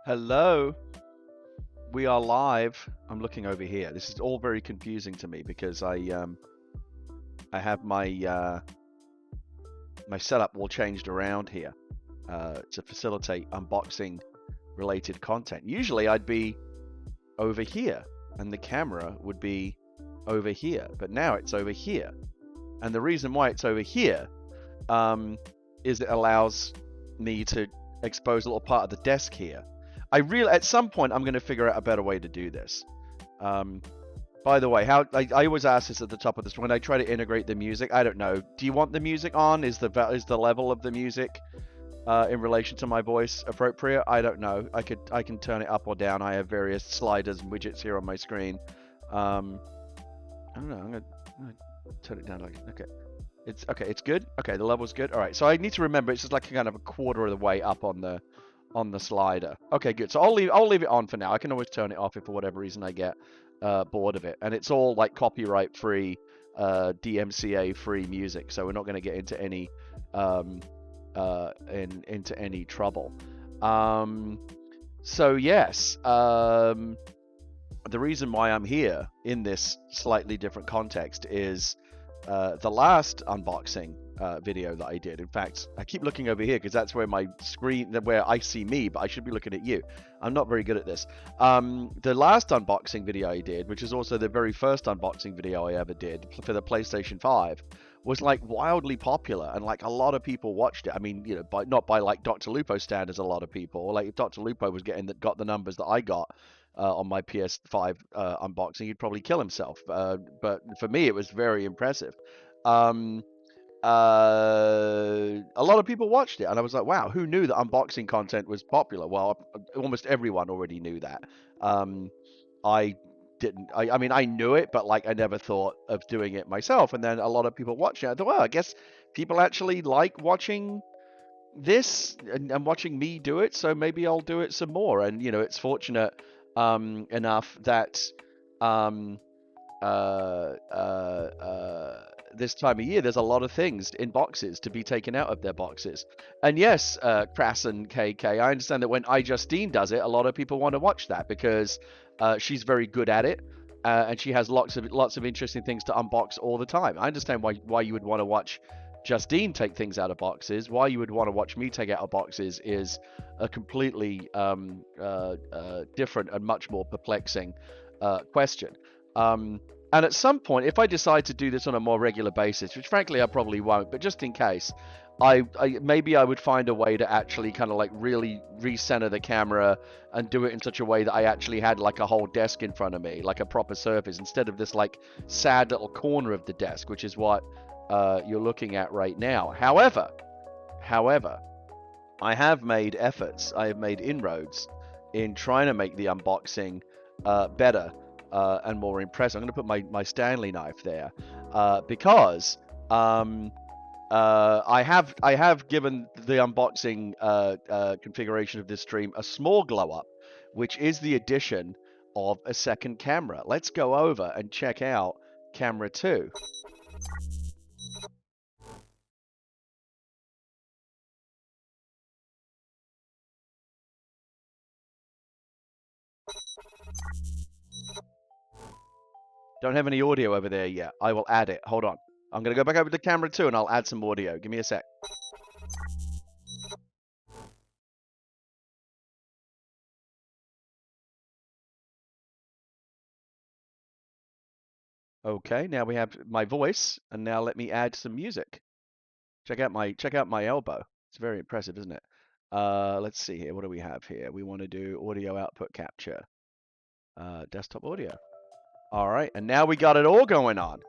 Hello, we are live. I'm looking over here. This is all very confusing to me because I have my setup all changed around here to facilitate unboxing related content. Usually I'd be over here and the camera would be over here, but now it's over here. And the reason why it's over here is it allows me to expose a little part of the desk here. At some point I'm going to figure out a better way to do this. By the way, I always ask this at the top of this when I try to integrate the music. I don't know. Do you want the music on? Is the level of the music in relation to my voice appropriate? I don't know. I can turn it up or down. I have various sliders and widgets here on my screen. I don't know. I'm gonna turn it down. Okay. It's okay. It's good. Okay, the level's good. All right. So I need to remember it's just like kind of a quarter of the way up on the slider. Okay, good. So I'll leave it on for now. I can always turn it off if for whatever reason I get bored of it. And it's all like copyright free, DMCA free music. So we're not going to get into any into any trouble. So yes, the reason why I'm here in this slightly different context is the last unboxing video that I did. In fact, I keep looking over here because that's where my screen, where I see me, but I should be looking at you. I'm not very good at this. The last unboxing video I did, which is also the very first unboxing video I ever did for the PlayStation 5, was like wildly popular, and like a lot of people watched it. I mean, you know, not by like Dr. Lupo standards, a lot of people. Like if Dr. Lupo was got the numbers that I got on my PS5 unboxing, he'd probably kill himself. But for me, it was very impressive. A lot of people watched it, and I was like, wow, who knew that unboxing content was popular? Well, almost everyone already knew that. I didn't. I mean, I knew it, but like I never thought of doing it myself. And then a lot of people watched it. I thought, well, I guess people actually like watching this and watching me do it, so maybe I'll do it some more. And you know, it's fortunate enough that this time of year, there's a lot of things in boxes to be taken out of their boxes. And yes, Crass and KK, I understand that when iJustine does it, a lot of people want to watch that because she's very good at it, and she has lots of interesting things to unbox all the time. I understand why you would want to watch Justine take things out of boxes. Why you would want to watch me take out of boxes is a completely different and much more perplexing question. And at some point, if I decide to do this on a more regular basis, which frankly I probably won't, but just in case, maybe I would find a way to actually kind of like really recenter the camera and do it in such a way that I actually had like a whole desk in front of me, like a proper surface, instead of this like sad little corner of the desk, which is what you're looking at right now. However, I have made efforts, I have made inroads in trying to make the unboxing better and more impressive. I'm going to put my Stanley knife there because I have given the unboxing configuration of this stream a small glow up, which is the addition of a second camera. Let's go over and check out camera 2. Don't have any audio over there yet. I will add it. Hold on. I'm going to go back over to camera 2 and I'll add some audio. Give me a sec. Okay, now we have my voice, and now let me add some music. Check out my elbow. It's very impressive, isn't it? Let's see here. What do we have here? We want to do audio output capture. Desktop audio. All right, and now we got it all going on.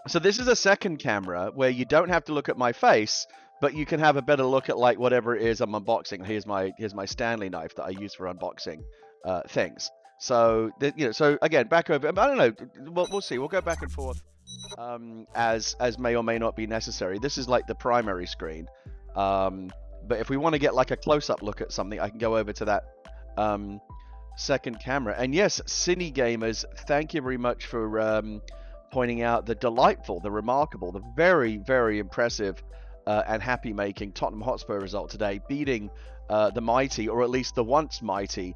So this is a second camera where you don't have to look at my face, but you can have a better look at like whatever it is I'm unboxing. Here's my Stanley knife that I use for unboxing things. So so again, back over. I don't know. We'll see. We'll go back and forth as may or may not be necessary. This is like the primary screen. But if we want to get like a close-up look at something, I can go over to that second camera. And yes, Cine Gamers, thank you very much for pointing out the delightful, the remarkable, the very, very impressive and happy making Tottenham Hotspur result today, beating the mighty, or at least the once mighty,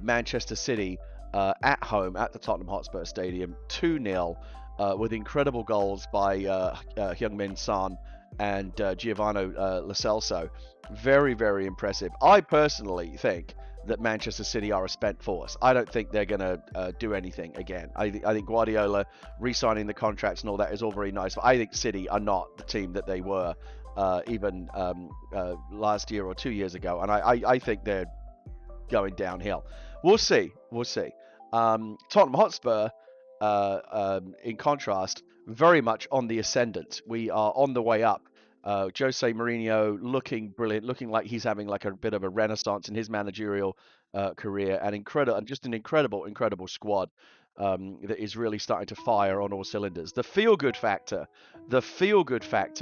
Manchester City at home at the Tottenham Hotspur Stadium, 2-0, with incredible goals by Heung-min Son and Giovanni Lo Celso. Very, very impressive. I personally think that Manchester City are a spent force. I don't think they're going to do anything again. I think Guardiola re-signing the contracts and all that is all very nice, but I think City are not the team that they were even last year or 2 years ago, and I think they're going downhill. We'll see. We'll see. Tottenham Hotspur, in contrast, very much on the ascendant. We are on the way up. Jose Mourinho looking brilliant, looking like he's having like a bit of a renaissance in his managerial career, and just an incredible squad that is really starting to fire on all cylinders. The feel-good factor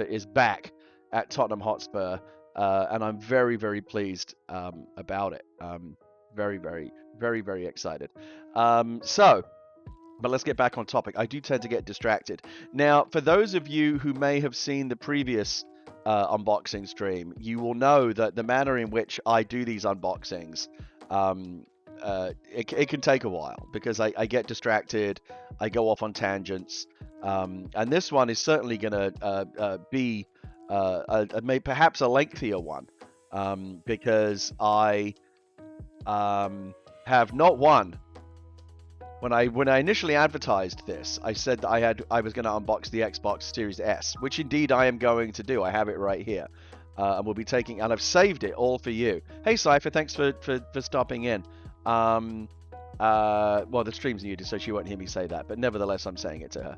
is back at Tottenham Hotspur, and I'm very, very pleased about it. Very, very, very, very excited. But let's get back on topic. I do tend to get distracted. Now, for those of you who may have seen the previous unboxing stream, you will know that the manner in which I do these unboxings, it can take a while because I get distracted, I go off on tangents, and this one is certainly going to be perhaps a lengthier one, because I have not one. When I initially advertised this, I said that I was going to unbox the Xbox Series S, which indeed I am going to do. I have it right here, and we'll be taking, and I've saved it all for you. Hey Cypher, thanks for stopping in. Well, the stream's muted, so she won't hear me say that, but nevertheless, I'm saying it to her.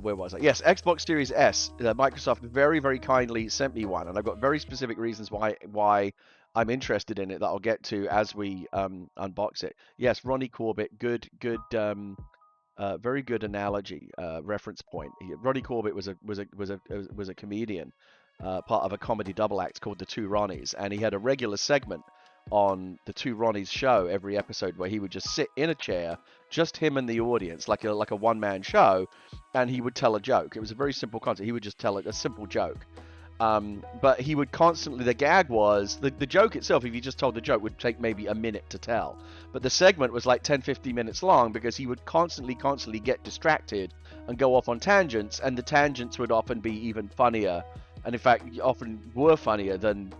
Where was I? Yes, Xbox Series S. Microsoft very, very kindly sent me one, and I've got very specific reasons why I'm interested in it that I'll get to as we unbox it. Yes, Ronnie Corbett, good, very good analogy, reference point. Ronnie Corbett was a comedian, part of a comedy double act called The Two Ronnies, and he had a regular segment on the Two Ronnies show every episode where he would just sit in a chair, just him and the audience, like a one-man show, and he would tell a joke. It was a very simple concept. He would just tell a simple joke. But he would constantly, the gag was, the joke itself, if you just told the joke, would take maybe a minute to tell. But the segment was like 10, 15 minutes long because he would constantly get distracted and go off on tangents, and the tangents would often be even funnier, and in fact, often were funnier than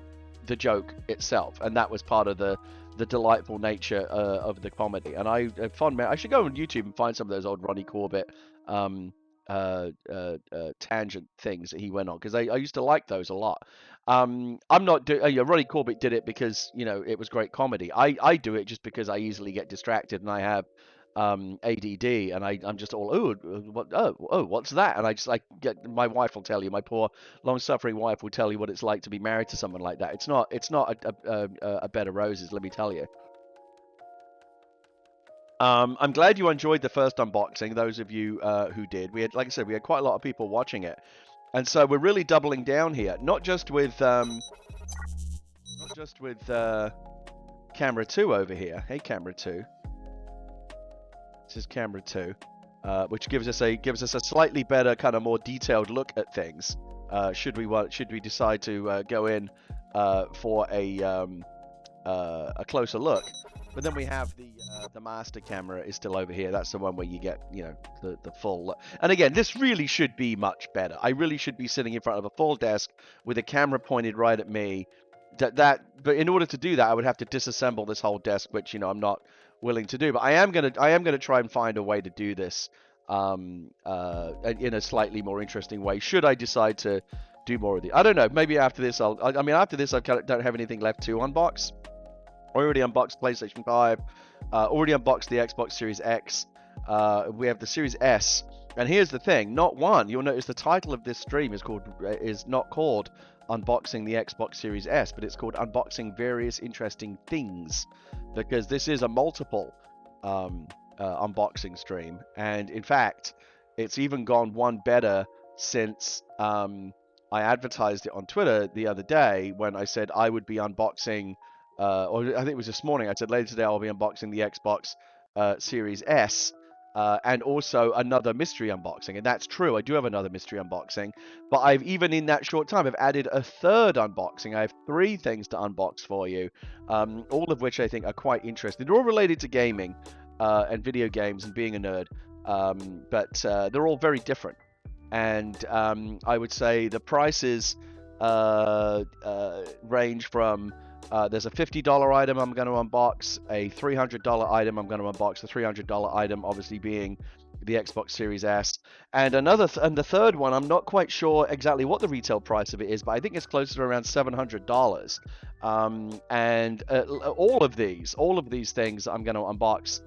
the joke itself. And that was part of the delightful nature of the comedy. And I should go on YouTube and find some of those old Ronnie Corbett tangent things that he went on, because I used to like those a lot. I'm not doing, Ronnie Corbett did it because it was great comedy. I do it just because I easily get distracted and I have ADD, and I'm just all what's that, and I just get, my wife will tell you, my poor long-suffering wife will tell you what it's like to be married to someone like that. It's not a bed of roses, let me tell you. I'm glad you enjoyed the first unboxing, those of you who did. We had, like I said, we had quite a lot of people watching it. And so we're really doubling down here, not just with camera 2 over here. Hey, camera 2. This is camera 2, which gives us a slightly better, kind of more detailed look at things. Should we decide to go in for a closer look. But then we have the master camera is still over here. That's the one where you get, the full look. And again, this really should be much better. I really should be sitting in front of a full desk with a camera pointed right at me. But in order to do that, I would have to disassemble this whole desk, which I'm not willing to do. But I am gonna try and find a way to do this in a slightly more interesting way. Should I decide to do more of the, I don't know. Maybe after this, after this, I don't have anything left to unbox. Already unboxed PlayStation 5, already unboxed the Xbox Series X, we have the Series S, and here's the thing, not one, you'll notice the title of this stream is not called Unboxing the Xbox Series S, but it's called Unboxing Various Interesting Things, because this is a multiple unboxing stream, and in fact, it's even gone one better since I advertised it on Twitter the other day when I said I would be unboxing or I think it was this morning, I said later today I'll be unboxing the Xbox Series S, and also another mystery unboxing. And that's true, I do have another mystery unboxing, but I've even in that short time, I've added a third unboxing. I have 3 things to unbox for you, all of which I think are quite interesting. They're all related to gaming and video games and being a nerd, but they're all very different. And I would say the prices range from there's a $50 item I'm going to unbox, a $300 item I'm going to unbox, the $300 item obviously being the Xbox Series S, and the third one I'm not quite sure exactly what the retail price of it is, but I think it's closer to around $700. And all of these things I'm going to unbox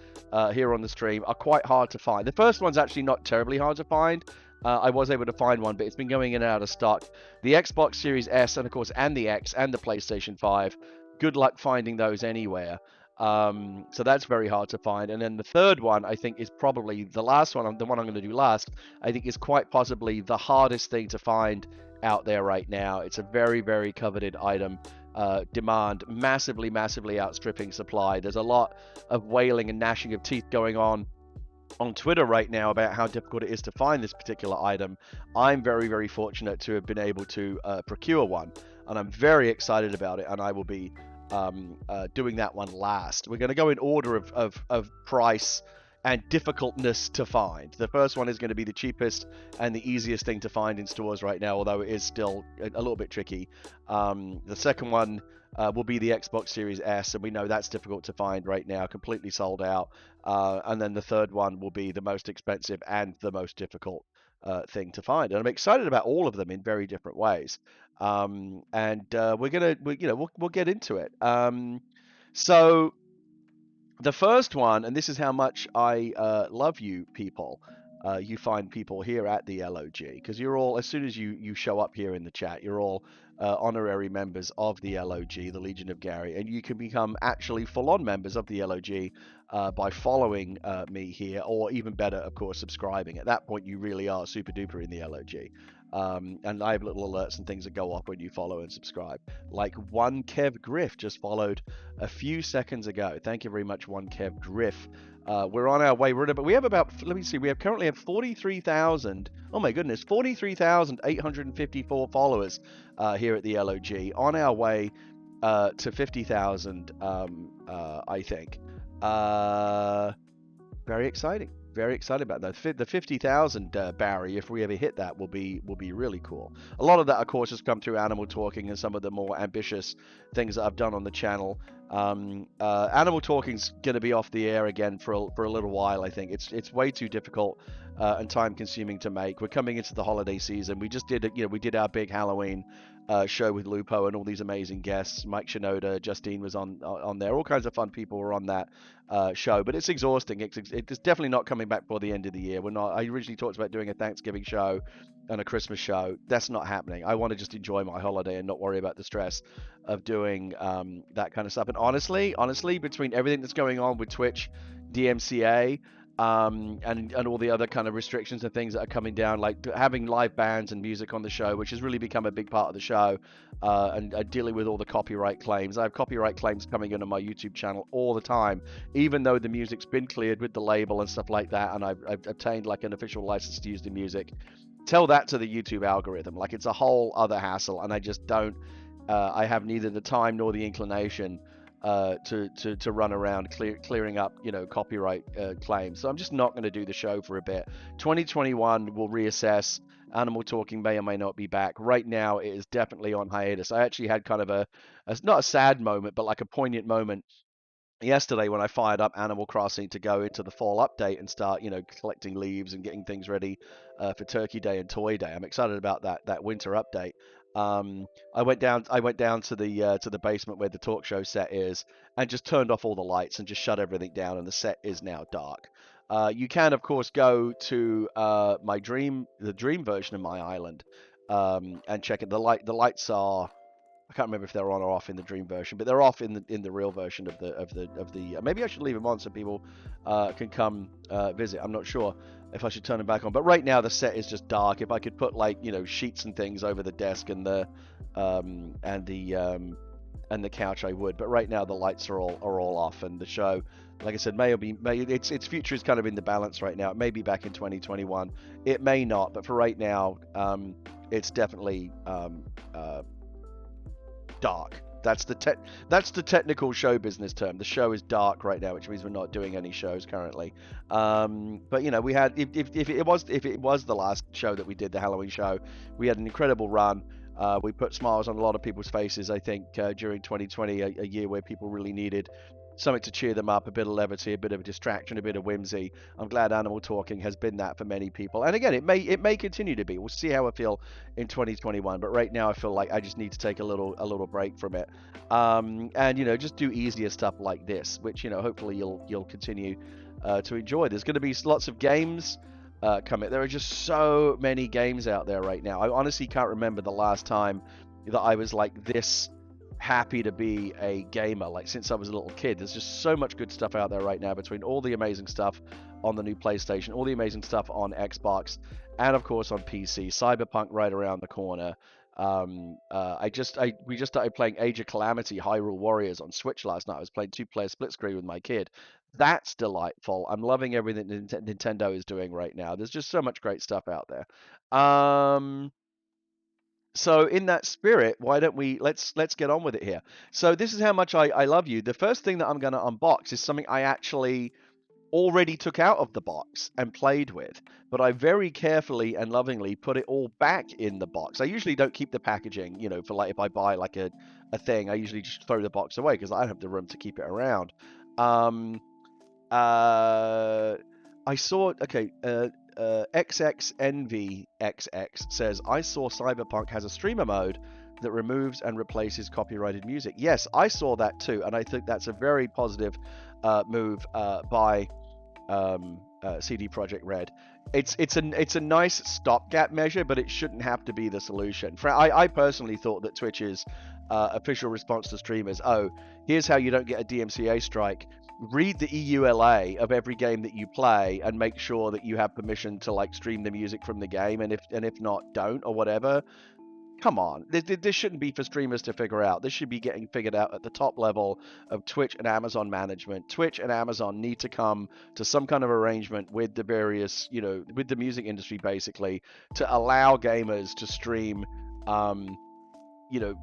here on the stream are quite hard to find. The first one's actually not terribly hard to find. I was able to find one, but it's been going in and out of stock. The Xbox Series S, and of course, and the X, and the PlayStation 5. Good luck finding those anywhere. So that's very hard to find. And then the third one, I think, is probably the last one. The one I'm going to do last, I think, is quite possibly the hardest thing to find out there right now. It's a very, very coveted item. Demand massively, massively outstripping supply. There's a lot of wailing and gnashing of teeth going on Twitter right now about how difficult it is to find this particular item. I'm very, very fortunate to have been able to procure one, and I'm very excited about it, and I will be doing that one last. We're going to go in order of price and difficultness to find. The first one is going to be the cheapest and the easiest thing to find in stores right now, although it is still a little bit tricky. The second one will be the Xbox Series S, and we know that's difficult to find right now, completely sold out. And then the third one will be the most expensive and the most difficult thing to find. And I'm excited about all of them in very different ways. We'll get into it. So the first one, and this is how much I love you people. You find people here at the LOG, because you're all, as soon as you show up here in the chat, you're all honorary members of the LOG, the Legion of Gary, and you can become actually full-on members of the LOG by following me here, or even better, of course, subscribing. At that point, you really are super duper in the LOG. And I have little alerts and things that go off when you follow and subscribe. Like One Kev Griff just followed a few seconds ago. Thank you very much, One Kev Griff. We're on our way. We have about, let me see, we currently have 43,000, oh my goodness, 43,854 followers here at the LOG, on our way to 50,000, I think. Very exciting. Very excited about that. The 50,000 barrier, if we ever hit that, will be really cool. A lot of that, of course, has come through Animal Talking and some of the more ambitious things that I've done on the channel. Animal Talking's going to be off the air again for a little while. I think it's way too difficult and time consuming to make. We're coming into the holiday season. We just did we did our big Halloween show with Lupo and all these amazing guests. Mike Shinoda, Justine was on there. All kinds of fun people were on that show, but it's exhausting. It's definitely not coming back for the end of the year. I originally talked about doing a Thanksgiving show and a Christmas show. That's not happening. I want to just enjoy my holiday and not worry about the stress of doing that kind of stuff. And honestly, between everything that's going on with Twitch, DMCA, and all the other kind of restrictions and things that are coming down, like having live bands and music on the show, which has really become a big part of the show, and dealing with all the copyright claims. I have copyright claims coming in on my YouTube channel all the time, even though the music's been cleared with the label and stuff like that, and I've obtained like an official license to use the music. Tell that to the YouTube algorithm. Like, it's a whole other hassle, and I just don't I have neither the time nor the inclination to run around clearing up copyright claims. So I'm just not going to do the show for a bit. 2021 we'll reassess. Animal Talking may or may not be back. Right now it is definitely on hiatus. I actually had kind of a not a sad moment, but like a poignant moment yesterday when I fired up Animal Crossing to go into the fall update and start collecting leaves and getting things ready for Turkey Day and Toy Day. I'm excited about that winter update. I went down to the basement where the talk show set is, and just turned off all the lights and just shut everything down, and the set is now dark. You can of course go to the dream version of my island, and check it. The lights are, I can't remember if they're on or off in the dream version, but they're off in the real version of the maybe I should leave them on so people can come visit. I'm not sure if I should turn them back on, but right now the set is just dark. If I could put like sheets and things over the desk and the and the couch, I would. But right now the lights are all off, and the show, like I said, may its future is kind of in the balance right now. It may be back in 2021. It may not, but for right now, it's definitely dark. That's the technical show business term. The show is dark right now, which means we're not doing any shows currently. But you know, we had if it was the last show that we did, the Halloween show, we had an incredible run. We put smiles on a lot of people's faces, I think, during 2020, a year where people really needed something to cheer them up, a bit of levity, a bit of a distraction, a bit of whimsy. I'm glad Animal Talking has been that for many people. And again, it may continue to be. We'll see how I feel in 2021. But right now, I feel like I just need to take a little break from it, and you know, just do easier stuff like this, which, you know, hopefully you'll continue to enjoy. There's going to be lots of games coming. There are just so many games out there right now. I honestly can't remember the last time that I was like this happy to be a gamer, like since I was a little kid. There's just so much good stuff out there right now, between all the amazing stuff on the new PlayStation, all the amazing stuff on Xbox, and of course on PC. Cyberpunk right around the corner. We just started playing Age of Calamity Hyrule Warriors on Switch last night. I was playing 2-player split screen with my kid. That's delightful. I'm loving everything Nintendo is doing right now. There's just so much great stuff out there. So in that spirit, why don't we let's get on with it here. So this is how much I love you. The first thing that I'm going to unbox is something I actually already took out of the box and played with, but I very carefully and lovingly put it all back in the box. I usually don't keep the packaging, you know, for like if I buy like a thing, I usually just throw the box away because I don't have the room to keep it around. I saw, okay, XXNVXX says, I saw Cyberpunk has a streamer mode that removes and replaces copyrighted music. Yes, I saw that too, and I think that's a very positive move by CD Projekt Red. It's a nice stopgap measure, but it shouldn't have to be the solution. I personally thought that Twitch's official response to streamers, oh, here's how you don't get a DMCA strike. Read the EULA of every game that you play and make sure that you have permission to like stream the music from the game, and if not, don't, or whatever. Come on, this shouldn't be for streamers to figure out. This should be getting figured out at the top level of Twitch and Amazon management. Twitch and Amazon need to come to some kind of arrangement with the various, you know, with the music industry basically, to allow gamers to stream. You know,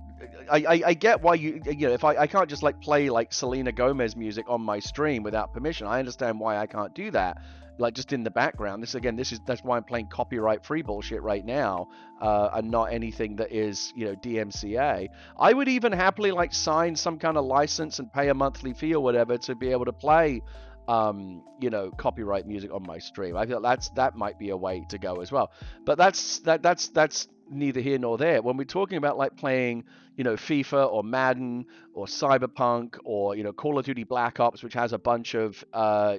I get why you know, if I can't just like play like Selena Gomez music on my stream without permission. I understand why I can't do that, like just in the background. That's why I'm playing copyright free bullshit right now, and not anything that is, you know, DMCA. I would even happily like sign some kind of license and pay a monthly fee or whatever to be able to play you know, copyright music on my stream. I feel that might be a way to go as well. But that's neither here nor there. When we're talking about like playing, you know, FIFA or Madden or Cyberpunk or, you know, Call of Duty Black Ops, which has a bunch of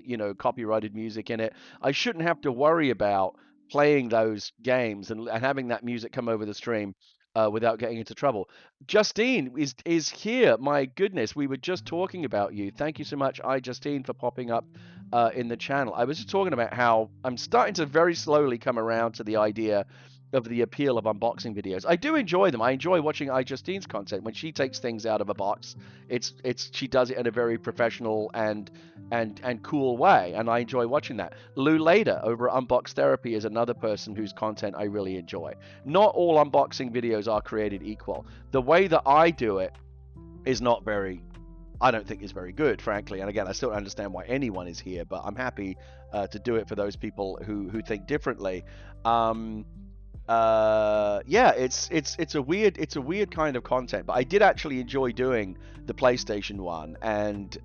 you know, copyrighted music in it, I shouldn't have to worry about playing those games and having that music come over the stream without getting into trouble. Justine is here. My goodness, we were just talking about you. Thank you so much, Justine, for popping up in the channel. I was just talking about how I'm starting to very slowly come around to the idea of the appeal of unboxing videos. I do enjoy them. I enjoy watching Justine's content. When she takes things out of a box, she does it in a very professional and cool way, and I enjoy watching that. Lou Lader over at Unbox Therapy is another person whose content I really enjoy. Not all unboxing videos are created equal. The way that I do it is not very, I don't think is very good, frankly. And again, I still don't understand why anyone is here, but I'm happy to do it for those people who think differently. Yeah, it's a weird kind of content, but I did actually enjoy doing the PlayStation one, and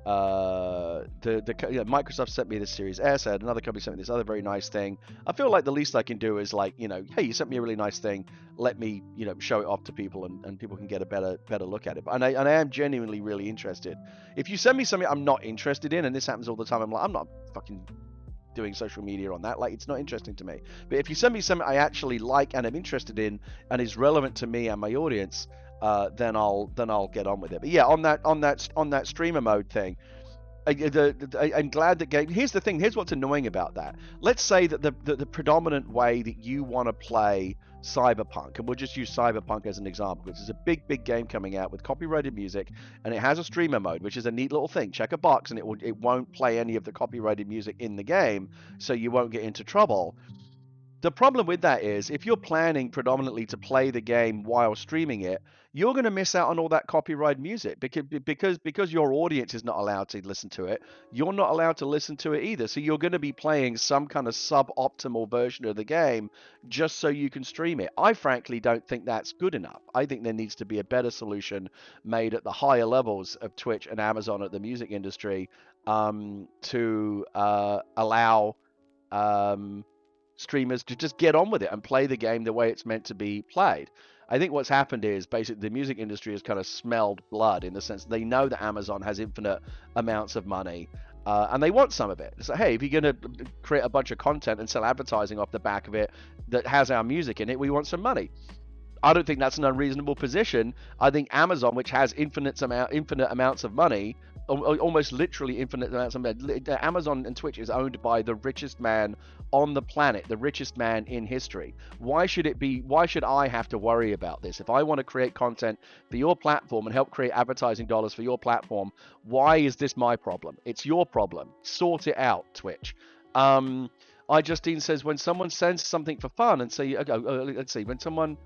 Microsoft sent me this Series S, and another company sent me this other very nice thing. I feel like the least I can do is like, you know, hey, you sent me a really nice thing, let me, you know, show it off to people, and people can get a better look at it. And I am genuinely really interested. If you send me something I'm not interested in, and this happens all the time, I'm like, I'm not fucking doing social media on that, like, it's not interesting to me. But if you send me something I actually like and am interested in and is relevant to me and my audience, then I'll get on with it. But yeah, on that streamer mode thing, I'm glad that game. Here's the thing. Here's what's annoying about that. Let's say that the predominant way that you want to play Cyberpunk, and we'll just use Cyberpunk as an example, which is a big game coming out with copyrighted music, and it has a streamer mode, which is a neat little thing. Check a box, and it won't play any of the copyrighted music in the game, so you won't get into trouble. The problem with that is if you're planning predominantly to play the game while streaming it, you're going to miss out on all that copyright music because your audience is not allowed to listen to it. You're not allowed to listen to it either. So you're going to be playing some kind of suboptimal version of the game just so you can stream it. I frankly don't think that's good enough. I think there needs to be a better solution made at the higher levels of Twitch and Amazon at the music industry to allow streamers to just get on with it and play the game the way it's meant to be played. I think what's happened is basically the music industry has kind of smelled blood in the sense they know that Amazon has infinite amounts of money and they want some of it. So, hey, if you're going to create a bunch of content and sell advertising off the back of it that has our music in it, we want some money. I don't think that's an unreasonable position. I think Amazon, which has infinite amounts of money, almost literally infinite amounts of money. Amazon and Twitch is owned by the richest man on the planet, the richest man in history. Why should I have to worry about this? If I want to create content for your platform and help create advertising dollars for your platform, why is this my problem? It's your problem. Sort it out, Twitch. Justine says when someone sends something for fun and say, let's see, when someone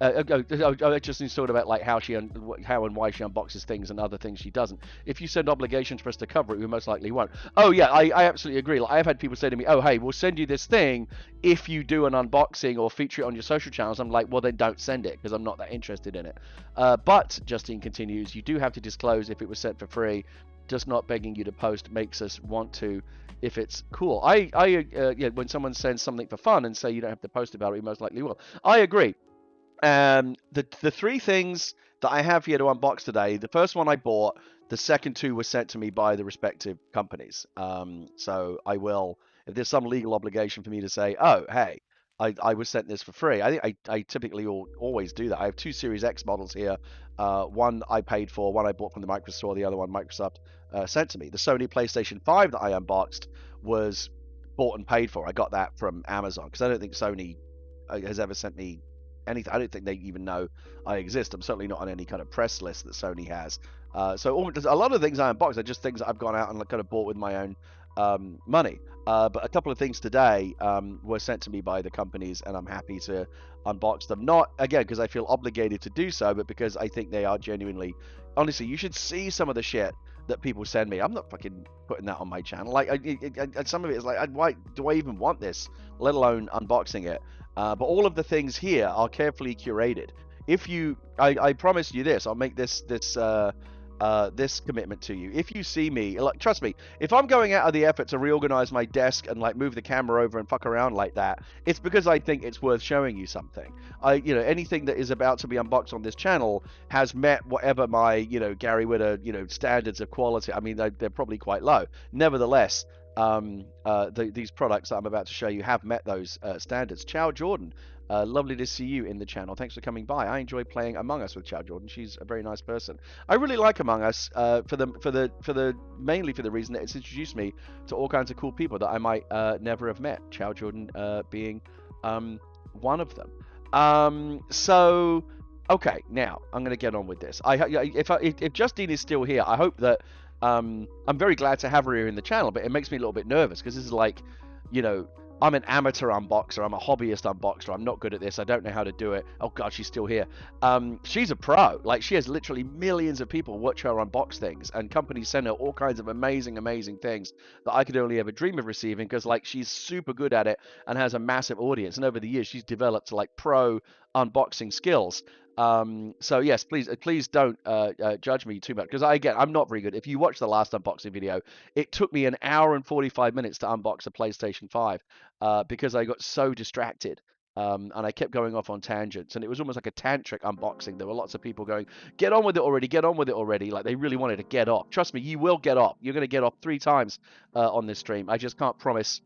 just sort of about like how and why she unboxes things and other things she doesn't. If you send obligations for us to cover it, we most likely won't. Oh yeah, I absolutely agree. Like, I've had people say to me, "Oh hey, we'll send you this thing if you do an unboxing or feature it on your social channels." I'm like, well then don't send it because I'm not that interested in it. But Justine continues, you do have to disclose if it was sent for free. Just not begging you to post makes us want to. If it's cool, yeah, when someone sends something for fun and say you don't have to post about it, we most likely will. I agree. The three things that I have here to unbox today, the first one I bought, the second two were sent to me by the respective companies. So I will, if there's some legal obligation for me to say, oh, hey, I was sent this for free. I think I typically always do that. I have two Series X models here. One I paid for, one I bought from the Microsoft Store, the other one Microsoft sent to me. The Sony PlayStation 5 that I unboxed was bought and paid for. I got that from Amazon because I don't think Sony has ever sent me anything. I don't think they even know I exist. I'm certainly not on any kind of press list that Sony has. So a lot of things I unbox are just things that I've gone out and kind of bought with my own money. But a couple of things today were sent to me by the companies, and I'm happy to unbox them. Not again because I feel obligated to do so, but because I think they are genuinely. Honestly, you should see some of the shit that people send me. I'm not fucking putting that on my channel. Like, some of it is like, why do I even want this? Let alone unboxing it. But all of the things here are carefully curated. If you, I promise you this, I'll make this commitment to you. If you see me, like, trust me, if I'm going out of the effort to reorganize my desk and like move the camera over and fuck around like that, it's because I think it's worth showing you something. Anything that is about to be unboxed on this channel has met whatever my, Gary Whitta, standards of quality. I mean, they're probably quite low. Nevertheless, these products that I'm about to show you have met those standards. Chow Jordan, lovely to see you in the channel. Thanks for coming by. I enjoy playing Among Us with Chow Jordan. She's a very nice person. I really like Among Us mainly for the reason that it's introduced me to all kinds of cool people that I might never have met. Chow Jordan being one of them. So okay, now I'm going to get on with this. If Justine is still here, I hope that. I'm very glad to have her here in the channel, but it makes me a little bit nervous because this is like, I'm an amateur unboxer. I'm a hobbyist unboxer. I'm not good at this. I don't know how to do it. Oh God, she's still here. She's a pro. Like, she has literally millions of people watch her unbox things, and companies send her all kinds of amazing things that I could only ever dream of receiving because, like, she's super good at it and has a massive audience. And over the years, she's developed like pro unboxing skills. So yes, please don't judge me too much because I'm not very good. If you watch the last unboxing video, it took me an hour and 45 minutes to unbox a PlayStation 5 because I got so distracted. And I kept going off on tangents, and it was almost like a tantric unboxing. There were lots of people going, get on with it already. Like, they really wanted to get off. Trust me, you will get off. You're going to get off 3 times on this stream. I just can't promise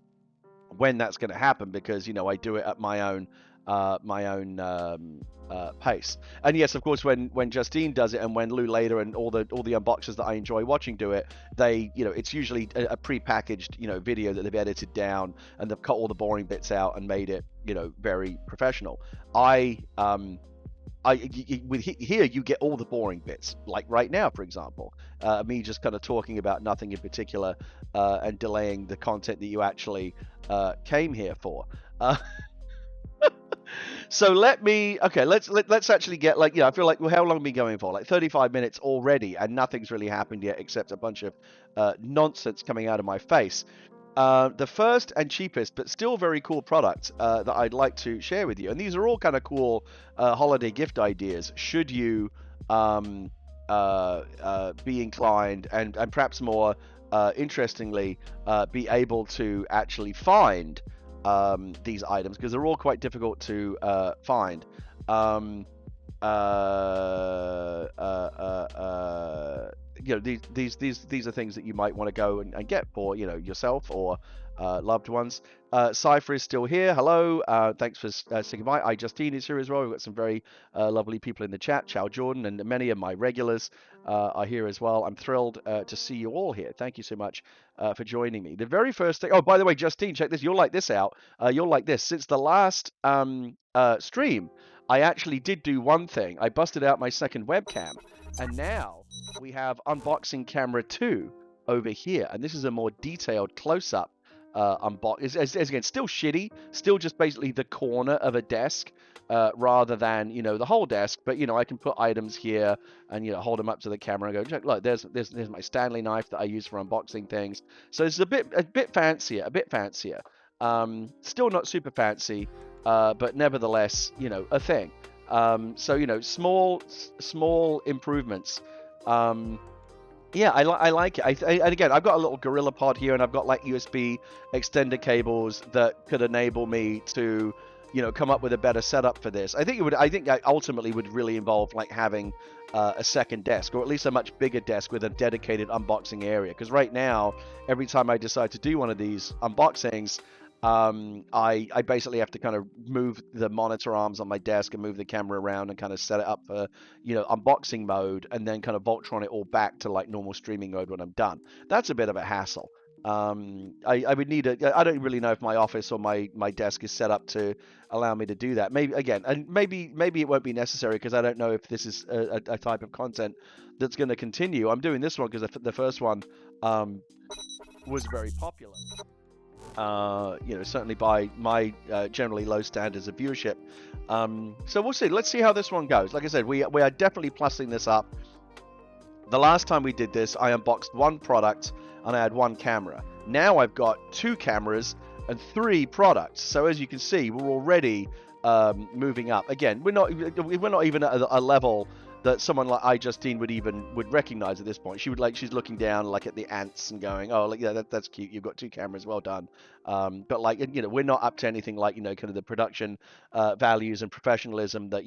when that's going to happen because, I do it at my own pace. And yes, of course, when Justine does it, and when Lou later, and all the unboxers that I enjoy watching do it, they, it's usually a pre-packaged, video that they've edited down, and they've cut all the boring bits out and made it, very professional. With here you get all the boring bits, like right now, for example, me just kind of talking about nothing in particular, and delaying the content that you actually came here for. So let's actually get, I feel like, well, how long have we been going for? Like 35 minutes already, and nothing's really happened yet except a bunch of nonsense coming out of my face. The first and cheapest, but still very cool product that I'd like to share with you, and these are all kind of cool holiday gift ideas, should you be inclined, and perhaps more interestingly, be able to actually find these items, because they're all quite difficult to find. These are things that you might want to go and get for yourself or loved ones. Cypher is still here. Hello. Thanks for saying bye. Justine is here as well. We've got some very lovely people in the chat. Ciao Jordan, and many of my regulars are here as well. I'm thrilled to see you all here. Thank you so much for joining me. The very first thing, oh, by the way, Justine, check this. You'll like this out. You'll like this. Since the last stream, I actually did do one thing. I busted out my second webcam, and now we have unboxing camera 2 over here, and this is a more detailed close-up unbox. As again, still shitty, still just basically the corner of a desk, rather than the whole desk. But I can put items here and hold them up to the camera and go, check, look, there's my Stanley knife that I use for unboxing things. So it's a bit fancier, still not super fancy, but nevertheless, a thing. So small improvements. Yeah, I like it. And again, I've got a little Gorilla Pod here, and I've got like USB extender cables that could enable me to, come up with a better setup for this. I think I ultimately would really involve like having a second desk, or at least a much bigger desk with a dedicated unboxing area. Because right now, every time I decide to do one of these unboxings, I basically have to kind of move the monitor arms on my desk and move the camera around and kind of set it up for, unboxing mode, and then kind of Voltron it all back to like normal streaming mode when I'm done. That's a bit of a hassle. I would need I don't really know if my office or my desk is set up to allow me to do that. Maybe it won't be necessary, because I don't know if this is a type of content that's going to continue. I'm doing this one because the first one was very popular. Certainly by my generally low standards of viewership. So we'll see. Let's see how this one goes. Like I said, we are definitely plussing this up. The last time we did this, I unboxed one product and I had one camera. Now I've got 2 cameras and 3 products. So as you can see, we're already moving up. Again, we're not even at a level that someone like Justine would recognize at this point. She's looking down like at the ants and going, oh, like, yeah, that's cute. You've got 2 cameras, well done. But like, we're not up to anything like, kind of the production values and professionalism that,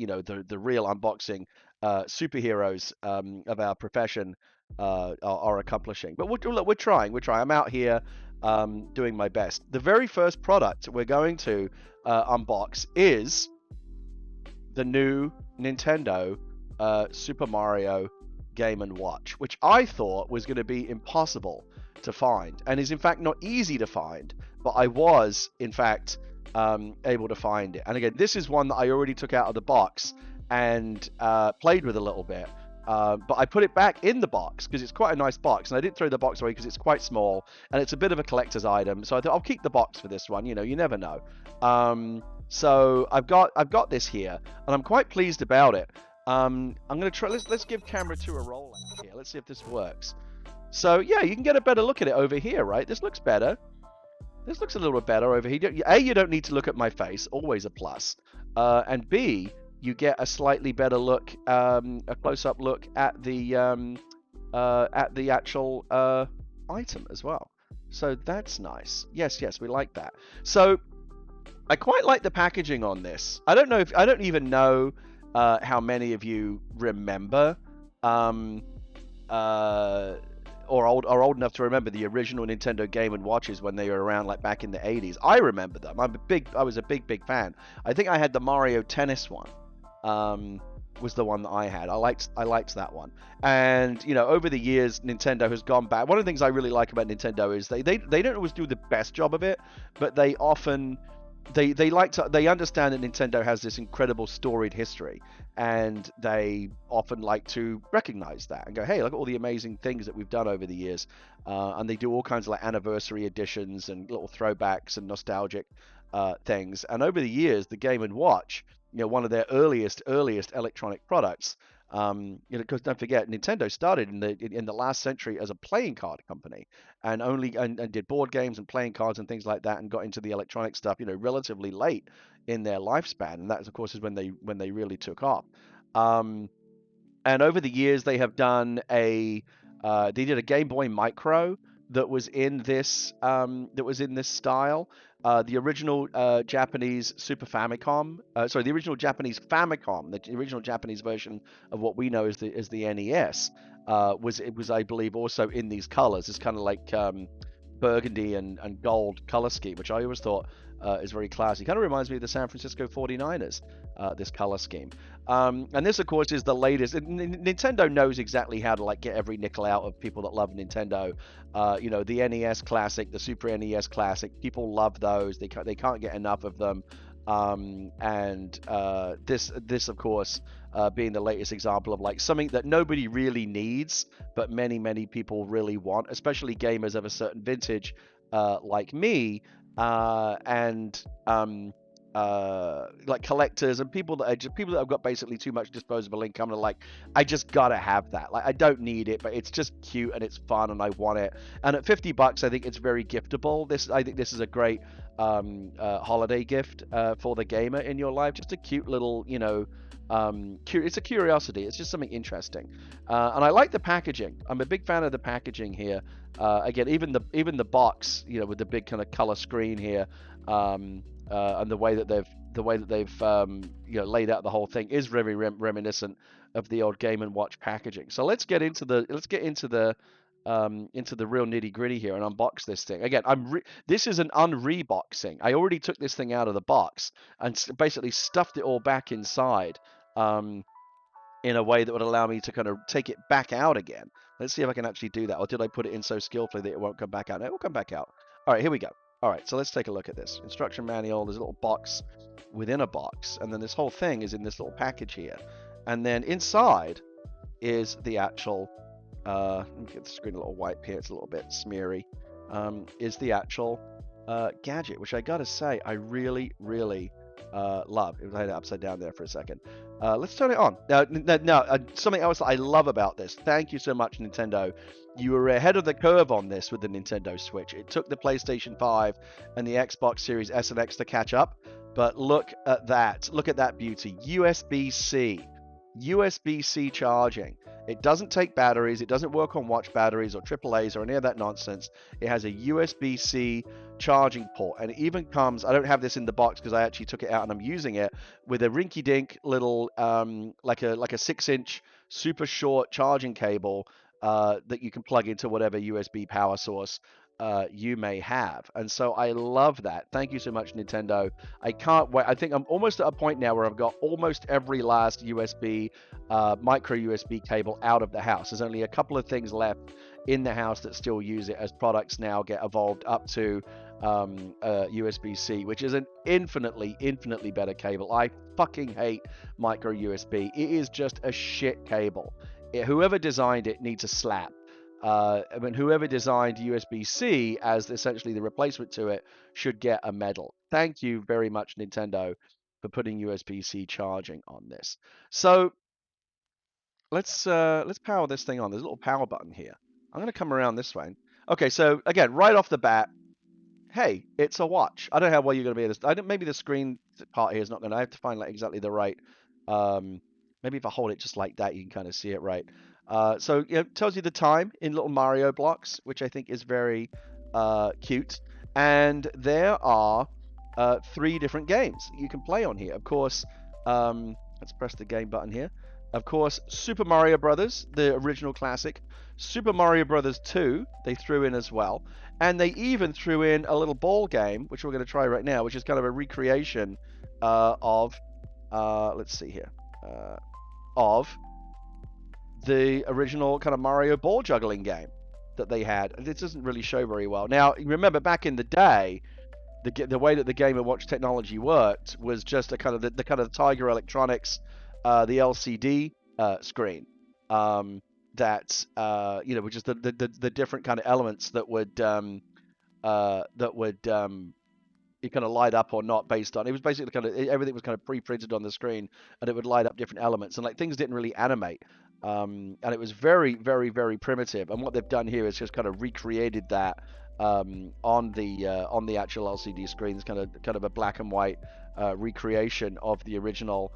the real unboxing superheroes of our profession are accomplishing. But we're trying. I'm out here doing my best. The very first product we're going to unbox is the new Nintendo Super Mario Game & Watch, which I thought was going to be impossible to find, and is in fact not easy to find, but I was in fact able to find it. And again, this is one that I already took out of the box and played with a little bit, but I put it back in the box because it's quite a nice box, and I didn't throw the box away because it's quite small and it's a bit of a collector's item, so I thought I'll keep the box for this one. You never know. So I've got this here, and I'm quite pleased about it. I'm gonna try. Let's give camera 2 a roll out here. Let's see if this works. So yeah, you can get a better look at it over here, right? This looks better. This looks a little bit better over here. A, you don't need to look at my face, always a plus. And B, you get a slightly better look, a close-up look at the actual item as well. So that's nice. Yes, we like that. So I quite like the packaging on this. I don't even know how many of you remember, or or old enough to remember the original Nintendo Game and Watches when they were around, like back in the 80s. I remember them. I was a big fan. I think I had the Mario Tennis one. Was the one that I had. I liked that one. And over the years, Nintendo has gone back. One of the things I really like about Nintendo is they don't always do the best job of it, but they often they understand that Nintendo has this incredible storied history, and they often like to recognize that and go, hey, look at all the amazing things that we've done over the years. And they do all kinds of like anniversary editions and little throwbacks and nostalgic things. And over the years, the Game and Watch, one of their earliest electronic products. Because don't forget, Nintendo started in the last century as a playing card company, and and did board games and playing cards and things like that, and got into the electronic stuff, relatively late in their lifespan, and that, of course, is when they really took off. And over the years, they have done they did a Game Boy Micro that was in this style. The original Japanese Super Famicom, the original Japanese Famicom, the original Japanese version of what we know as the NES, was, I believe, also in these colors. It's kind of like burgundy and gold color scheme, which I always thought is very classy. Kind of reminds me of the San Francisco 49ers, this color scheme. And this, of course, is the latest. Nintendo knows exactly how to get every nickel out of people that love Nintendo. The NES Classic, the Super NES Classic, people love those. They can't get enough of them. This, of course, being the latest example of something that nobody really needs, but many people really want, especially gamers of a certain vintage, like me, and collectors and people that have got basically too much disposable income, and I just gotta have that. I don't need it, but it's just cute and it's fun and I want it. And at $50, I think it's very giftable. I think this is a great holiday gift for the gamer in your life. Just a cute little, it's a curiosity. It's just something interesting, and I like the packaging. I'm a big fan of the packaging here. Again, even the box, with the big kind of color screen here, and the way that they've laid out the whole thing is very reminiscent of the old Game and Watch packaging. So let's get into the real nitty gritty here and unbox this thing. Again, this is an unreboxing. I already took this thing out of the box and basically stuffed it all back inside, in a way that would allow me to kind of take it back out again. Let's see if I can actually do that. Or did I put it in so skillfully that it won't come back out? No, it will come back out. All right, here we go. All right, so let's take a look at this. Instruction manual, there's a little box within a box, and then this whole thing is in this little package here. And then inside is the actual, let me get the screen a little white here, it's a little bit smeary, is the actual gadget, which I gotta say, I really love. I had it upside down there for a second. Let's turn it on. Now, something else that I love about this. Thank you so much, Nintendo. You were ahead of the curve on this with the Nintendo Switch. It took the PlayStation 5 and the Xbox Series S and X to catch up. But look at that. Look at that beauty. USB-C. USB-C charging. It doesn't take batteries. It doesn't work on watch batteries or AAAs or any of that nonsense. It has a USB-C charging port, and it even comes, I don't have this in the box because I actually took it out and I'm using it, with a rinky-dink little like a 6-inch super short charging cable that you can plug into whatever USB power source you may have. And so I love that. Thank you so much, Nintendo. I can't wait. I think I'm almost at a point now where I've got almost every last USB micro USB cable out of the house. There's only a couple of things left in the house that still use it, as products now get evolved up to USB-C, which is an infinitely better cable. I fucking hate micro USB. It is just a shit cable. Whoever designed it needs a slap. Whoever designed USB-C as essentially the replacement to it should get a medal. Thank you very much, Nintendo, for putting USB-C charging on this. So let's power this thing on. There's a little power button here. I'm going to come around this way. Okay, so again, right off the bat, hey, it's a watch. I don't know how well you're going to be at this. Maybe the screen part here is not going to. I have to find exactly the right. Maybe if I hold it just like that, you can kind of see it right. So it tells you the time in little Mario blocks, which I think is very cute. And there are 3 different games you can play on here. Of course, let's press the game button here. of course, Super Mario Brothers, the original classic. Super Mario Brothers 2, they threw in as well. And they even threw in a little ball game, which we're going to try right now, which is kind of a recreation of, let's see here, of the original kind of Mario ball juggling game that they had. It doesn't really show very well. Now, remember back in the day, the way that the Game & Watch technology worked was just a kind of the kind of Tiger Electronics, the LCD screen, that which is the different kind of elements that would you kind of light up or not based on. It was basically kind of everything was kind of pre-printed on the screen, and it would light up different elements, and like things didn't really animate, and it was very, very, very primitive. And what they've done here is just kind of recreated that on the actual LCD screen. It's kind of a black and white recreation of the original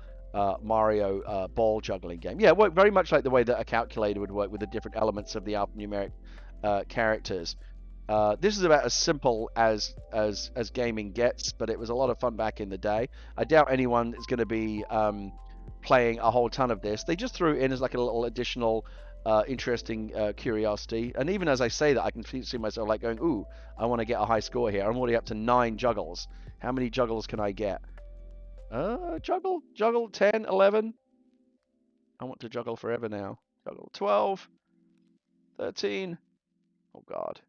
Mario ball juggling game. Yeah, it worked very much like the way that a calculator would work with the different elements of the alphanumeric characters. This is about as simple as gaming gets, but it was a lot of fun back in the day. I doubt anyone is going to be playing a whole ton of this. They just threw it in as like a little additional interesting curiosity. And even as I say that, I can see myself like going, ooh, I want to get a high score here. I'm already up to 9 juggles. How many juggles can I get? Juggle 10, 11. I want to juggle forever now. Juggle 12, 13. Oh God.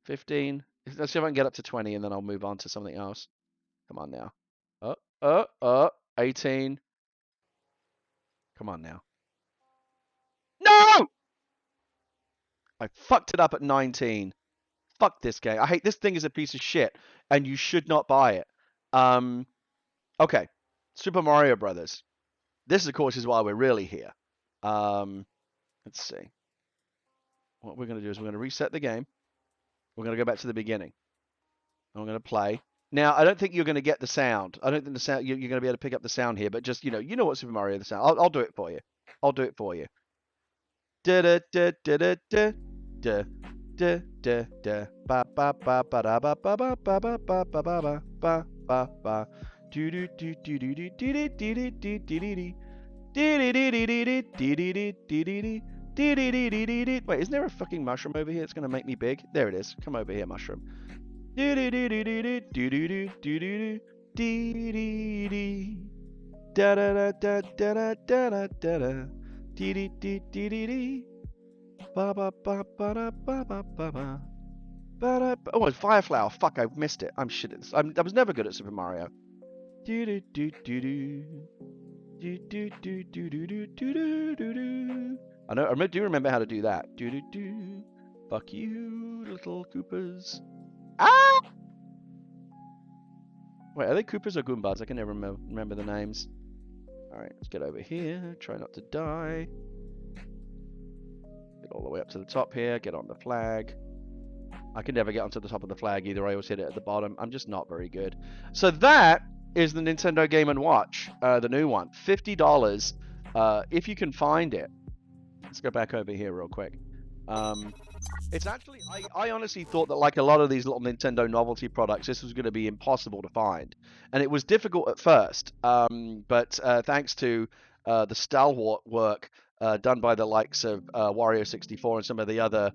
15. Let's see if I can get up to 20, and then I'll move on to something else. Come on now. 18. Come on now. No! I fucked it up at 19. Fuck this game. I hate this thing is a piece of shit, and you should not buy it. Okay. Super Mario Brothers. This, of course, is why we're really here. Let's see. What we're going to do is we're going to reset the game. We're going to go back to the beginning. And we're going to play. Now, I don't think you're going to get the sound. I don't think the sound you're going to be able to pick up the sound here, but just, you know what Super Mario the sound. I'll do it for you. I'll do it for you. Da da da da da da da da da da ba ba ba ba da ba ba ba ba ba ba ba ba ba ba ba do do do do do do do do do do do do. Wait, isn't there a fucking mushroom over here? It's gonna make me big. There it is. Come over here, mushroom. Da da da da da da da da da. Ba ba ba ba da ba ba ba ba. Oh, it's Fireflower. Fuck, I missed it. I'm shit at this. I was never good at Super Mario. Do do do do do. Do do do do do do do do do. I do remember how to do that. Do do do. Fuck you, little Koopas. Ah! Wait, are they Koopas or Goombas? I can never remember the names. Alright, let's get over here. Try not to die. Get all the way up to the top here. Get on the flag. I can never get onto the top of the flag either. I always hit it at the bottom. I'm just not very good. So that is the Nintendo Game & Watch, the new one. $50 if you can find it. Let's go back over here real quick. It's actually, I honestly thought that like a lot of these little Nintendo novelty products, this was going to be impossible to find. And it was difficult at first, but thanks to the stalwart work done by the likes of Wario64 and some of the other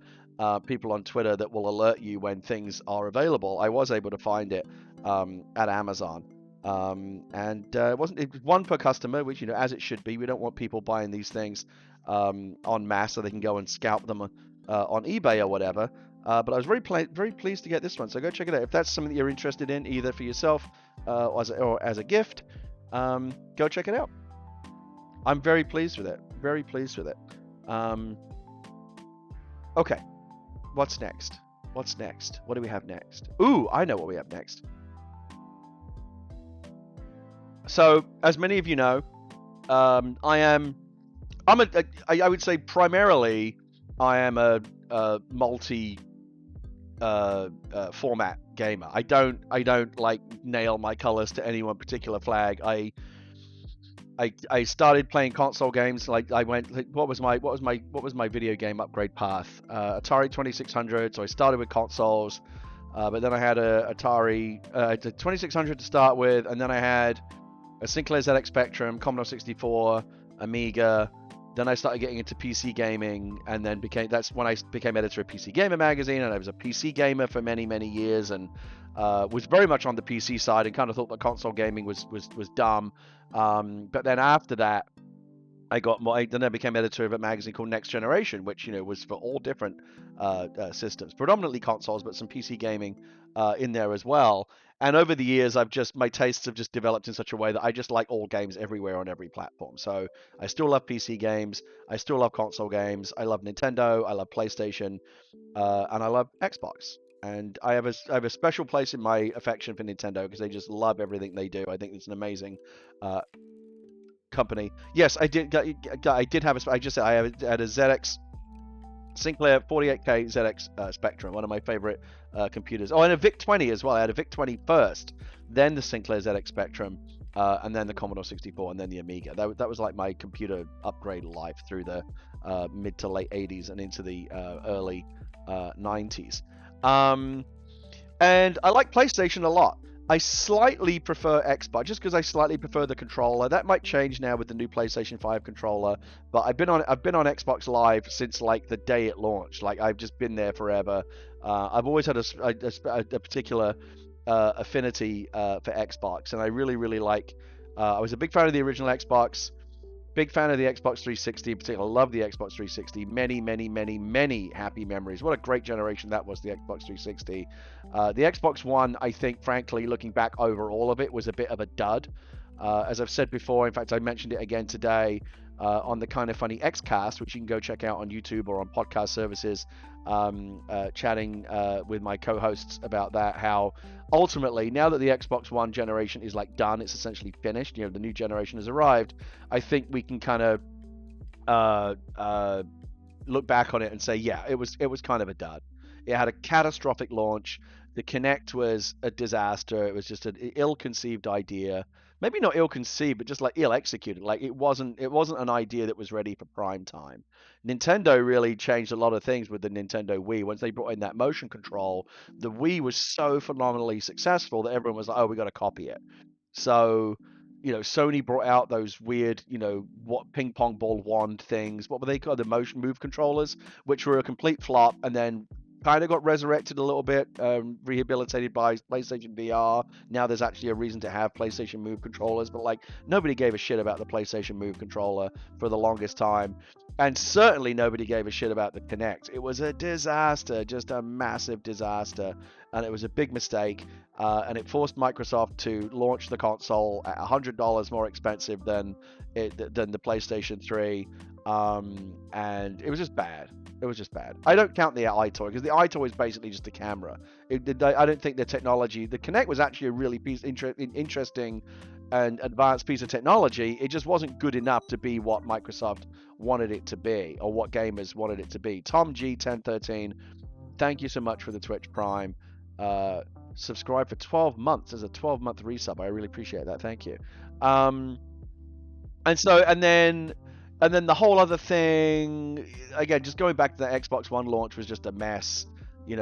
people on Twitter that will alert you when things are available, I was able to find it at Amazon. And it was one per customer, which, as it should be. We don't want people buying these things en masse so they can go and scalp them on eBay or whatever. But I was very pleased to get this one, so go check it out. If that's something that you're interested in, either for yourself or as a gift, go check it out. I'm very pleased with it. Very pleased with it. Okay. What's next? What's next? What do we have next? Ooh, I know what we have next. So, as many of you know, I would say primarily I am a multi format gamer. I don't like nail my colors to any one particular flag. I started playing console games. Like what was my video game upgrade path? Atari 2600. So I started with consoles, but then I had a Atari 2600 to start with, and then I had a Sinclair ZX Spectrum, Commodore 64, Amiga. Then I started getting into PC gaming, and then that's when I became editor of PC Gamer magazine, and I was a PC gamer for many, many years, and was very much on the PC side, and kind of thought that console gaming was dumb. But then after that, then I became editor of a magazine called Next Generation, which was for all different systems, predominantly consoles, but some PC gaming in there as well. And over the years, my tastes have just developed in such a way that I just like all games everywhere on every platform. So I still love PC games, I still love console games, I love Nintendo, I love PlayStation, and I love Xbox. And I have a special place in my affection for Nintendo because they just love everything they do. I think it's an amazing company. Yes, I did have I just said I had a ZX Sinclair 48K ZX Spectrum, one of my favorite computers. Oh, and a VIC-20 as well. I had a VIC-20 first, then the Sinclair ZX Spectrum, and then the Commodore 64, and then the Amiga. That was like my computer upgrade life through the mid to late 80s and into the early 90s. And I like PlayStation a lot. I slightly prefer Xbox just because I slightly prefer the controller. That might change now with the new PlayStation 5 controller, but I've been on Xbox Live since like the day it launched. Like I've just been there forever. I've always had a particular affinity for Xbox, and I really like. I was a big fan of the original Xbox. Big fan of the Xbox 360 in particular. Love the Xbox 360. Many happy memories. What a great generation that was, the Xbox 360. The Xbox One, I think, frankly, looking back over all of it, was a bit of a dud. As I've said before, in fact, I mentioned it again today on the Kind of Funny Xcast, which you can go check out on YouTube or on podcast services, chatting with my co-hosts about that, how ultimately, now that the Xbox One generation is like done, it's essentially finished, the new generation has arrived, I think we can kind of look back on it and say, yeah, it was kind of a dud. It had a catastrophic launch. The Kinect was a disaster. It was just an ill-conceived idea. Maybe not ill-conceived, but just like ill-executed. Like it wasn't an idea that was ready for prime time. Nintendo really changed a lot of things with the Nintendo Wii. Once they brought in that motion control, the Wii was so phenomenally successful that everyone was like, oh, we got to copy it. So, Sony brought out those weird, what ping pong ball wand things. What were they called? The motion move controllers, which were a complete flop, and then kind of got resurrected a little bit, rehabilitated by PlayStation VR. Now there's actually a reason to have PlayStation Move controllers, but like nobody gave a shit about the PlayStation Move controller for the longest time. And certainly nobody gave a shit about the Kinect. It was a disaster, just a massive disaster. And it was a big mistake. And it forced Microsoft to launch the console at $100 more expensive than the PlayStation 3. And it was just bad. It was just bad. I don't count the iToy because the iToy is basically just a camera. I don't think the technology, the Kinect was actually a really interesting and advanced piece of technology. It just wasn't good enough to be what Microsoft wanted it to be, or what gamers wanted it to be. Tom G 1013, thank you so much for the Twitch Prime. Subscribe for 12 months as a 12-month resub. I really appreciate that. Thank you. And then the whole other thing, again, just going back to the Xbox One launch, was just a mess. You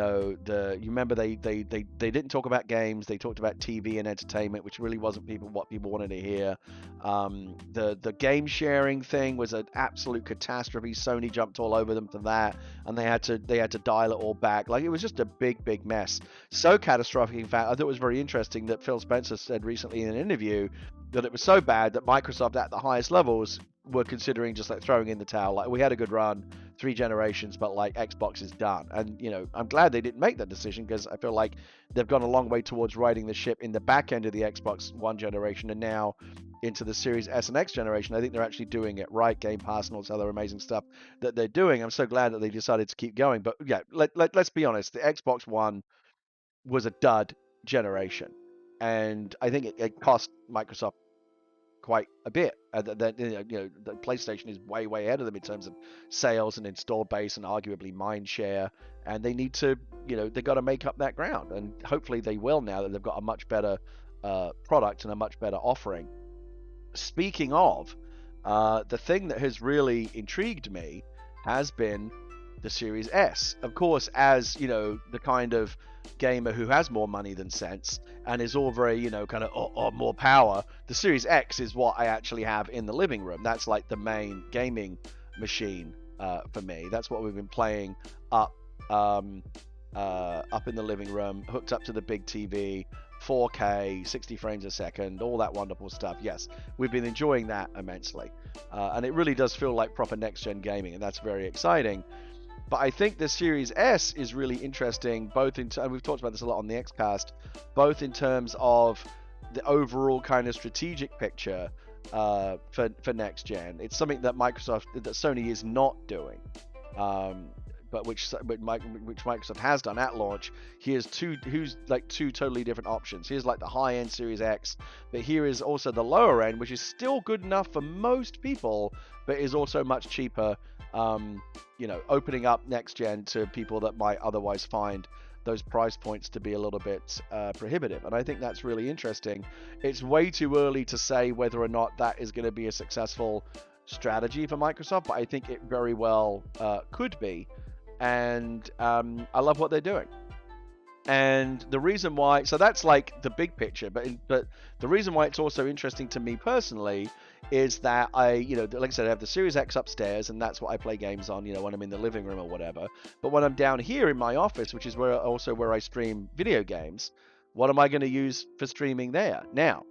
remember they didn't talk about games. They talked about TV and entertainment, which really wasn't what people wanted to hear. The game sharing thing was an absolute catastrophe. Sony jumped all over them for that, and they had to dial it all back. Like, it was just a big mess. So catastrophic, in fact, I thought it was very interesting that Phil Spencer said recently in an interview that it was so bad that Microsoft at the highest levels were considering just like throwing in the towel. Like, we had a good run, 3 generations, but like Xbox is done. And I'm glad they didn't make that decision, because I feel like they've gone a long way towards riding the ship in the back end of the Xbox One generation, and now into the Series S and X generation. I think they're actually doing it right. Game Pass and all this other amazing stuff that they're doing. I'm so glad that they decided to keep going. But yeah, let's be honest, the Xbox One was a dud generation, and I think it cost Microsoft quite a bit. The PlayStation is way ahead of them in terms of sales and install base and arguably mind share, and they need to, they've got to make up that ground, and hopefully they will now that they've got a much better product and a much better offering. Speaking of, the thing that has really intrigued me has been the Series S. Of course, as you know, the kind of gamer who has more money than sense and is all very, kind of more power, the Series X is what I actually have in the living room. That's like the main gaming machine for me. That's what we've been playing up in the living room, hooked up to the big TV, 4K, 60 frames a second, all that wonderful stuff. Yes, we've been enjoying that immensely. And it really does feel like proper next-gen gaming, and that's very exciting. But I think the Series S is really interesting, both in and we've talked about this a lot on the Xcast, both in terms of the overall kind of strategic picture for next gen. It's something that Sony is not doing, but which Microsoft has done at launch. Here's two totally different options. Here's like the high-end Series X, but here is also the lower end, which is still good enough for most people, but is also much cheaper. Opening up next gen to people that might otherwise find those price points to be a little bit prohibitive. And I think that's really interesting. It's way too early to say whether or not that is going to be a successful strategy for Microsoft, but I think it very well could be. And I love what they're doing. And the reason why, so that's like the big picture, but the reason why it's also interesting to me personally is that like I said, I have the Series X upstairs, and that's what I play games on, when I'm in the living room or whatever. But when I'm down here in my office, which is where I stream video games, what am I going to use for streaming there? Now,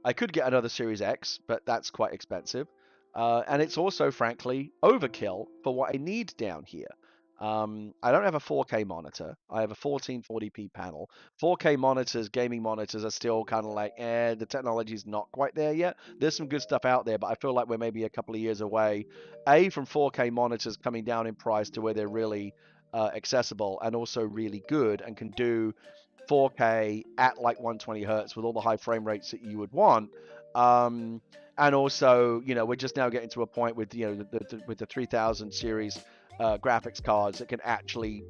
I could get another Series X, but that's quite expensive. And it's also, frankly, overkill for what I need down here. I don't have a 4K monitor. I have a 1440p panel. 4K monitors, gaming monitors, are still kind of like, the technology's not quite there yet. There's some good stuff out there, but I feel like we're maybe a couple of years away, from 4K monitors coming down in price to where they're really accessible and also really good and can do 4K at like 120 hertz with all the high frame rates that you would want. And also, we're just now getting to a point with, with the 3000 series graphics cards that can actually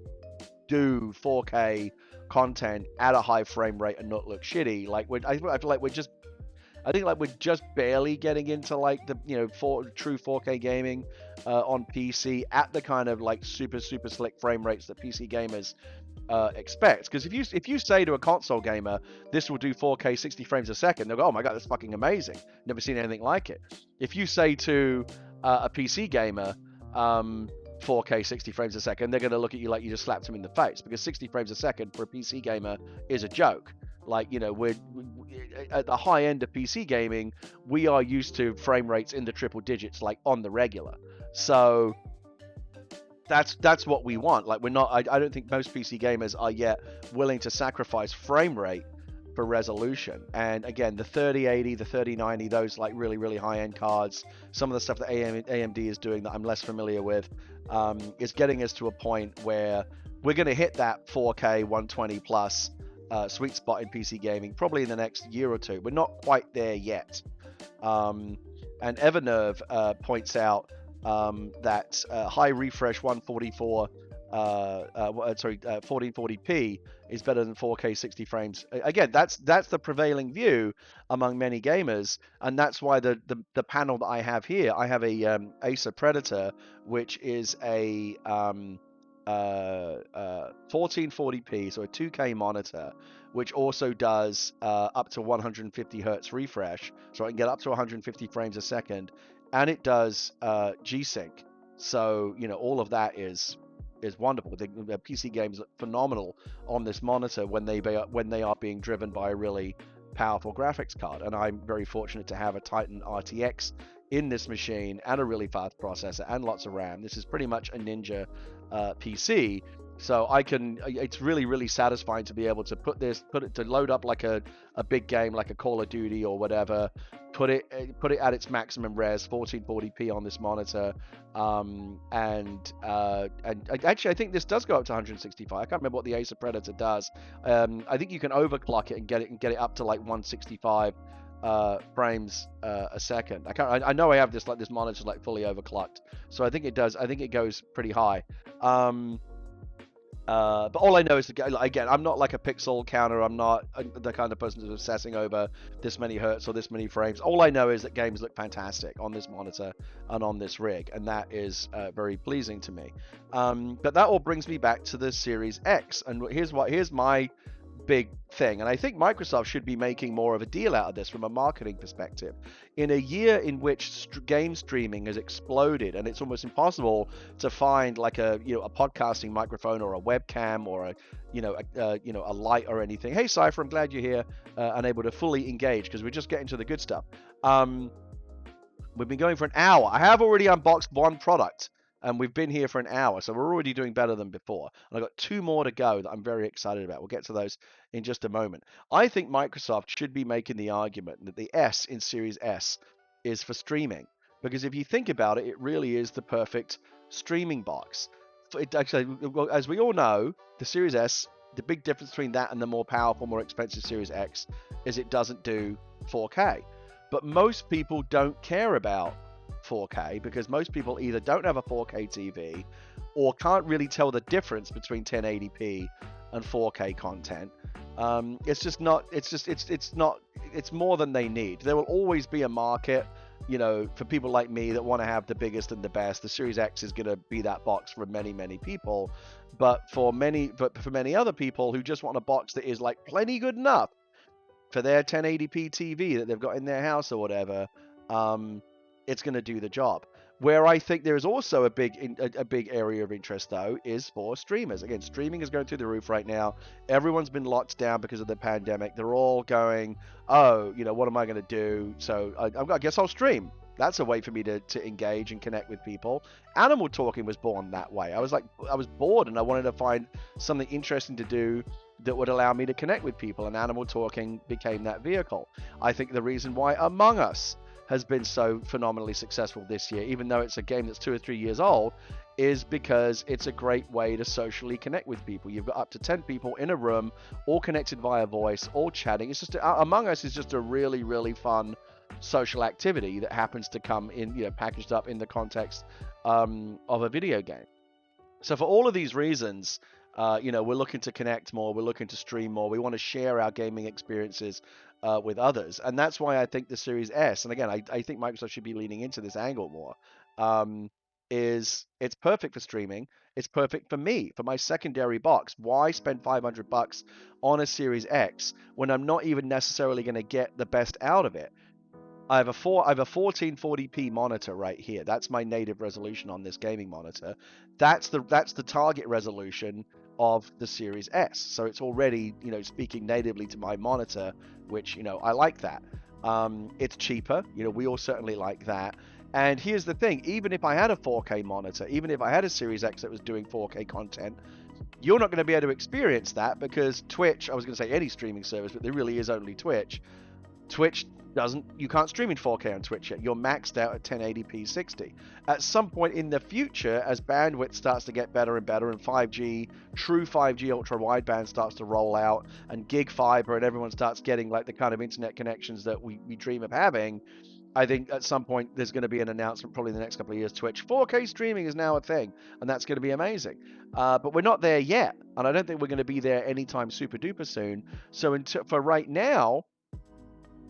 do 4K content at a high frame rate and not look shitty. I feel like we're just barely getting into like the true 4K gaming on PC at the kind of like super slick frame rates that PC gamers expect. Because if you say to a console gamer, this will do 4K 60 frames a second, they'll go, oh my god, that's fucking amazing, never seen anything like it. If you say to a PC gamer 4K 60 frames a second, they're going to look at you like you just slapped them in the face, because 60 frames a second for a PC gamer is a joke. Like, we're at the high end of PC gaming, we are used to frame rates in the triple digits, like on the regular. So that's what we want. Like, we're not, I don't think most PC gamers are yet willing to sacrifice frame rate for resolution. And again, the 3080, the 3090, those like really high end cards, some of the stuff that AMD is doing that I'm less familiar with, is getting us to a point where we're going to hit that 4K 120 plus sweet spot in PC gaming probably in the next year or two. We're not quite there yet. And Evernerve points out that high refresh 1440p is better than 4K 60 frames. Again, that's the prevailing view among many gamers, and that's why the panel that I have here, I have a Acer Predator, which is a 1440p, so a 2K monitor, which also does up to 150 hertz refresh, so I can get up to 150 frames a second, and it does G-Sync. So all of that is wonderful. The PC games look phenomenal on this monitor when they are being driven by a really powerful graphics card. And I'm very fortunate to have a Titan RTX in this machine and a really fast processor and lots of RAM. This is pretty much a Ninja PC. So it's really satisfying to be able to to load up like a big game, like a Call of Duty or whatever, put it at its maximum res, 1440p on this monitor, and actually I think this does go up to 165. I can't remember what the Acer Predator does. I think you can overclock it and get it up to like 165 frames a second. I know I have this monitor fully overclocked, so I think it does. I think it goes pretty high. But all I know is, again, I'm not like a pixel counter. I'm not the kind of person who's obsessing over this many hertz or this many frames. All I know is that games look fantastic on this monitor and on this rig, and that is very pleasing to me. But that all brings me back to the Series X, and here's my big thing, and I think Microsoft should be making more of a deal out of this from a marketing perspective. In a year in which game streaming has exploded, and it's almost impossible to find like a podcasting microphone or a webcam or a light or anything. Hey Cypher, I'm glad you're here and able to fully engage, because we're just getting to the good stuff. We've been going for an hour. I have already unboxed one product, and we've been here for an hour, so we're already doing better than before. And I've got 2 more to go that I'm very excited about. We'll get to those in just a moment. I think Microsoft should be making the argument that the S in Series S is for streaming, because if you think about it, it really is the perfect streaming box. Actually, as we all know, the Series S, the big difference between that and the more powerful, more expensive Series X is it doesn't do 4K. But most people don't care about 4K because most people either don't have a 4K TV or can't really tell the difference between 1080p and 4K content. It's just not. It's not. It's more than they need. There will always be a market, for people like me that want to have the biggest and the best. The Series X is going to be that box for many people, but for many other people who just want a box that is like plenty good enough for their 1080p TV that they've got in their house or whatever, it's going to do the job. Where I think there is also a big area of interest, though, is for streamers. Again, streaming is going through the roof right now. Everyone's been locked down because of the pandemic. They're all going, oh, what am I going to do? So I guess I'll stream. That's a way for me to engage and connect with people. Animal Talking was born that way. I was bored and I wanted to find something interesting to do that would allow me to connect with people, and Animal Talking became that vehicle. I think the reason why Among Us has been so phenomenally successful this year, even though it's a game that's 2 or 3 years old, is because it's a great way to socially connect with people. You've got up to 10 people in a room, all connected via voice, all chatting. It's just Among Us is just a really, really fun social activity that happens to come in, packaged up in the context of a video game. So for all of these reasons, we're looking to connect more, we're looking to stream more, we want to share our gaming experiences with others, and that's why I think the Series S, and again, I think Microsoft should be leaning into this angle more, it's perfect for streaming. It's perfect for me, for my secondary box. Why spend $500 on a Series X when I'm not even necessarily going to get the best out of it? I have a 1440p monitor right here. That's my native resolution on this gaming monitor. That's the target resolution of the Series S. So it's already, speaking natively to my monitor, which, I like that. It's cheaper. We all certainly like that. And here's the thing, even if I had a 4K monitor, even if I had a Series X that was doing 4K content, you're not going to be able to experience that because Twitch, I was going to say any streaming service, but there really is only Twitch. Twitch you can't stream in 4K on Twitch yet. You're maxed out at 1080p 60. At some point in the future, as bandwidth starts to get better and better, and 5G, true 5G ultra wideband starts to roll out, and gig fiber, and everyone starts getting like the kind of internet connections that we dream of having, I think at some point there's going to be an announcement, probably in the next couple of years, Twitch 4K streaming is now a thing, and that's going to be amazing. But we're not there yet, and I don't think we're going to be there anytime super duper soon. So for right now,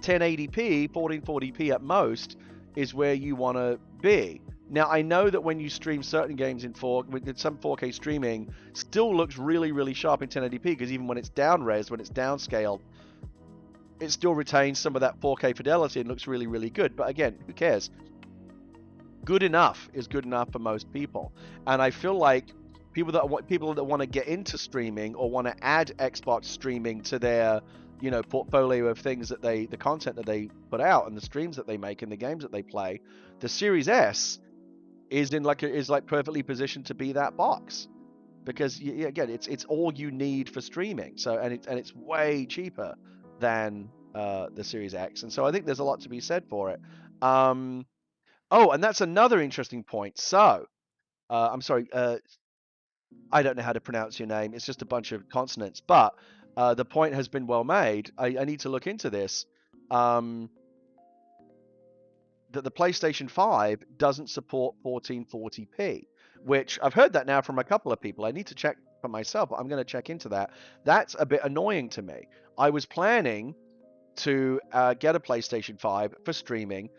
1080p, 1440p at most is where you want to be. Now, I know that when you stream certain games in some 4K streaming still looks really, really sharp in 1080p, because even when it's down-res, when it's downscaled, it still retains some of that 4K fidelity and looks really, really good. But again, who cares? Good enough is good enough for most people. And I feel like people that want to get into streaming or want to add Xbox streaming to their portfolio of things that the content that they put out and the streams that they make and the games that they play, the Series S is perfectly positioned to be that box, because again, it's all you need for streaming. So and it's way cheaper than the Series X, and so I think there's a lot to be said for it. And that's another interesting point. So I'm sorry, I don't know how to pronounce your name. It's just a bunch of consonants, but the point has been well made. I need to look into this. That the PlayStation 5 doesn't support 1440p, which I've heard that now from a couple of people. I need to check for myself, but I'm going to check into that. That's a bit annoying to me. I was planning to get a PlayStation 5 for streaming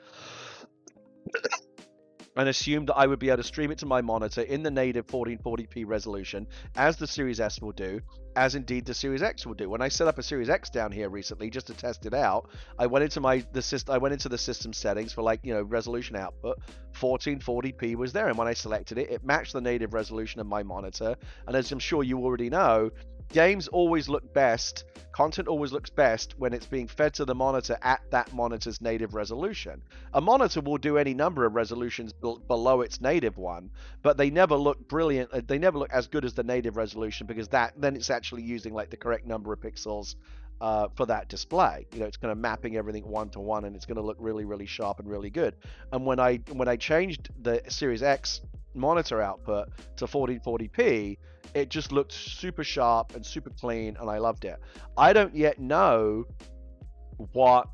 and assumed that I would be able to stream it to my monitor in the native 1440p resolution, as the Series S will do, as indeed the Series X will do. When I set up a Series X down here recently just to test it out, I went into the system settings for, like, resolution output. 1440p was there, and when I selected it, it matched the native resolution of my monitor. And as I'm sure you already know, games always look best, content always looks best when it's being fed to the monitor at that monitor's native resolution. A monitor will do any number of resolutions below its native one, but they never look brilliant. They never look as good as the native resolution, because then it's actually using like the correct number of pixels for that display. It's going to mapping everything 1-to-1, and it's going to look really, really sharp and really good. And when I changed the Series X monitor output to 1440p, it just looked super sharp and super clean, and I loved it. I don't yet know what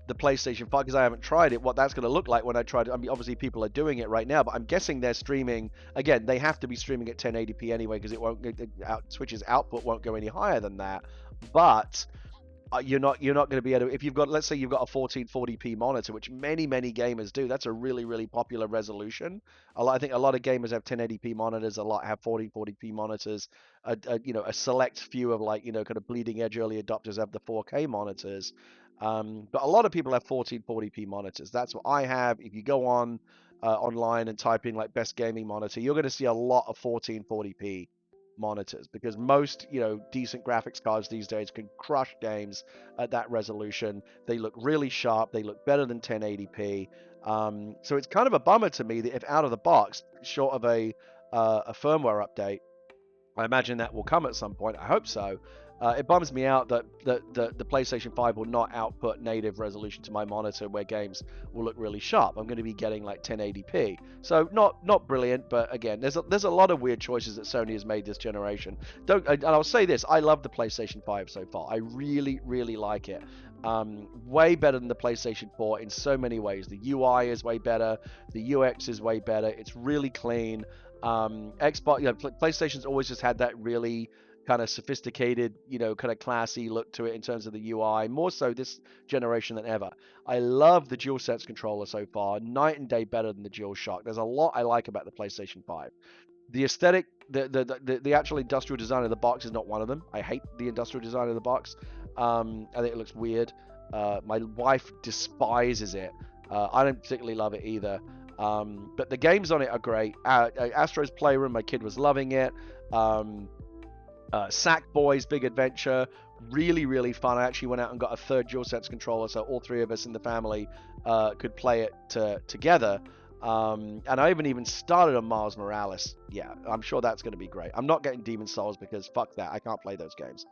the PlayStation 5, because I haven't tried it, what that's going to look like when I try it. I mean, obviously people are doing it right now, but I'm guessing they're streaming. Again, they have to be streaming at 1080p anyway, because Switch's output won't go any higher than that. But you're not going to be able to, if you've got, let's say you've got a 1440p monitor, which many gamers do. That's a really popular resolution. I think a lot of gamers have 1080p monitors, a lot have 1440p monitors. A select few of, like, kind of bleeding edge early adopters have the 4K monitors. But a lot of people have 1440p monitors. That's what I have. If you go on online and type in like best gaming monitor, you're going to see a lot of 1440p monitors, because most decent graphics cards these days can crush games at that resolution. They look really sharp, they look better than 1080p. So it's kind of a bummer to me that if out of the box, short of a firmware update, I imagine that will come at some point, I hope so, it bums me out that the PlayStation 5 will not output native resolution to my monitor, where games will look really sharp. I'm going to be getting like 1080p. So not brilliant, but again, there's a lot of weird choices that Sony has made this generation. And I'll say this, I love the PlayStation 5 so far. I really like it. Way better than the PlayStation 4 in so many ways. The UI is way better. The UX is way better. It's really clean. Xbox, PlayStation's always just had that really kind of sophisticated, kind of classy look to it in terms of the UI, more so this generation than ever. I love the DualSense controller so far, night and day better than the DualShock. There's a lot I like about the PlayStation 5. The aesthetic, the actual industrial design of the box is not one of them. I hate the industrial design of the box. I think it looks weird. My wife despises it. I don't particularly love it either. But the games on it are great. Astro's Playroom, my kid was loving it. Sackboy's Big Adventure, really fun. I actually went out and got a third DualSense controller, so all three of us in the family could play it together. And I even started on Miles Morales. Yeah, I'm sure that's going to be great. I'm not getting Demon's Souls because fuck that, I can't play those games.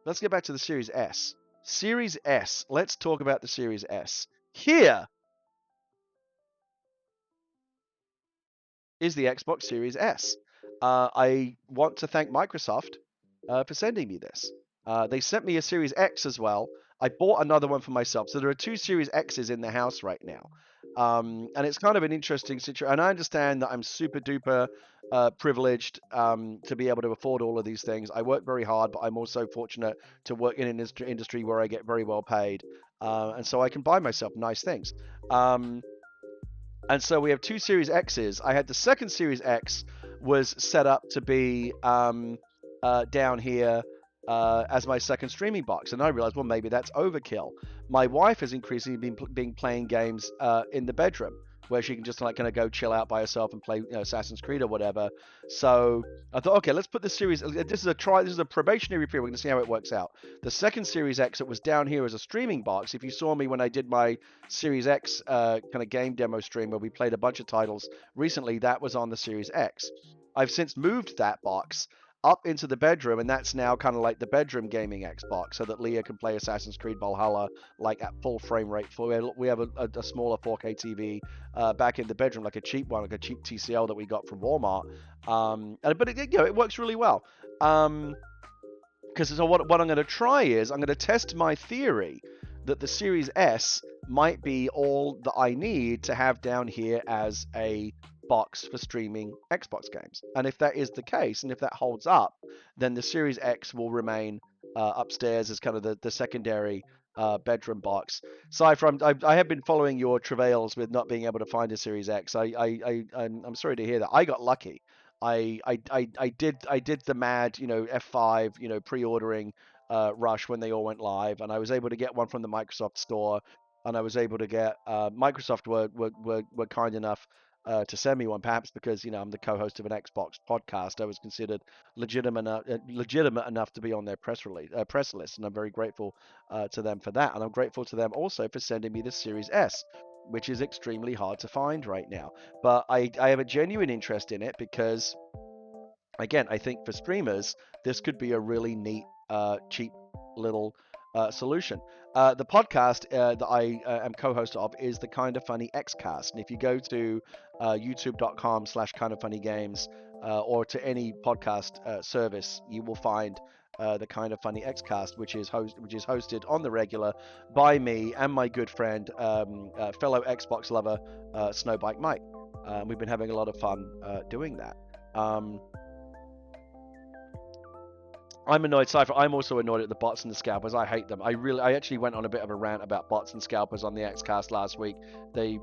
Let's get back to the Series S. Series S. Let's talk about the Series S. Here is the Xbox Series S. I want to thank Microsoft for sending me this. They sent me a Series X as well. I bought another one for myself. So there are two Series X's in the house right now. And it's kind of an interesting situation. And I understand that I'm super duper privileged to be able to afford all of these things. I work very hard, but I'm also fortunate to work in an industry where I get very well paid. And so I can buy myself nice things. And so we have two Series X's. I had the second Series X was set up to be down here as my second streaming box. And I realized, well, maybe that's overkill. My wife has increasingly been playing games in the bedroom, where she can just like kind of go chill out by herself and play Assassin's Creed or whatever. So I thought, okay, let's put this series. This is a probationary period. We're going to see how it works out. The second Series X, it was down here as a streaming box. If you saw me when I did my Series X kind of game demo stream where we played a bunch of titles recently, that was on the Series X. I've since moved that box up into the bedroom, and that's now kind of like the bedroom gaming Xbox, so that Leah can play Assassin's Creed Valhalla like at full frame rate. We have a smaller 4K TV back in the bedroom, like a cheap one, like a cheap TCL that we got from Walmart. But it works really well. Because so what I'm going to try is I'm going to test my theory that the Series S might be all that I need to have down here as a box for streaming Xbox games. And if that is the case, and if that holds up, then the Series X will remain upstairs as kind of the secondary bedroom box. Cypher, I have been following your travails with not being able to find a Series X. I'm sorry to hear that. I got lucky. I did the mad, F5, pre-ordering rush when they all went live, and I was able to get one from the Microsoft store, and I was able to get Microsoft were kind enough to send me one, perhaps because I'm the co-host of an Xbox podcast. I was considered legitimate enough to be on their press list, and I'm very grateful to them for that. And I'm grateful to them also for sending me the Series S, which is extremely hard to find right now. But I have a genuine interest in it because, again, I think for streamers, this could be a really neat, cheap little solution. The podcast that I am co-host of is the Kind of Funny Xcast, and if you go to youtube.com/kindoffunnygames or to any podcast service, you will find the Kind of Funny Xcast, which is hosted on the regular by me and my good friend, fellow Xbox lover, Snowbike Mike. We've been having a lot of fun doing that. I'm annoyed, Cypher. I'm also annoyed at the bots and the scalpers. I hate them. I actually went on a bit of a rant about bots and scalpers on the Xcast last week. I'm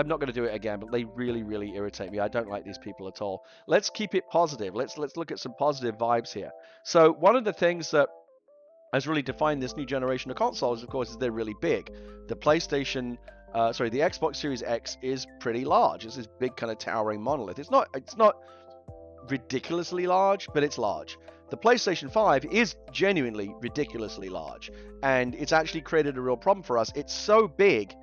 not going to do it again, but they really, really irritate me. I don't like these people at all. Let's keep it positive. Let's look at some positive vibes here. So one of the things that has really defined this new generation of consoles, of course, is they're really big. The Xbox Series X is pretty large. It's this big kind of towering monolith. It's not ridiculously large, but it's large. The PlayStation 5 is genuinely ridiculously large, and it's actually created a real problem for us. It's so big,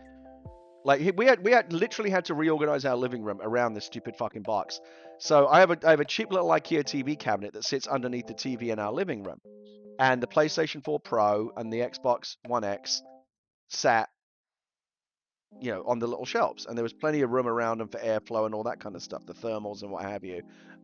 like we literally had to reorganize our living room around this stupid fucking box. So I have a cheap little IKEA TV cabinet that sits underneath the TV in our living room, and the PlayStation 4 Pro and the Xbox One X sat on the little shelves, and there was plenty of room around them for airflow and all that kind of stuff, the thermals and what have you.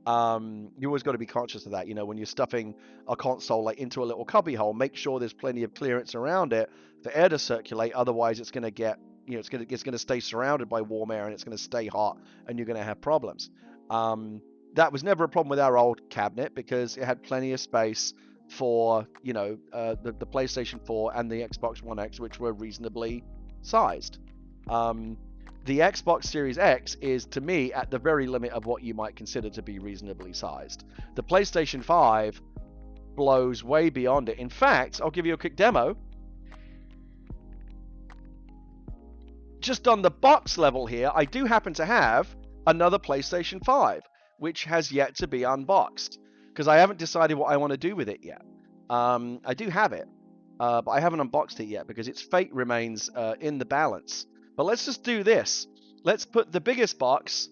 You always got to be conscious of that. When you're stuffing a console like into a little cubby hole, make sure there's plenty of clearance around it for air to circulate. Otherwise, it's going to get, it's going to stay surrounded by warm air, and it's going to stay hot, and you're going to have problems. That was never a problem with our old cabinet because it had plenty of space for, the PlayStation 4 and the Xbox One X, which were reasonably sized. The Xbox Series X is, to me, at the very limit of what you might consider to be reasonably sized. The PlayStation 5 blows way beyond it. In fact, I'll give you a quick demo. Just on the box level here, I do happen to have another PlayStation 5, which has yet to be unboxed, because I haven't decided what I want to do with it yet. I do have it, but I haven't unboxed it yet because its fate remains in the balance. But let's just do this. Let's put the biggest box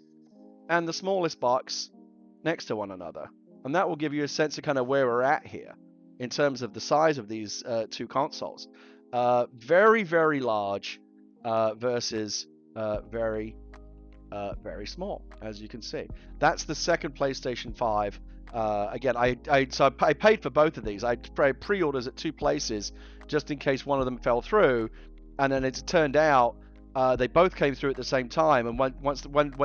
and the smallest box next to one another. And that will give you a sense of kind of where we're at here in terms of the size of these two consoles. Very, very large versus very, very small, as you can see. That's the second PlayStation 5. Again, I paid for both of these. I pre-orders at two places just in case one of them fell through. And then it's turned out they both came through at the same time, and when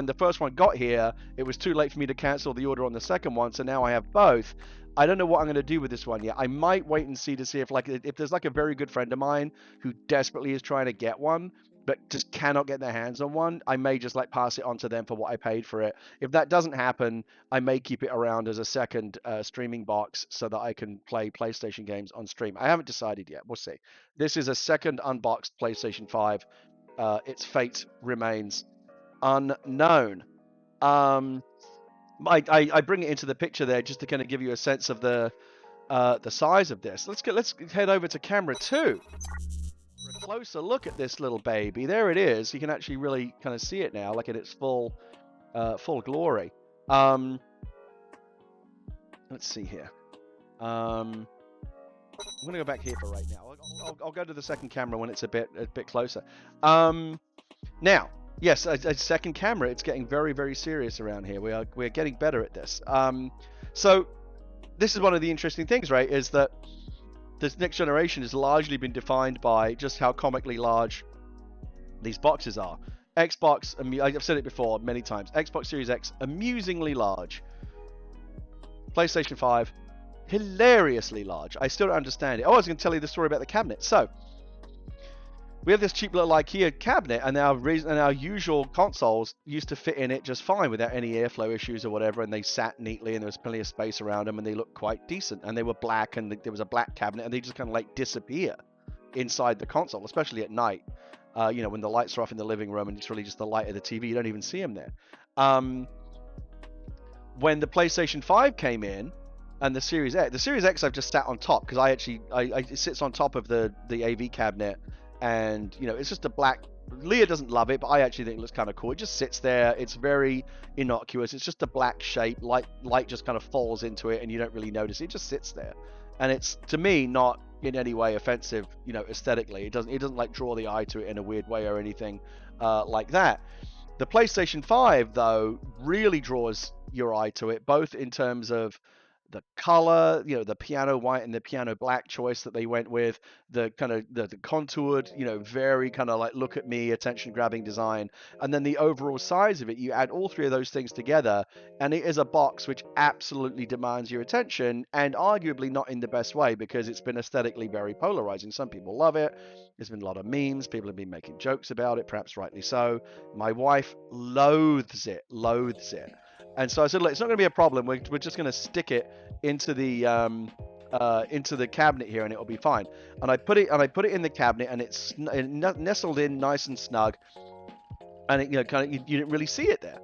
the first one got here, it was too late for me to cancel the order on the second one, so now I have both. I don't know what I'm going to do with this one yet. I might wait and see to see if there's like a very good friend of mine who desperately is trying to get one, but just cannot get their hands on one. I may just pass it on to them for what I paid for it. If that doesn't happen, I may keep it around as a second streaming box so that I can play PlayStation games on stream. I haven't decided yet. We'll see. This is a second unboxed PlayStation 5. Its fate remains unknown. I bring it into the picture there just to kind of give you a sense of the size of this. Let's head over to camera 2 for a closer look at this little baby. There it is. You can actually really kind of see it now, like in its full glory. Let's see here. I'm going to go back here for right now. I'll go to the second camera when it's a bit closer. Now, yes, a second camera. It's getting very, very serious around here. We're getting better at this. So this is one of the interesting things, right? Is that this next generation has largely been defined by just how comically large these boxes are. Xbox, I've said it before many times, Xbox Series X, amusingly large. PlayStation 5, hilariously large. I still don't understand it. Oh, I was going to tell you the story about the cabinet. So, we have this cheap little IKEA cabinet, and our usual consoles used to fit in it just fine without any airflow issues or whatever, and they sat neatly, and there was plenty of space around them, and they looked quite decent, and they were black, and there was a black cabinet, and they just kind of like disappear inside the console, especially at night. When the lights are off in the living room and it's really just the light of the TV, you don't even see them there. When the PlayStation 5 came in and the Series X I've just sat on top because it sits on top of the AV cabinet, and it's just a black. Leah doesn't love it, but I actually think it looks kind of cool. It just sits there. It's very innocuous. It's just a black shape. Light just kind of falls into it, and you don't really notice it. It just sits there, and it's, to me, not in any way offensive, aesthetically. It doesn't like draw the eye to it in a weird way or anything like that. The PlayStation 5, though, really draws your eye to it, both in terms of the color, the piano white and the piano black choice that they went with, the kind of the contoured, very kind of like look at me, attention grabbing design, and then the overall size of it. You add all three of those things together, and it is a box which absolutely demands your attention, and arguably not in the best way, because it's been aesthetically very polarizing. Some people love it. There's been a lot of memes. People have been making jokes about it, perhaps rightly so. My wife loathes it. And so I said, look, it's not going to be a problem. We're just going to stick it into the cabinet here, and it'll be fine. And I put it in the cabinet, and it's nestled in nice and snug. And it, you didn't really see it there.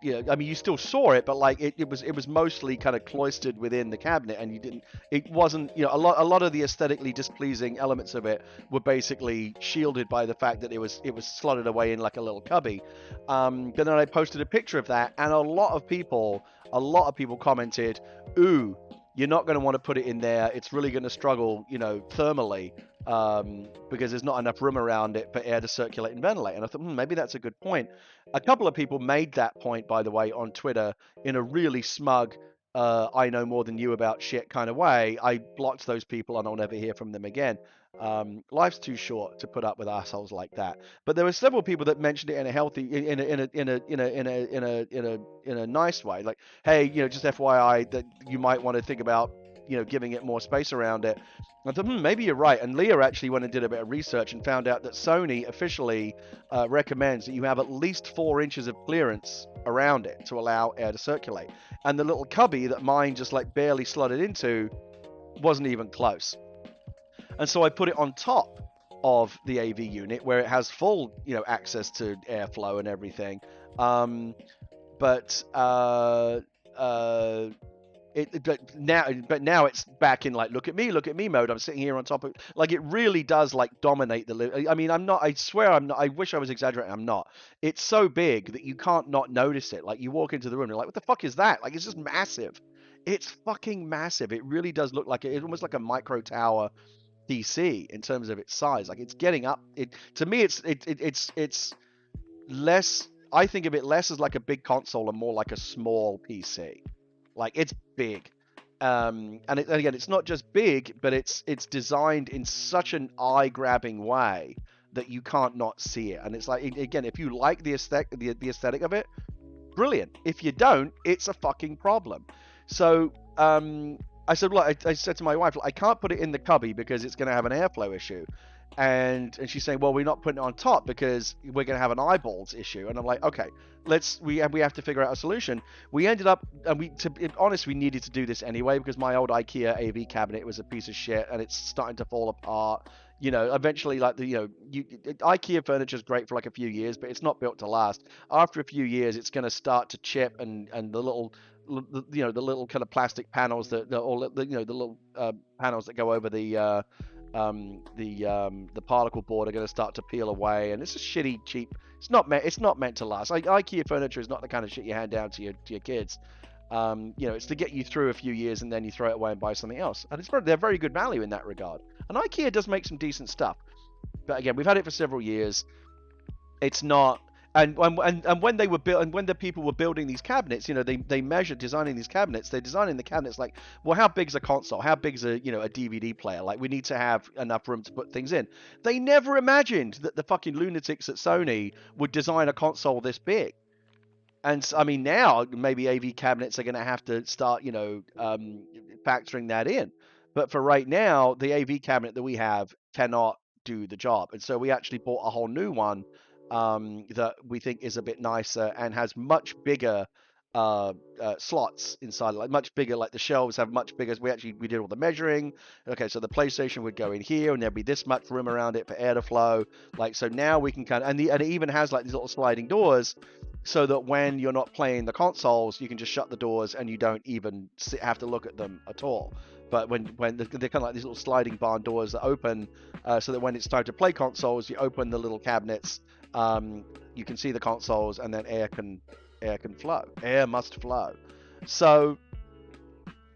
You still saw it, but like it was mostly kind of cloistered within the cabinet, and it wasn't, a lot of the aesthetically displeasing elements of it were basically shielded by the fact that it was slotted away in like a little cubby. But then I posted a picture of that, and a lot of people commented, "Ooh, you're not going to want to put it in there. It's really going to struggle, thermally, because there's not enough room around it for air to circulate and ventilate." And I thought, maybe that's a good point. A couple of people made that point, by the way, on Twitter in a really smug, I know more than you about shit kind of way. I blocked those people, and I'll never hear from them again. Life's too short to put up with assholes like that. But there were several people that mentioned it in a healthy, in a nice way, like, hey, just FYI that you might want to think about, giving it more space around it. I thought, maybe you're right. And Leah actually went and did a bit of research and found out that Sony officially recommends that you have at least 4 inches of clearance around it to allow air to circulate. And the little cubby that mine just like barely slotted into wasn't even close. And so I put it on top of the AV unit where it has full, access to airflow and everything. But now it's back in like look at me mode. I'm sitting here on top of, like, it really does like dominate the. I swear I'm not. I wish I was exaggerating. I'm not. It's so big that you can't not notice it. Like, you walk into the room and you're like, what the fuck is that? Like, it's just massive. It's fucking massive. It really does look like it's almost like a micro tower PC in terms of its size. Like, it's getting up. To me, it's less. I think of it less as like a big console and more like a small PC. Like, it's big, and again, it's not just big, but it's designed in such an eye-grabbing way that you can't not see it. And it's like, again, if you like the aesthetic of it, brilliant. If you don't, it's a fucking problem. So I said, look, I said to my wife, I can't put it in the cubby because it's going to have an airflow issue. And she's saying, well, we're not putting it on top because we're going to have an eyeballs issue. And I'm like, okay, we have to figure out a solution. We ended up, and to be honest, we needed to do this anyway because my old IKEA AV cabinet was a piece of shit and it's starting to fall apart. Eventually, like IKEA furniture is great for like a few years, but it's not built to last. After a few years, it's going to start to chip, and the little, the little kind of plastic panels the little panels that go over the particle board are going to start to peel away, and it's a shitty, cheap. It's not meant to last. Like, IKEA furniture is not the kind of shit you hand down to your kids. It's to get you through a few years and then you throw it away and buy something else. And they're very good value in that regard. And IKEA does make some decent stuff. But again, we've had it for several years. It's not, And when they were built, and when the people were building these cabinets, they measured designing these cabinets. They're designing the cabinets like, well, how big's a console? How big's a DVD player? Like, we need to have enough room to put things in. They never imagined that the fucking lunatics at Sony would design a console this big. And I mean, now maybe AV cabinets are going to have to start, factoring that in. But for right now, the AV cabinet that we have cannot do the job. And so we actually bought a whole new one that we think is a bit nicer and has much bigger slots inside, like much bigger. Like the shelves have much bigger. We did all the measuring. Okay, so the PlayStation would go in here, and there'd be this much room around it for air to flow. Like, so now we can and it even has like these little sliding doors, so that when you're not playing the consoles, you can just shut the doors and you don't even have to look at them at all. But when they're kind of like these little sliding barn doors that open, so that when it's time to play consoles, you open the little cabinets, you can see the consoles, and then air can flow. Air must flow. So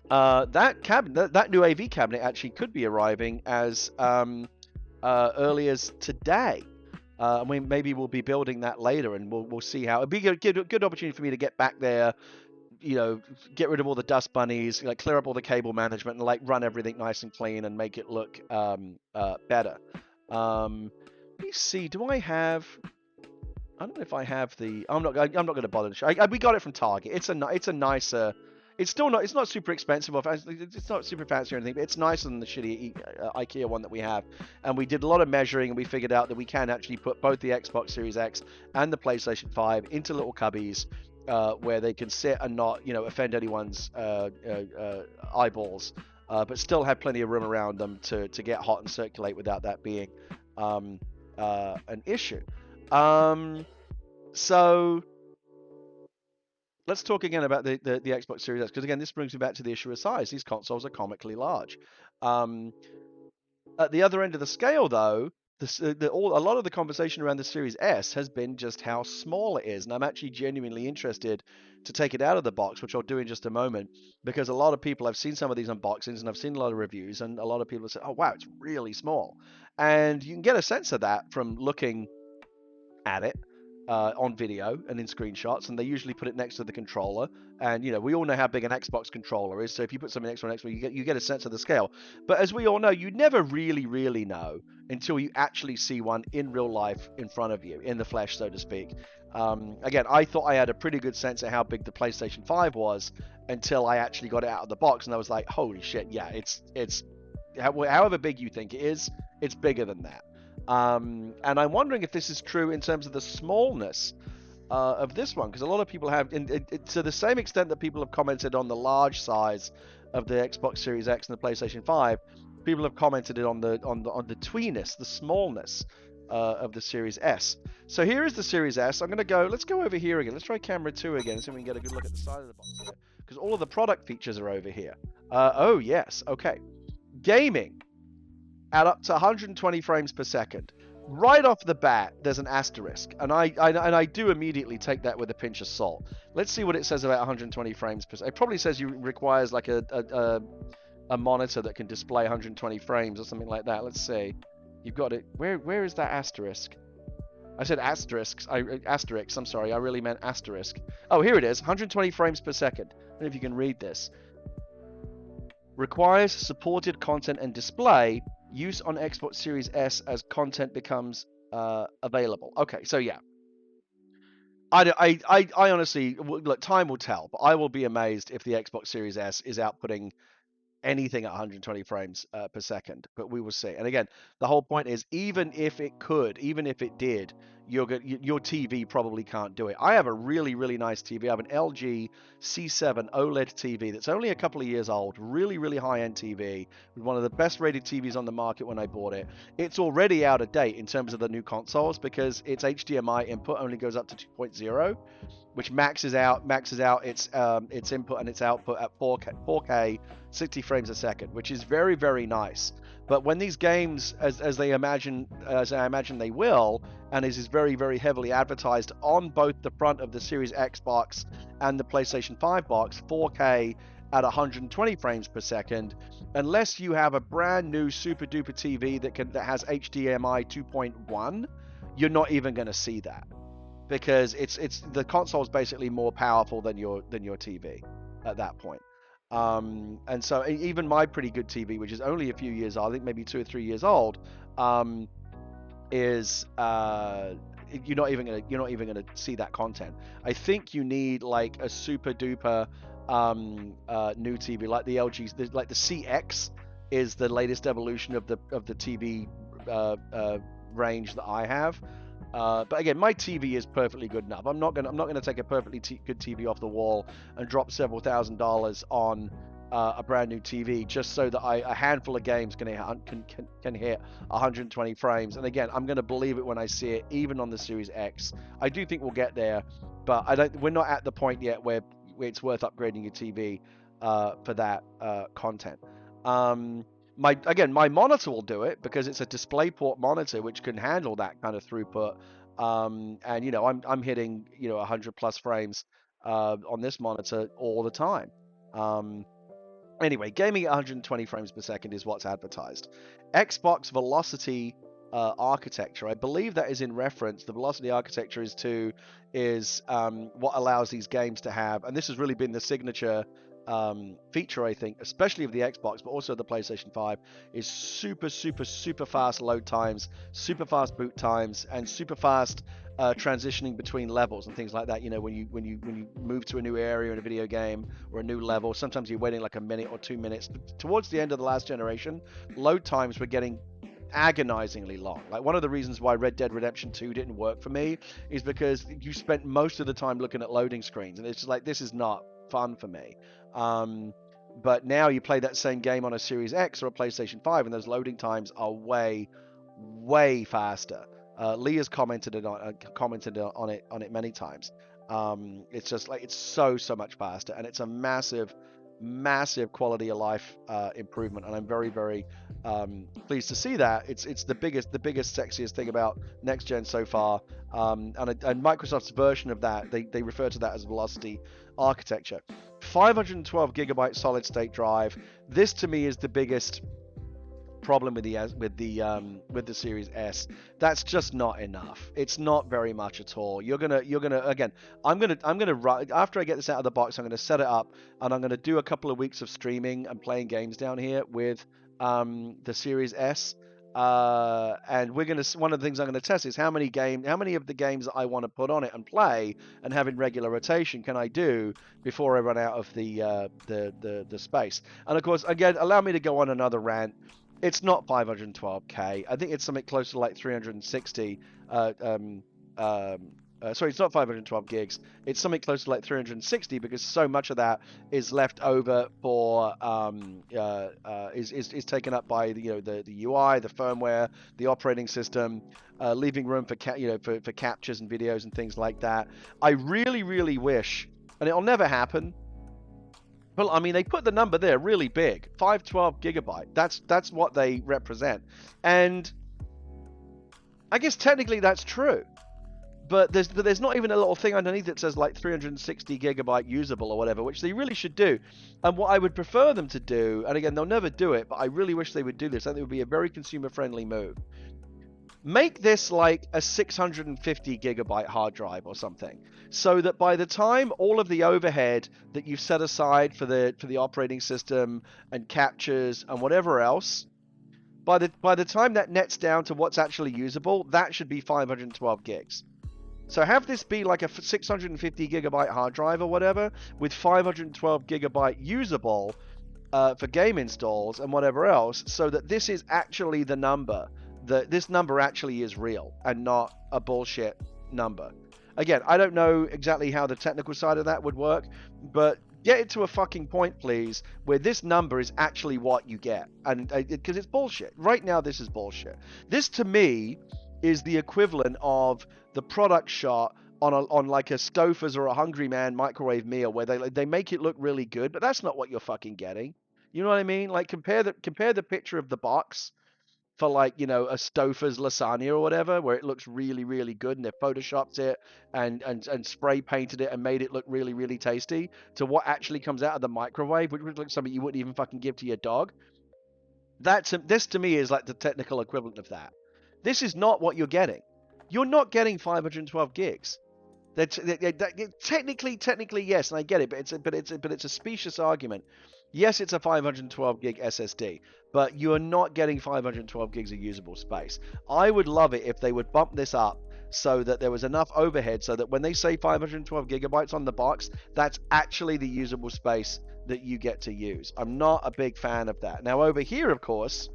that new AV cabinet actually could be arriving as early as today. Maybe we'll be building that later, and we'll see how. It'd be a good opportunity for me to get back there, get rid of all the dust bunnies, like clear up all the cable management, and like run everything nice and clean and make it look better. Let me see. Do I have? I don't know if I have the. I'm not going to bother to show. We got it from Target. It's a nicer. It's still not. It's not super expensive. It's not super fancy or anything, but it's nicer than the shitty IKEA one that we have. And we did a lot of measuring, and we figured out that we can actually put both the Xbox Series X and the PlayStation 5 into little cubbies where they can sit and not, offend anyone's eyeballs, but still have plenty of room around them to get hot and circulate without that being an issue. So let's talk again about the Xbox Series X, because again, this brings me back to the issue of size. These consoles are comically large. At the other end of the scale, though, a lot of the conversation around the Series S has been just how small it is, and I'm actually genuinely interested to take it out of the box, which I'll do in just a moment, because a lot of people, I've seen some of these unboxings, and I've seen a lot of reviews, and a lot of people have said, oh wow, it's really small. And you can get a sense of that from looking at it on video and in screenshots, and they usually put it next to the controller. And we all know how big an Xbox controller is, so if you put something next to an Xbox, you get a sense of the scale. But as we all know, you never really know until you actually see one in real life in front of you, in the flesh, so to speak. Again, I thought I had a pretty good sense of how big the PlayStation 5 was until I actually got it out of the box, and I was like, holy shit, yeah, it's however big you think it is, it's bigger than that. And I'm wondering if this is true in terms of the smallness of this one, because a lot of people have, to the same extent that people have commented on the large size of the Xbox Series X and the PlayStation 5, people have commented on the tweeness, the smallness of the Series S. So here is the Series S. Let's go over here again. Let's try camera 2 again, so we can get a good look at the side of the box here, because all of the product features are over here. Oh yes, okay. Gaming at up to 120 frames per second. Right off the bat, there's an asterisk, and I do immediately take that with a pinch of salt. Let's see what it says about 120 frames per second. It probably says you requires like a monitor that can display 120 frames or something like that. Let's see. You've got it. Where is that asterisk? I said asterisks. Asterix. I'm sorry. I really meant asterisk. Oh, here it is. 120 frames per second. I don't know if you can read this. Requires supported content and display. Use on Xbox Series S as content becomes available. Okay, so yeah. I honestly, look, time will tell, but I will be amazed if the Xbox Series S is outputting anything at 120 frames per second, but we will see. And again, the whole point is, even if it did, your TV probably can't do it. I have a really nice TV. I have an LG C7 OLED TV that's only a couple of years old, really high-end TV, one of the best rated TVs on the market when I bought it. It's already out of date in terms of the new consoles, because its HDMI input only goes up to 2.0, which maxes out its input and its output at 4K 60 frames a second, which is very nice. But when these games, as I imagine they will, and is very heavily advertised on both the front of the Series X box and the PlayStation 5 box, 4K at 120 frames per second, unless you have a brand new super duper TV that has HDMI 2.1, you're not even going to see that. because it's the console is basically more powerful than your TV at that point. And so even my pretty good TV, which is only a few years old, I think maybe 2 or 3 years old, is you're not even gonna see that content. I think you need like a super duper new TV like the LG's, like the CX is the latest evolution of the TV range that I have. But again, my TV is perfectly good enough. I'm not gonna take a perfectly good TV off the wall and drop several $1,000s on a brand new TV just so that a handful of games can hit 120 frames. And again, I'm gonna believe it when I see it, even on the Series X. I do think we'll get there, but we're not at the point yet where it's worth upgrading your TV for that content. My monitor will do it because it's a DisplayPort monitor which can handle that kind of throughput. And I'm hitting 100 plus frames on this monitor all the time. Anyway, gaming at 120 frames per second is what's advertised. Xbox Velocity architecture, I believe that is in reference. The Velocity architecture is what allows these games to have, and this has really been the signature feature, I think, especially of the Xbox, but also the PlayStation 5, is super, super, super fast load times, super fast boot times, and super fast transitioning between levels and things like that. When you move to a new area in a video game or a new level, sometimes you're waiting like a minute or 2 minutes. Towards the end of the last generation, load times were getting agonizingly long. Like, one of the reasons why Red Dead Redemption 2 didn't work for me is because you spent most of the time looking at loading screens, and it's just like, this is not fun for me. But now you play that same game on a Series X or a PlayStation 5, and those loading times are way, way faster. Lee has commented on it many times. It's just like, it's so much faster, and it's a massive quality of life improvement, and I'm very, very pleased to see that. It's the biggest, sexiest thing about next gen so far. And Microsoft's version of that, they refer to that as Velocity architecture. 512 gigabyte solid state drive. This to me is the biggest problem with the Series S. That's just not enough. It's not very much at all. You're gonna again. I'm gonna after I get this out of the box, I'm gonna set it up, and I'm gonna do a couple of weeks of streaming and playing games down here with the Series S. And one of the things I'm gonna test is how many of the games that I want to put on it and play and have in regular rotation can I do before I run out of the space. And of course, again, allow me to go on another rant. It's not 512K. I think it's something close to like 360. Sorry, it's not 512 gigs. It's something close to like 360 because so much of that is left over for is taken up by the UI, the firmware, the operating system, leaving room for for captures and videos and things like that. I really, really wish, and it'll never happen. Well, I mean, they put the number there really big, 512 gigabyte. That's what they represent, and I guess technically that's true. But there's not even a little thing underneath that says like 360 gigabyte usable or whatever, which they really should do. And what I would prefer them to do, and again, they'll never do it, but I really wish they would do this. I think it would be a very consumer-friendly move. Make this like a 650 gigabyte hard drive or something, so that by the time all of the overhead that you've set aside for the operating system and captures and whatever else, by the time that nets down to what's actually usable, that should be 512 gigs. So have this be like a 650 gigabyte hard drive or whatever with 512 gigabyte usable for game installs and whatever else, so that this is actually the number. This number actually is real and not a bullshit number. Again, I don't know exactly how the technical side of that would work, but get it to a fucking point, please, where this number is actually what you get. And because it's bullshit. Right now, this is bullshit. This, to me, is the equivalent of the product shot on like a Stouffer's or a Hungry Man microwave meal, where they make it look really good, but that's not what you're fucking getting. You know what I mean? Like, compare the picture of the box for like, a Stouffer's lasagna or whatever, where it looks really, really good, and they've photoshopped it and spray painted it and made it look really, really tasty, to what actually comes out of the microwave, which looks like something you wouldn't even fucking give to your dog. This to me is like the technical equivalent of that. This is not what you're getting. You're not getting 512 gigs. Technically, yes, and I get it, but it's a specious argument. Yes, it's a 512 gig SSD, but you are not getting 512 gigs of usable space. I would love it if they would bump this up so that there was enough overhead so that when they say 512 gigabytes on the box, that's actually the usable space that you get to use. I'm not a big fan of that. Now over here, of course,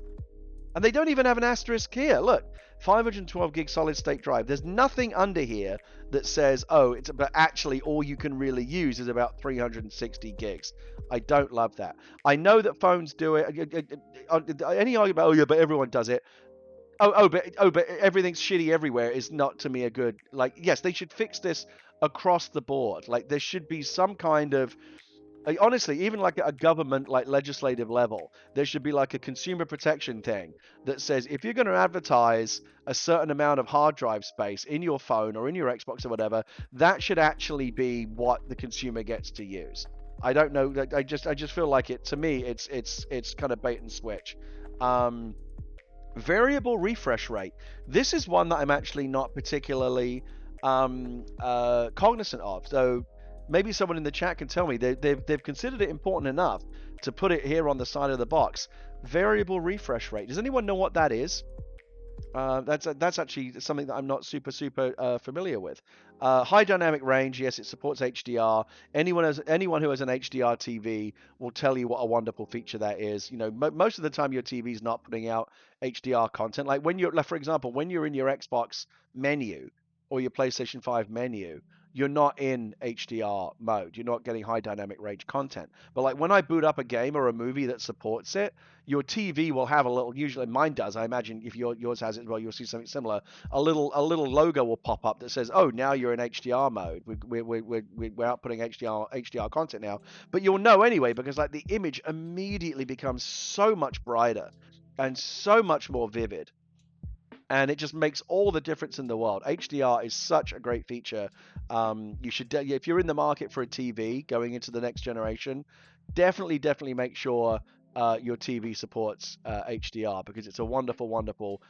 and they don't even have an asterisk here. Look, 512 gig solid state drive. There's nothing under here that says, oh, it's but actually all you can really use is about 360 gigs. I don't love that. I know that phones do it. Any argument about, oh yeah, but everyone does it. But everything's shitty everywhere is not to me a good, like, yes, they should fix this across the board. Like there should be some kind of, like, honestly, even like at a government, like legislative level, there should be like a consumer protection thing that says if you're going to advertise a certain amount of hard drive space in your phone or in your Xbox or whatever, that should actually be what the consumer gets to use. I don't know. I just feel like it. To me, it's kind of bait and switch. Variable refresh rate. This is one that I'm actually not particularly cognizant of. So maybe someone in the chat can tell me they've considered it important enough to put it here on the side of the box. Variable refresh rate. Does anyone know what that is? That's actually something that I'm not super familiar with. High dynamic range, yes, it supports HDR. Anyone who has an HDR TV will tell you what a wonderful feature that is. You know, most of the time your TV is not putting out HDR content. Like when you're, like for example, when you're in your Xbox menu or your PlayStation 5 menu, you're not in HDR mode. You're not getting high dynamic range content. But like when I boot up a game or a movie that supports it, your TV will have a little, usually mine does, I imagine if yours has it as well, you'll see something similar. A little logo will pop up that says, oh, now you're in HDR mode. We're outputting HDR content now. But you'll know anyway, because like the image immediately becomes so much brighter and so much more vivid. And it just makes all the difference in the world. HDR is such a great feature. You should, if you're in the market for a TV going into the next generation, definitely make sure your TV supports HDR, because it's a wonderful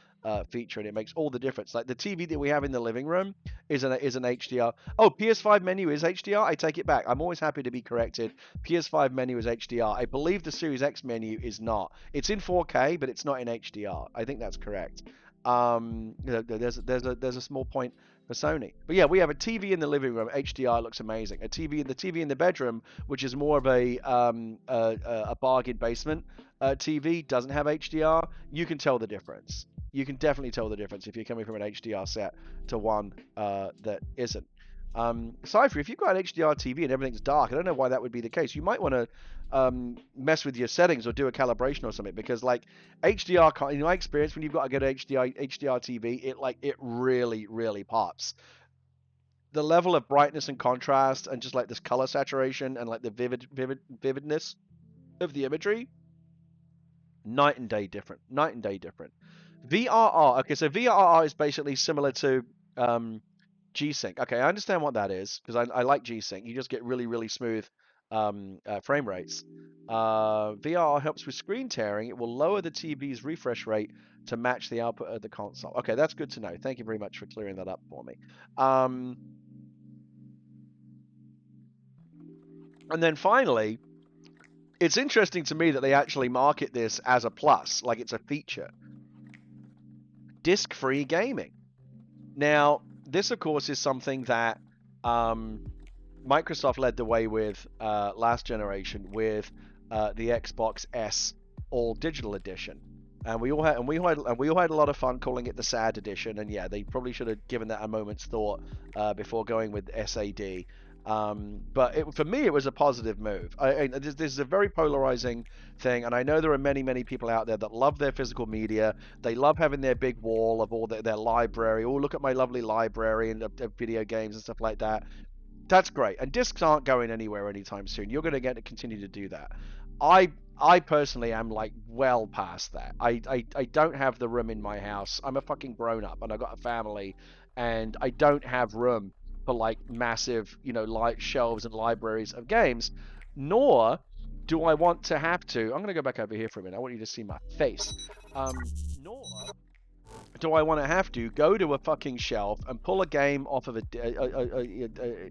feature, and it makes all the difference. Like the TV that we have in the living room is an HDR. Oh, PS5 menu is HDR. I take it back. I'm always happy to be corrected. PS5 menu is HDR. I believe the Series X menu is not. It's in 4K, but it's not in HDR. I think that's correct. There's a small point for Sony, but yeah, we have a TV in the living room. HDR looks amazing. The TV in the bedroom, which is more of a bargain basement TV, doesn't have HDR. You can tell the difference. You can definitely tell the difference if you're coming from an HDR set to one that isn't. Cypher, if you've got an HDR TV and everything's dark, I don't know why that would be the case. You might want to mess with your settings or do a calibration or something, because like HDR, in my experience, when you've got a good HDR TV, it really pops. The level of brightness and contrast and just like this color saturation and like the vividness of the imagery, night and day different. VRR. Okay, so VRR is basically similar to G-Sync. Okay, I understand what that is, because I like G-Sync. You just get really smooth frame rates. VRR helps with screen tearing. It will lower the TV's refresh rate to match the output of the console. Okay, that's good to know. Thank you very much for clearing that up for me. And then finally, it's interesting to me that they actually market this as a plus, like it's a feature. Disc-free gaming. Now, this, of course, is something that Microsoft led the way with last generation with the Xbox S All Digital Edition, and we all had a lot of fun calling it the SAD edition. And yeah, they probably should have given that a moment's thought before going with SAD. But for me, it was a positive move. This is a very polarizing thing, and I know there are many people out there that love their physical media. They love having their big wall of all their library. Oh, look at my lovely library and video games and stuff like that. That's great, and discs aren't going anywhere anytime soon. You're going to get to continue to do that. I personally am like well past that. I don't have the room in my house. I'm a fucking grown up, and I've got a family, and I don't have room for like massive, light shelves and libraries of games. Nor do I want to have to. I'm going to go back over here for a minute. I want you to see my face. Nor do I want to have to go to a fucking shelf and pull a game off of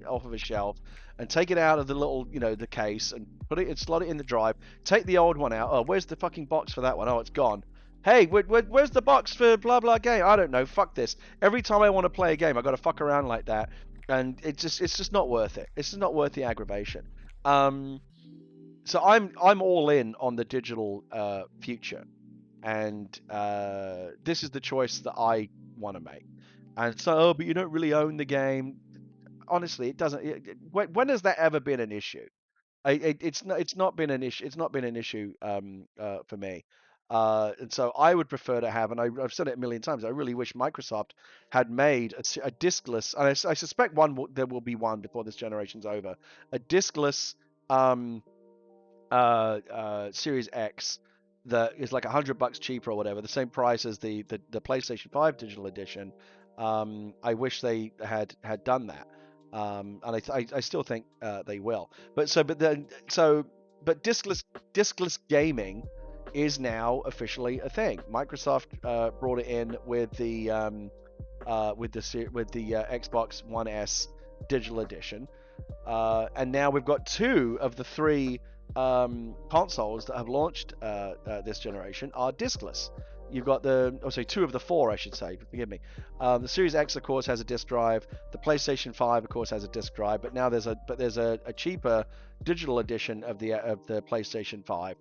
off of a shelf and take it out of the little, the case and put it and slot it in the drive, take the old one out. Oh, where's the fucking box for that one? Oh, it's gone. Hey, where's the box for blah blah game? I don't know. Fuck this. Every time I want to play a game, I got to fuck around like that, and it's just not worth it. It's just not worth the aggravation. Um, so I'm all in on the digital future, and this is the choice that I want to make. And so, but you don't really own the game. Honestly, it doesn't. When has that ever been an issue? It's not been an issue. It's not been an issue for me. And so I would prefer to have, and I've said it a million times. I really wish Microsoft had made a diskless. And I suspect there will be one before this generation's over. A diskless Series X that is like $100 cheaper or whatever, the same price as the PlayStation 5 digital edition. I wish they had done that, and I still think they will. But diskless gaming is now officially a thing. Microsoft brought it in with the Xbox One S digital edition. And now we've got two of the three consoles that have launched this generation are diskless. You've got two of the four, I should say. Forgive me. The Series X, of course, has a disk drive. The PlayStation 5, of course, has a disk drive. But now there's a cheaper digital edition of the PlayStation 5.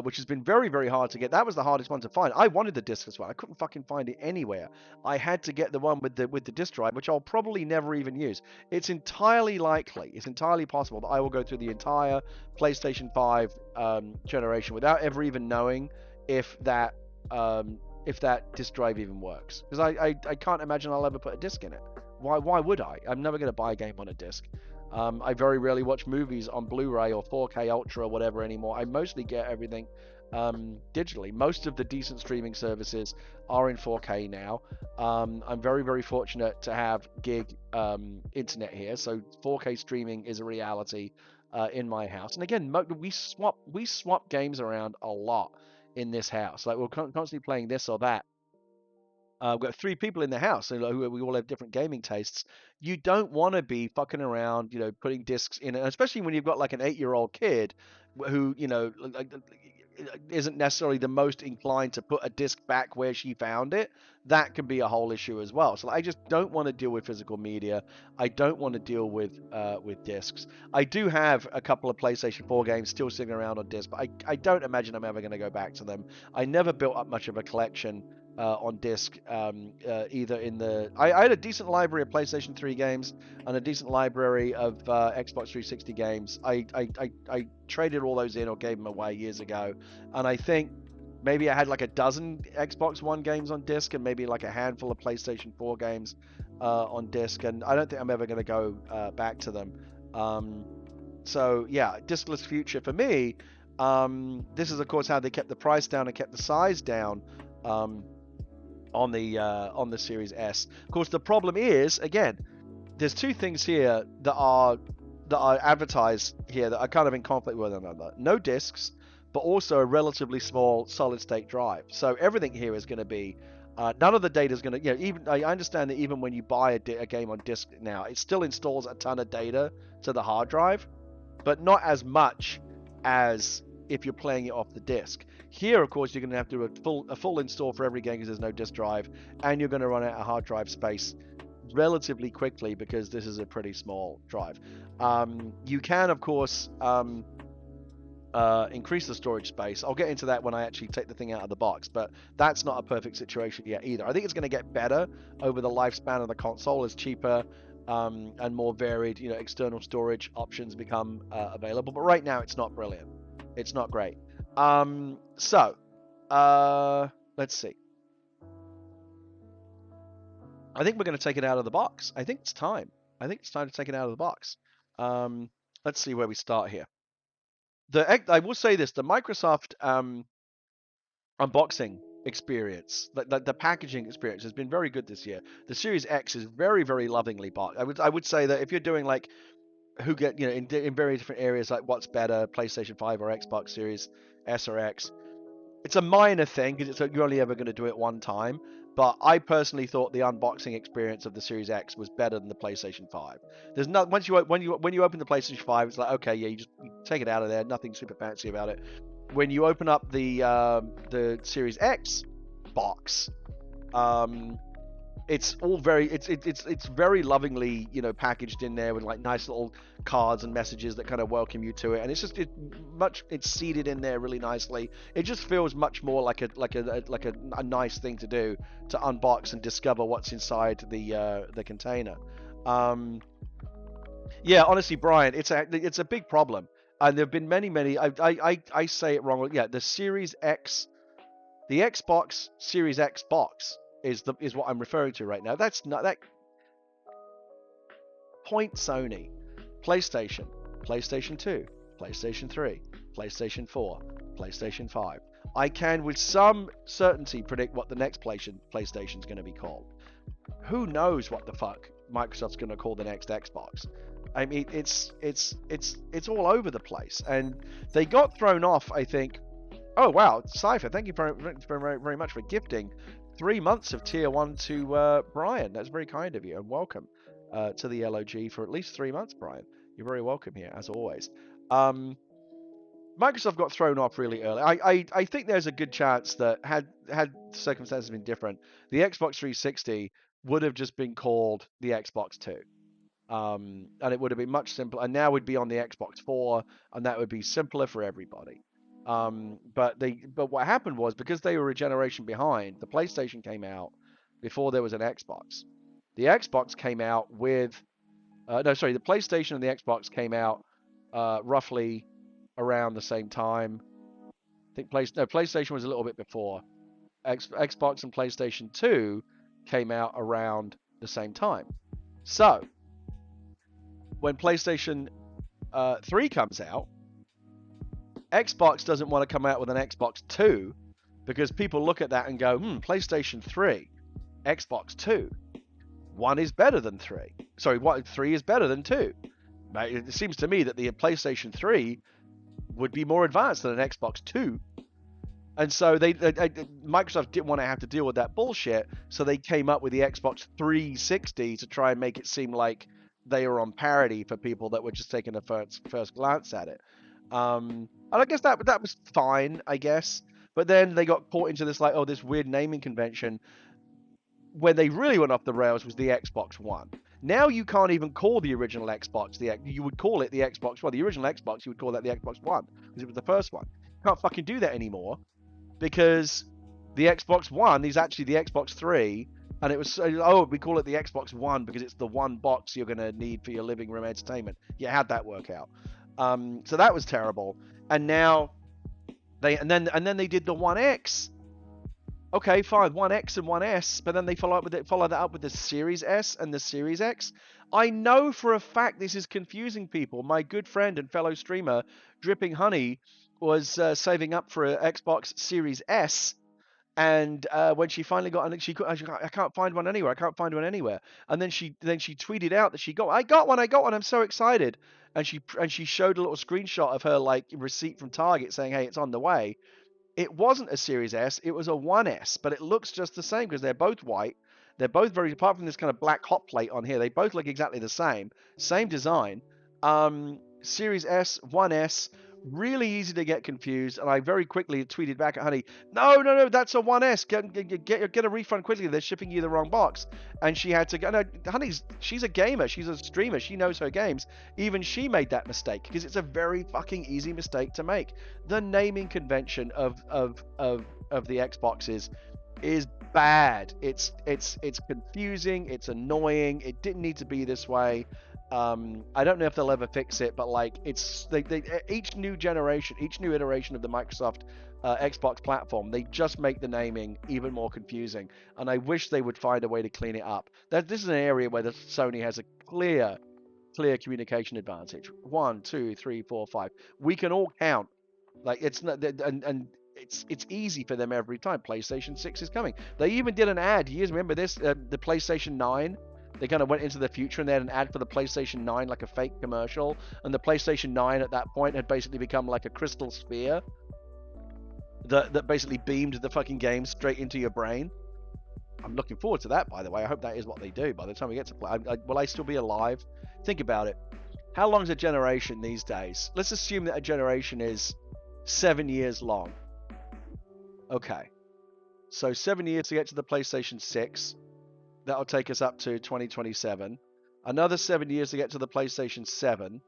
Which has been very, very hard to get. That was the hardest one to find. I wanted the diskless one. I couldn't fucking find it anywhere. I had to get the one with the disk drive, which I'll probably never even use. It's entirely likely, it's entirely possible that I will go through the entire PlayStation 5 generation without ever even knowing if that disk drive even works. Because I can't imagine I'll ever put a disc in it. Why would I? I'm never going to buy a game on a disc. I very rarely watch movies on Blu-ray or 4K Ultra or whatever anymore. I mostly get everything digitally. Most of the decent streaming services are in 4K now. I'm very, very fortunate to have gig internet here, so 4K streaming is a reality in my house. And again, we swap games around a lot in this house. Like we're constantly playing this or that. We've got three people in the house, who we all have different gaming tastes. You don't want to be fucking around, putting discs in, especially when you've got like an 8-year-old kid who, isn't necessarily the most inclined to put a disc back where she found it. That can be a whole issue as well. So I just don't want to deal with physical media. I don't want to deal with discs. I do have a couple of PlayStation 4 games still sitting around on disc, but I don't imagine I'm ever going to go back to them. I never built up much of a collection on disc, either in the I had a decent library of PlayStation 3 games and a decent library of Xbox 360 games. I traded all those in or gave them away years ago, and I think maybe I had like a dozen Xbox One games on disc and maybe like a handful of PlayStation 4 games on disc, and I don't think I'm ever going to go back to them. So yeah, diskless future for me. This is of course how they kept the price down and kept the size down. On the Series S. Of course, the problem is, again, there's two things here that are advertised here that are kind of in conflict with one another. No discs, but also a relatively small solid state drive. So everything here is going to be none of the data is going to, even I understand that even when you buy a game on disc now, it still installs a ton of data to the hard drive, but not as much as if you're playing it off the disc. Here, of course, you're going to have to do a full install for every game because there's no disk drive, and you're going to run out of hard drive space relatively quickly because this is a pretty small drive. You can, of course, increase the storage space. I'll get into that when I actually take the thing out of the box, but that's not a perfect situation yet either. I think it's going to get better over the lifespan of the console as cheaper and more varied, external storage options become available. But right now, it's not brilliant. It's not great. So let's see. I think we're going to take it out of the box. I think it's time. I think it's time to take it out of the box. Let's see where we start here. I will say this: the Microsoft unboxing experience, the packaging experience, has been very good this year. The Series X is very, very lovingly bought. I would say that if you're doing like who get in very different areas, like what's better, PlayStation 5 or Xbox Series S or X, it's a minor thing because you're only ever going to do it one time. But I personally thought the unboxing experience of the Series X was better than the PlayStation 5. There's not when you open the PlayStation 5, it's like, okay, yeah, you take it out of there, nothing super fancy about it. When you open up the Series X box, it's all very it's very lovingly, you know, packaged in there with like nice little cards and messages that kind of welcome you to it, and it's seated in there really nicely. It just feels much more like a nice thing to do, to unbox and discover what's inside the container. Yeah, honestly, Brian, it's a big problem, and there've been many I say it wrong. Yeah, the Series X, the Xbox Series X box is what I'm referring to right now. That's not that point. Sony, PlayStation, PlayStation 2, PlayStation 3, PlayStation 4, PlayStation 5. I can with some certainty predict what the next PlayStation is going to be called. Who knows what the fuck Microsoft's going to call the next Xbox? I mean, it's all over the place, and they got thrown off, I think. Oh wow, Cypher, thank you very much for gifting 3 months of Tier 1 to Brian. That's very kind of you, and welcome to the LOG for at least 3 months, Brian. You're very welcome here, as always. Microsoft got thrown off really early. I think there's a good chance that had circumstances been different, the Xbox 360 would have just been called the Xbox 2. And it would have been much simpler, and now we'd be on the Xbox 4, and that would be simpler for everybody. But what happened was, because they were a generation behind, the PlayStation came out before there was an Xbox. The Xbox came out with the PlayStation and the Xbox came out roughly around the same time. I think PlayStation was a little bit before. Xbox and PlayStation 2 came out around the same time. So when PlayStation 3 comes out, Xbox doesn't want to come out with an Xbox 2 because people look at that and go, PlayStation 3, Xbox 2. 1 is better than 3. Sorry, 3 is better than 2. It seems to me that the PlayStation 3 would be more advanced than an Xbox 2. And so Microsoft didn't want to have to deal with that bullshit, so they came up with the Xbox 360 to try and make it seem like they were on parity for people that were just taking a first glance at it. And I guess that was fine, I guess. But then they got caught into this this weird naming convention. When they really went off the rails was the Xbox One. Now you can't even call the original Xbox you would call it the Xbox One. The original Xbox, you would call that the Xbox One because it was the first one. You can't fucking do that anymore because the Xbox One is actually the Xbox 3, and it was we call it the Xbox One because it's the one box you're going to need for your living room entertainment. Yeah, how'd that work out? So that was terrible. And now then they did the One X. Okay, fine, 1X and 1S, but then they follow that up with the Series S and the Series X. I know for a fact this is confusing people. My good friend and fellow streamer, Dripping Honey, was saving up for an Xbox Series S, and when she finally got, I can't find one anywhere. I can't find one anywhere. And then she tweeted out that I got one. I'm so excited. And she showed a little screenshot of her receipt from Target saying, hey, it's on the way. It wasn't a Series S, it was a 1S, but it looks just the same because they're both white. They're both apart from this kind of black hot plate on here, they both look exactly the same design. Series S, 1S, really easy to get confused, and I very quickly tweeted back at Honey, no, that's a 1S, get a refund quickly, they're shipping you the wrong box. And she had to go, no, she's a gamer, she's a streamer, she knows her games. Even she made that mistake because it's a very fucking easy mistake to make. The naming convention of the Xboxes is bad. It's confusing, it's annoying, it didn't need to be this way. I don't know if they'll ever fix it, but each new iteration of the Microsoft Xbox platform, they just make the naming even more confusing, and I wish they would find a way to clean it up. This is an area where Sony has a clear communication advantage. 1, 2, 3, 4, 5. We can all count. It's not, and it's easy for them every time. PlayStation 6 is coming. They even did an ad. Remember this? The PlayStation 9. They kind of went into the future and they had an ad for the PlayStation 9, like a fake commercial. And the PlayStation 9 at that point had basically become like a crystal sphere that basically beamed the fucking game straight into your brain. I'm looking forward to that, by the way. I hope that is what they do by the time we get to play. Will I still be alive? Think about it. How long is a generation these days? Let's assume that a generation is 7 years long. Okay. So 7 years to get to the PlayStation 6. That'll take us up to 2027. Another 7 years to get to the PlayStation 7.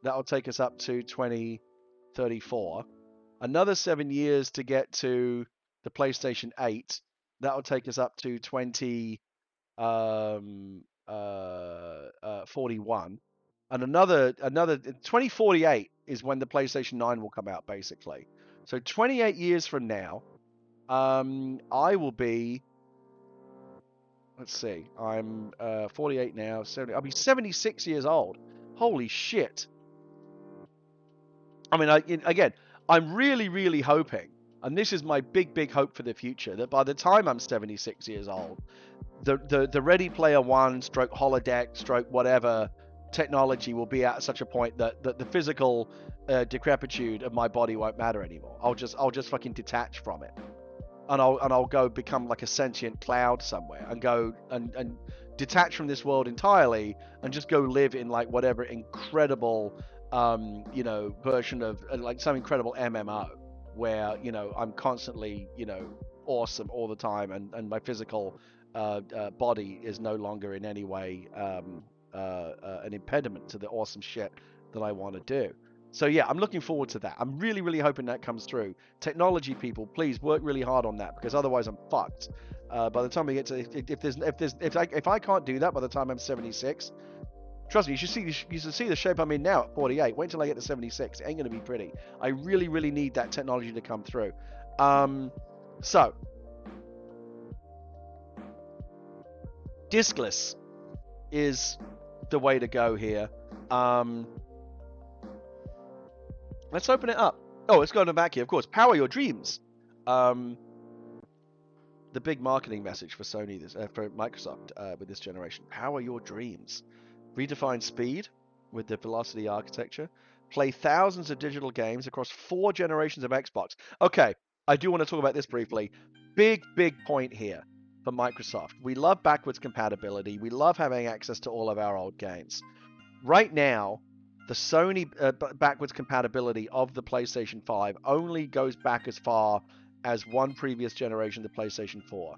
That'll take us up to 2034. Another 7 years to get to the PlayStation 8. That'll take us up to 2041. And another 2048 is when the PlayStation 9 will come out, basically. So 28 years from now, I will be, let's see, I'm 48 now, 70, I'll be 76 years old. Holy shit. I mean, again, I'm really, really hoping, and this is my big hope for the future, that by the time I'm 76 years old, the Ready Player One stroke holodeck stroke whatever technology will be at such a point that the physical decrepitude of my body won't matter anymore. I'll just fucking detach from it, and I'll go become like a sentient cloud somewhere, and go and detach from this world entirely, and just go live in like whatever incredible version of like some incredible MMO where I'm constantly awesome all the time, and my physical body is no longer in any way an impediment to the awesome shit that I want to do. So yeah, I'm looking forward to that. I'm really, really hoping that comes through. Technology people, please work really hard on that, because otherwise I'm fucked. By the time we get to, if I can't do that by the time I'm 76, trust me, you should see the shape I'm in now at 48. Wait till I get to 76. It ain't gonna be pretty. I really, really need that technology to come through. So diskless is the way to go here. Let's open it up. Oh, let's go to the back here. Of course, power your dreams. The big marketing message for Sony, for Microsoft with this generation: power your dreams. Redefine speed with the velocity architecture. Play thousands of digital games across 4 generations of Xbox. Okay, I do want to talk about this briefly. Big point here for Microsoft. We love backwards compatibility. We love having access to all of our old games. Right now, the Sony backwards compatibility of the PlayStation 5 only goes back as far as one previous generation, the PlayStation 4.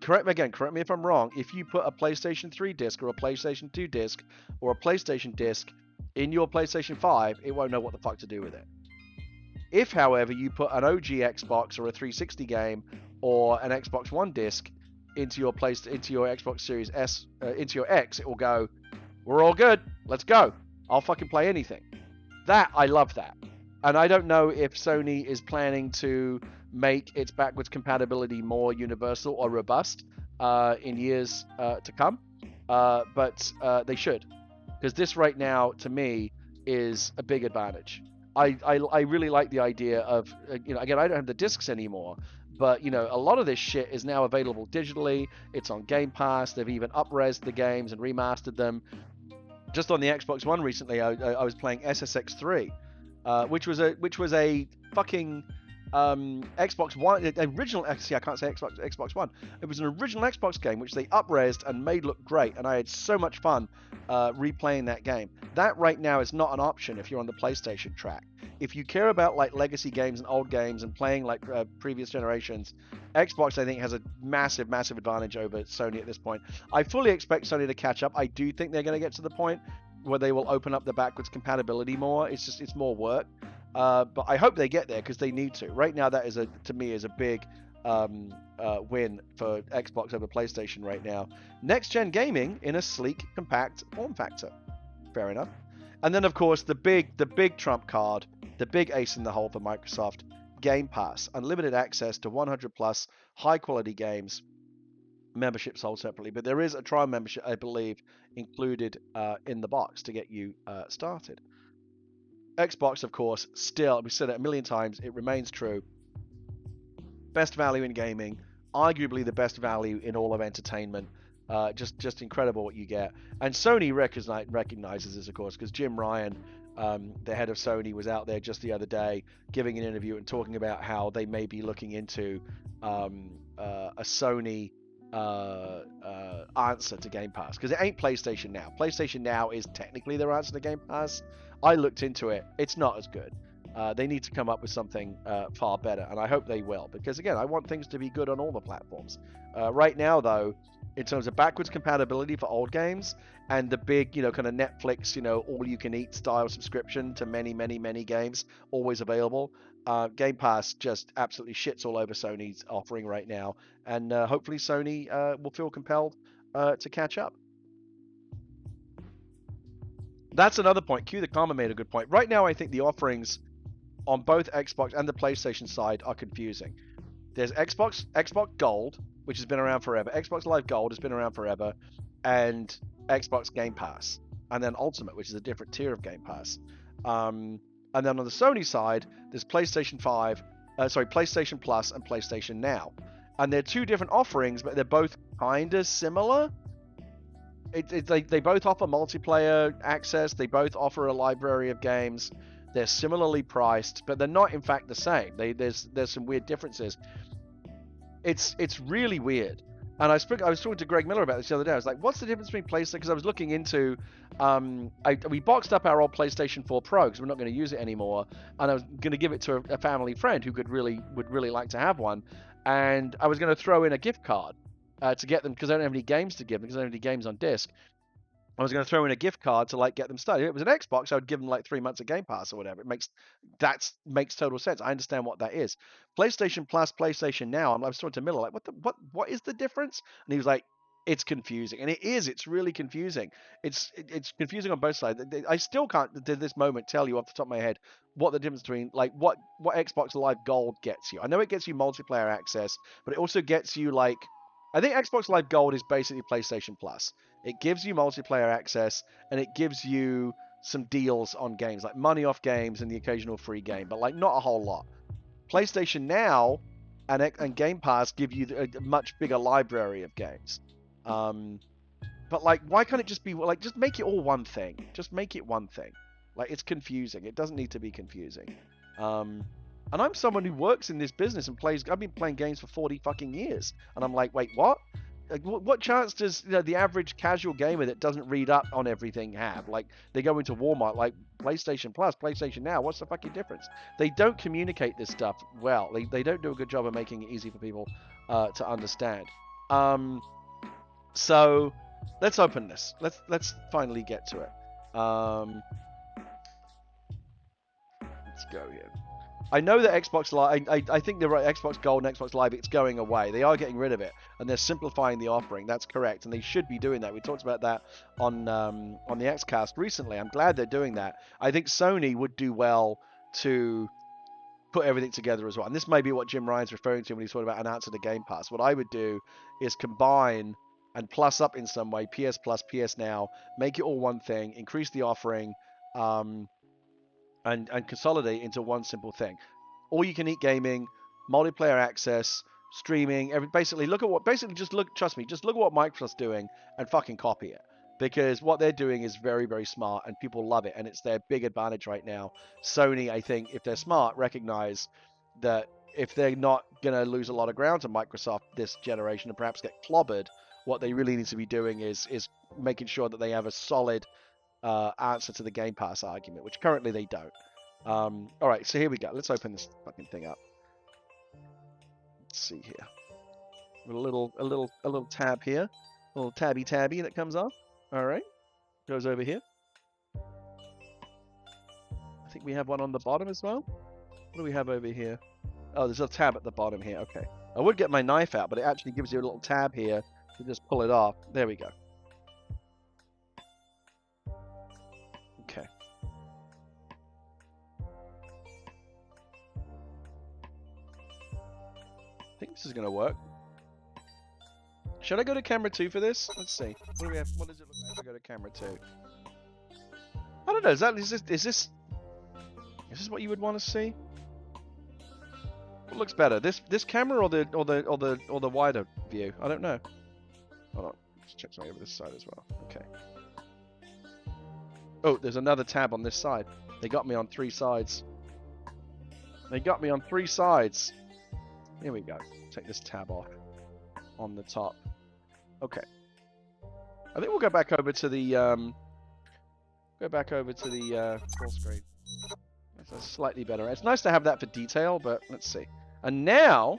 Correct me if I'm wrong. If you put a PlayStation 3 disc or a PlayStation 2 disc or a PlayStation disc in your PlayStation 5, it won't know what the fuck to do with it. If, however, you put an OG Xbox or a 360 game or an Xbox One disc into your Xbox Series S, into your X, it will go, we're all good, let's go. I'll fucking play anything. I love that. And I don't know if Sony is planning to make its backwards compatibility more universal or robust in years to come, but they should, because this right now, to me, is a big advantage. I really like the idea of, again, I don't have the discs anymore, but a lot of this shit is now available digitally. It's on Game Pass. They've even up-resed the games and remastered them. Just on the Xbox One recently, I was playing SSX3, which was a fucking Xbox One original. Actually, I can't say Xbox One. It was an original Xbox game which they up-resed and made look great, and I had so much fun replaying that game. That right now is not an option if you're on the PlayStation track. If you care about like legacy games and old games and playing like previous generations, Xbox, I think, has a massive advantage over Sony at this point. I fully expect Sony to catch up. I do think they're going to get to the point where they will open up the backwards compatibility more. It's more work. But I hope they get there, because they need to. Right now, that is to me is a big win for Xbox over PlayStation right now. Next gen gaming in a sleek, compact form factor. Fair enough. And then, of course, the big trump card, the big ace in the hole for Microsoft: Game Pass, unlimited access to 100 plus high quality games. Membership sold separately, but there is a trial membership, I believe, included in the box to get you started. Xbox, of course, still, we've said it a million times, it remains true. Best value in gaming, arguably the best value in all of entertainment. Just incredible what you get. And Sony recognizes this, of course, because Jim Ryan, the head of Sony, was out there just the other day giving an interview and talking about how they may be looking into a Sony answer to Game Pass, because it ain't PlayStation Now. PlayStation Now is technically their answer to Game Pass. I looked into it. It's not as good. They need to come up with something far better, and I hope they will, because again, I want things to be good on all the platforms. Right now, though, in terms of backwards compatibility for old games and the big, kind of Netflix, all-you-can-eat style subscription to many, many, many games always available, Game Pass just absolutely shits all over Sony's offering right now, and hopefully Sony will feel compelled to catch up. That's another point. Q the Karma made a good point. Right now, I think the offerings on both Xbox and the PlayStation side are confusing. There's Xbox Gold, which has been around forever. Xbox Live Gold has been around forever, and Xbox Game Pass, and then Ultimate, which is a different tier of Game Pass. And then on the Sony side, there's PlayStation Plus and PlayStation Now, and they're two different offerings, but they're both kind of similar. They both offer multiplayer access. They both offer a library of games. They're similarly priced, but they're not in fact the same. There's some weird differences. It's really weird. And I was talking to Greg Miller about this the other day. I was like, what's the difference between PlayStation? Because I was looking into, we boxed up our old PlayStation 4 Pro because we're not going to use it anymore, and I was going to give it to a family friend who would really like to have one, and I was going to throw in a gift card to get them, because I don't have any games to give them, because I don't have any games on disc. I was going to throw in a gift card to get them started. If it was an Xbox, I would give them 3 months of Game Pass or whatever. That makes total sense. I understand what that is. PlayStation Plus, PlayStation Now. I was talking to Miller, what is the difference? And he was like, it's confusing, and it is. It's really confusing. It's confusing on both sides. I still can't, to this moment, tell you off the top of my head what the difference between what Xbox Live Gold gets you. I know it gets you multiplayer access, but it also gets you I think Xbox Live Gold is basically PlayStation Plus. It gives you multiplayer access, and it gives you some deals on games, like money off games and the occasional free game, but not a whole lot. PlayStation Now and Game Pass give you a much bigger library of games. But why can't it just be just make it all one thing? Just make it one thing. It's confusing. It doesn't need to be confusing. And I'm someone who works in this business and I've been playing games for 40 fucking years, and I'm like, wait, what? What chance does the average casual gamer that doesn't read up on everything have? They go into Walmart, PlayStation Plus, PlayStation Now. What's the fucking difference? They don't communicate this stuff well. They don't do a good job of making it easy for people to understand. So let's open this. Let's finally get to it. Let's go here. I know that Xbox Live, I think they're right, Xbox Gold and Xbox Live, it's going away. They are getting rid of it, and they're simplifying the offering. That's correct, and they should be doing that. We talked about that on the Xcast recently. I'm glad they're doing that. I think Sony would do well to put everything together as well. And this may be what Jim Ryan's referring to when he's talking about an answer to Game Pass. What I would do is combine and plus up in some way PS Plus, PS Now, make it all one thing, increase the offering, and consolidate into one simple thing. All you can eat gaming, multiplayer access, streaming, trust me, just look at what Microsoft's doing and fucking copy it. Because what they're doing is very, very smart, and people love it, and it's their big advantage right now. Sony, I think, if they're smart, recognize that if they're not going to lose a lot of ground to Microsoft this generation and perhaps get clobbered, what they really need to be doing is making sure that they have a solid answer to the Game Pass argument, which currently they don't. All right, so here we go. Let's open this fucking thing up. Let's see here. A little tab here, a little tabby that comes off. All right, goes over here. I think we have one on the bottom as well. What do we have over here? Oh, there's a tab at the bottom here. Okay, I would get my knife out, but it actually gives you a little tab here to just pull it off. There we go. Okay. I think this is going to work. Should I go to camera 2 for this? Let's see. What do we have? What does it look like if I go to camera 2? I don't know. Is this what you would want to see? What looks better? This camera or the wider view? I don't know. Hold on. Let's check something over this side as well. Okay. Oh, there's another tab on this side. They got me on 3 sides. Here we go. Take this tab off on the top. Okay. I think we'll go back over to the full screen. That's slightly better. It's nice to have that for detail, but let's see. And now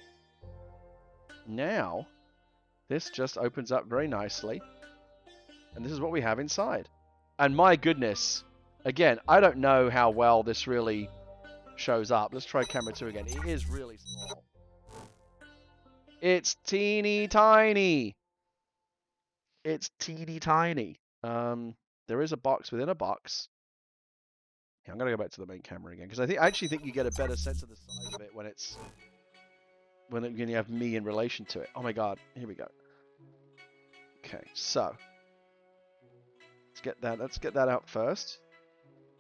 this just opens up very nicely. And this is what we have inside. And my goodness, again, I don't know how well this really shows up. Let's try camera 2 again. It is really small. It's teeny tiny. It's teeny tiny. There is a box within a box. Yeah, I'm gonna go back to the main camera again because I actually think you get a better sense of the size of it when you have me in relation to it. Oh my god, here we go. Okay, so let's get that out first.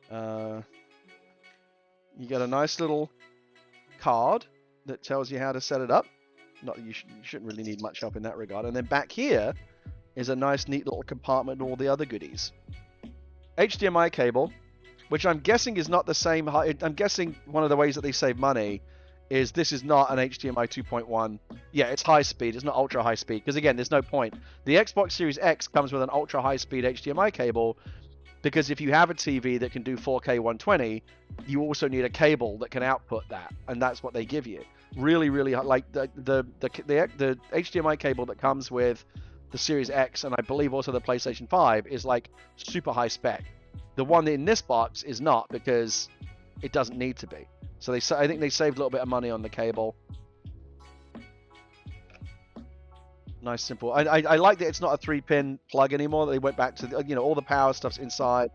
You get a nice little card that tells you how to set it up. Not that you shouldn't really need much help in that regard. And then back here is a nice, neat little compartment and all the other goodies. HDMI cable, which I'm guessing is not the same. I'm guessing one of the ways that they save money is this is not an HDMI 2.1. Yeah, it's high speed. It's not ultra high speed. Because again, there's no point. The Xbox Series X comes with an ultra high speed HDMI cable. Because if you have a TV that can do 4K 120, you also need a cable that can output that, and that's what they give you. Really, really like the HDMI cable that comes with the Series X, and I believe also the PlayStation 5 is like super high spec. The one in this box is not because it doesn't need to be. So I think they saved a little bit of money on the cable. Nice, simple. I like that it's not a 3-pin plug anymore. They went back to all the power stuff's inside.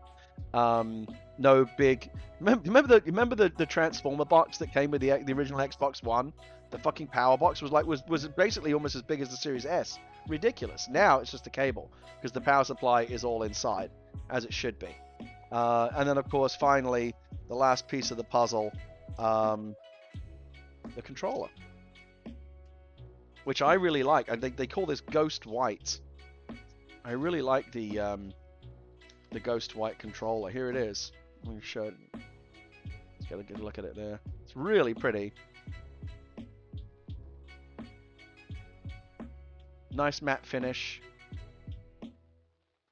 No big. Remember the Transformer box that came with the original Xbox One? The fucking power box was basically almost as big as the Series S. Ridiculous. Now it's just a cable because the power supply is all inside, as it should be. And then of course, finally, the last piece of the puzzle, the controller, which I really like. I think they call this Ghost White. I really like the Ghost White controller. Here it is. Let me show it. Let's get a good look at it there. It's really pretty. Nice matte finish.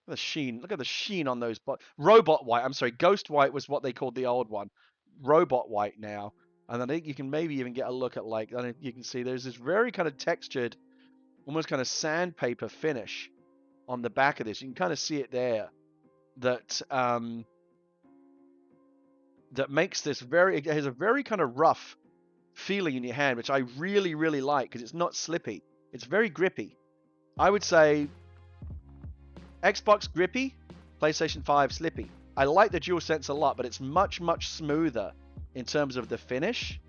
The sheen. Look at the sheen on those. Robot White. I'm sorry. Ghost White was what they called the old one. Robot White now. And I think you can maybe even get a look at you can see there's this very kind of textured, almost kind of sandpaper finish on the back of this. You can kind of see it there. That makes this it has a very kind of rough feeling in your hand, which I really, really like because it's not slippy. It's very grippy. I would say Xbox grippy, PlayStation 5 slippy. I like the DualSense a lot, but it's much, much smoother in terms of the finish.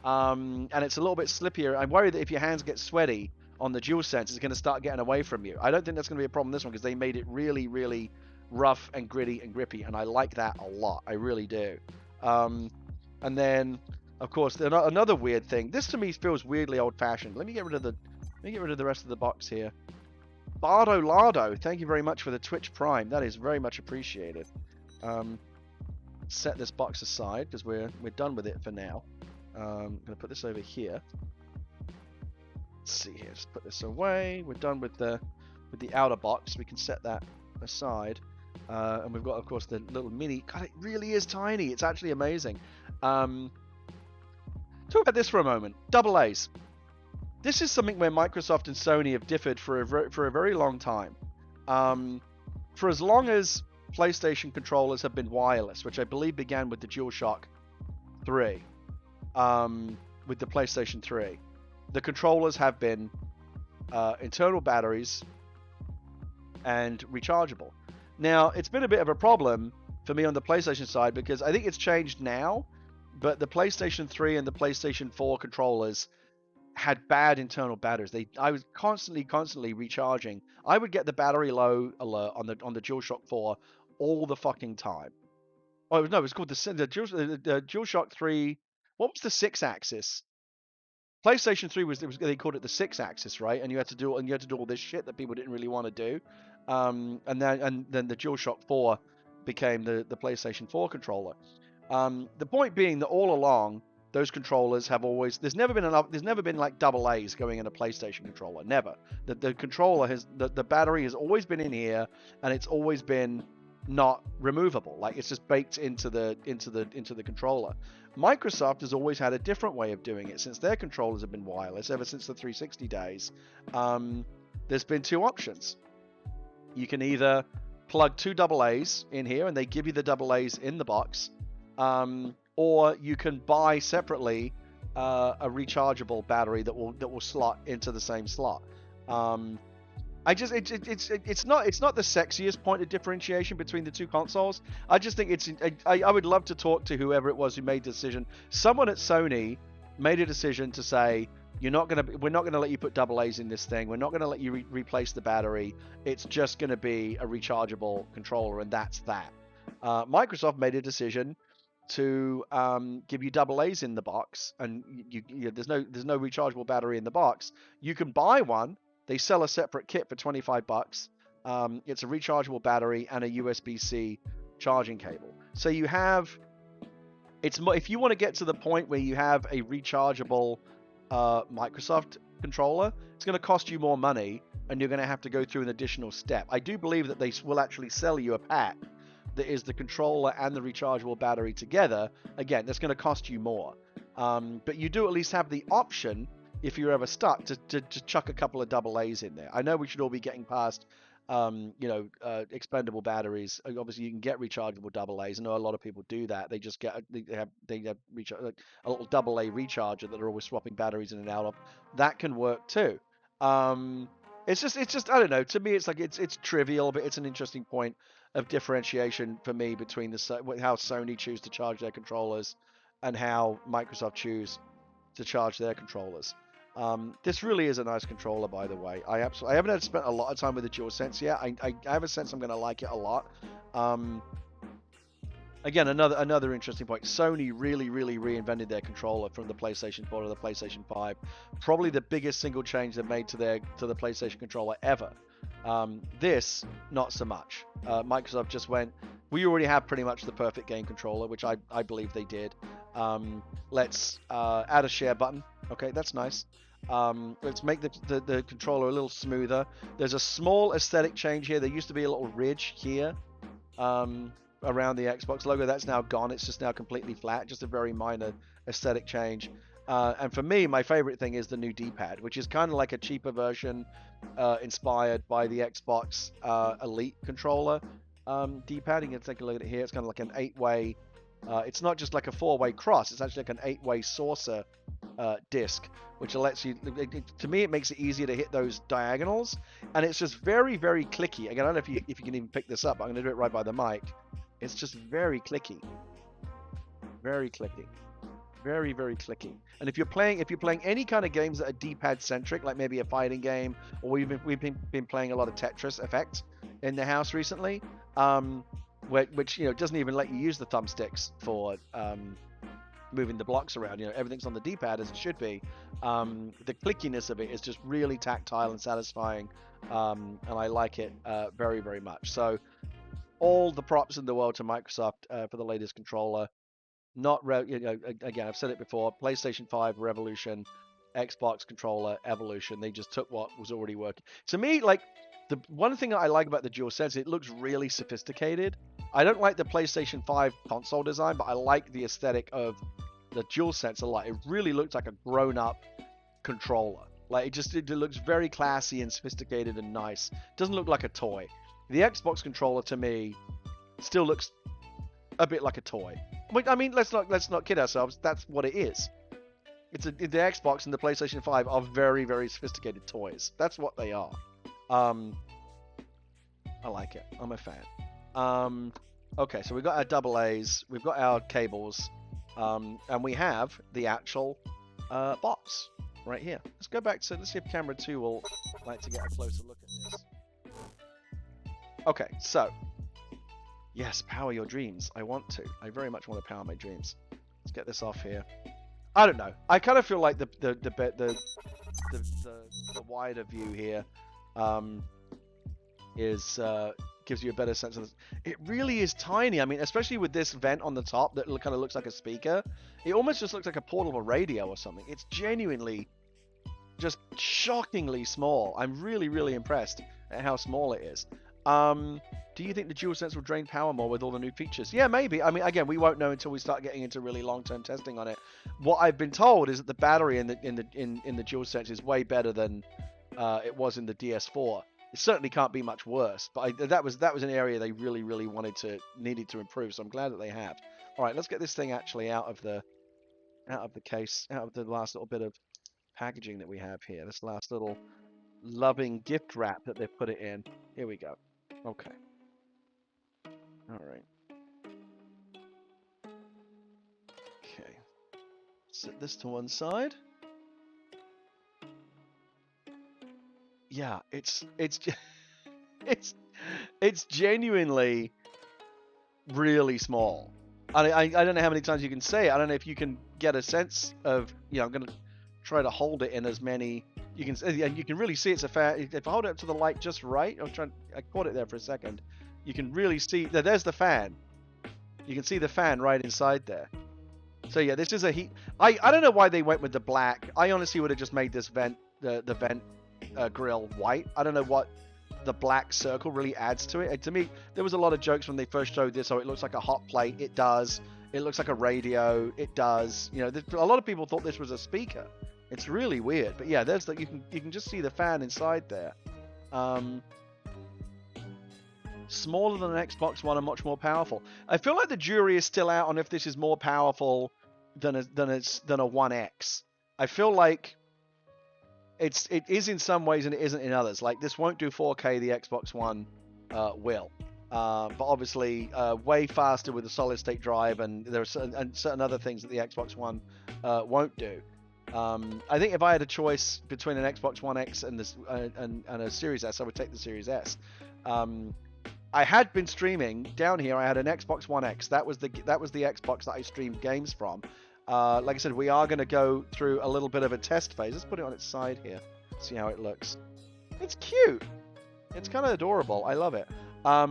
And it's a little bit slippier. I'm worried that if your hands get sweaty on the DualSense, it's going to start getting away from you. I don't think that's going to be a problem in this one because they made it really, really rough and gritty and grippy, and I like that a lot. I really do. And then, of course, another weird thing. This to me feels weirdly old-fashioned. Let me get rid of the rest of the box here. Bardo Lardo, thank you very much for the Twitch Prime. That is very much appreciated. Set this box aside because we're done with it for now. I'm gonna put this over here. Let's see here. Just put this away. We're done with the outer box. We can set that aside. And we've got, of course, the little mini. God, it really is tiny. It's actually amazing. Talk about this for a moment. Double A's. This is something where Microsoft and Sony have differed for a very long time. For as long as PlayStation controllers have been wireless, which I believe began with the DualShock 3, with the PlayStation 3, the controllers have been internal batteries and rechargeable. Now, it's been a bit of a problem for me on the PlayStation side because I think it's changed now, but the PlayStation 3 and the PlayStation 4 controllers had bad internal batteries. I was constantly recharging. I would get the battery low alert on the DualShock 4 all the fucking time. Oh no, it was called the DualShock 3. What was the 6-axis? PlayStation 3 they called it the 6-axis, right? And you had to do all this shit that people didn't really want to do. And then the DualShock 4 became the PlayStation 4 controller. The point being that all along, those controllers have always, there's never been like double A's going in a PlayStation controller. Never. The controller has, the battery has always been in here, and it's always been not removable. Like, it's just baked into the controller. Microsoft has always had a different way of doing it since their controllers have been wireless ever since the 360 days. There's been two options. You can either plug two AA's in here, and they give you the AA's in the box, or you can buy separately a rechargeable battery that will slot into the same slot. It's not the sexiest point of differentiation between the two consoles. I just think I would love to talk to whoever it was who made the decision. Someone at Sony made a decision to say, we're not gonna let you put AA's in this thing. We're not gonna let you replace the battery. It's just gonna be a rechargeable controller, and that's that. Microsoft made a decision to give you AA's in the box, and there's no rechargeable battery in the box. You can buy one. They sell a separate kit for $25. It's a rechargeable battery and a USB-C charging cable. So you have, if you want to get to the point where you have a rechargeable Microsoft controller, it's going to cost you more money, and you're going to have to go through an additional step. I do believe that they will actually sell you a pack that is the controller and the rechargeable battery together. Again, that's going to cost you more. But you do at least have the option, if you're ever stuck, to chuck a couple of AA's in there. I know we should all be getting past, expendable batteries. Obviously, you can get rechargeable AA's. I know a lot of people do that. They just get they have a little AA recharger that are always swapping batteries in and out of. That can work too. It's just I don't know. To me, it's like it's trivial, but it's an interesting point of differentiation for me between how Sony choose to charge their controllers and how Microsoft choose to charge their controllers. This really is a nice controller, by the way. I haven't spent a lot of time with the DualSense yet. I have a sense I'm going to like it a lot. Again, another interesting point. Sony really reinvented their controller from the PlayStation 4 to the PlayStation 5. Probably the biggest single change they've made to the PlayStation controller ever. This, not so much. Microsoft just went, we already have pretty much the perfect game controller, which I believe they did. Let's add a share button. Okay, that's nice. Let's make the controller a little smoother. There's a small aesthetic change here. There used to be a little ridge here around the Xbox logo. That's now gone. It's just now completely flat. Just a very minor aesthetic change. And for me, my favorite thing is the new D-pad, which is kind of like a cheaper version inspired by the Xbox Elite controller D-pad. You can take a look at it here. It's kind of like an 8-way. It's not just like a 4-way cross. It's actually like an 8-way saucer disc, which lets you. To me, it makes it easier to hit those diagonals, and it's just very clicky. Again, I don't know if you can even pick this up. I'm going to do it right by the mic. It's just very clicky, very clicky. Very clicky. And if you're playing any kind of games that are D-pad centric, like maybe a fighting game, or we've been playing a lot of Tetris Effect in the house recently, which doesn't even let you use the thumbsticks for moving the blocks around. Everything's on the D-pad as it should be. The clickiness of it is just really tactile and satisfying, and I like it very much. So all the props in the world to Microsoft for the latest controller. Again, I've said it before, PlayStation 5 Revolution, Xbox controller Evolution. They just took what was already working. To me, like, the one thing that I like about the DualSense, it looks really sophisticated. I don't like the PlayStation 5 console design, but I like the aesthetic of the DualSense a lot. It really looks like a grown-up controller. Like, it looks very classy and sophisticated and nice. It doesn't look like a toy. The Xbox controller, to me, still looks a bit like a toy. I mean, let's not kid ourselves. That's what it is. The Xbox and the PlayStation 5 are very sophisticated toys. That's what they are. I like it. I'm a fan. Okay, so we've got our AA's, we've got our cables, and we have the actual box right here. Let's go back to, let's see if camera 2 will like to get a closer look at this. Okay, so yes, power your dreams. I want to. I very much want to power my dreams. Let's get this off here. I don't know. I kind of feel like the wider view here is gives you a better sense of this. It really is tiny. I mean, especially with this vent on the top that kind of looks like a speaker. It almost just looks like a portable radio or something. It's genuinely just shockingly small. I'm really, really impressed at how small it is. Do you think the DualSense will drain power more with all the new features? Yeah, maybe. I mean, again, we won't know until we start getting into really long-term testing on it. What I've been told is that the battery in the DualSense is way better than it was in the DS4. It certainly can't be much worse, but that was an area they really, really needed to improve. So I'm glad that they have. All right, let's get this thing actually out of the case, out of the last little bit of packaging that we have here. This last little loving gift wrap that they've put it in. Here we go. Okay. All right. Okay. Set this to one side. Yeah, it's genuinely really small. I don't know how many times you can say it. I don't know if you can get a sense of, I'm going to try to hold it in as many. You can really see it's a fan. If I hold it up to the light just right, I caught it there for a second. You can really see there's the fan. You can see the fan right inside there. So yeah, this is a heat. I don't know why they went with the black. I honestly would have just made this vent, the vent grill white. I don't know what the black circle really adds to it. To me, there was a lot of jokes when they first showed this. Oh, it looks like a hot plate. It does. It looks like a radio. It does. A lot of people thought this was a speaker. It's really weird. But yeah, there's you can just see the fan inside there. Smaller than an Xbox One and much more powerful. I feel like the jury is still out on if this is more powerful than a One X. I feel like it is in some ways and it isn't in others. Like this won't do 4K, the Xbox One will. But obviously way faster with a solid state drive, and there are certain other things that the Xbox One won't do. I think if I had a choice between an Xbox One X and a Series S, I would take the Series S. I had been streaming down here. I had an Xbox One X. That was the Xbox that I streamed games from. Like I said, we are going to go through a little bit of a test phase. Let's put it on its side here. See how it looks. It's cute. It's kind of adorable. I love it. I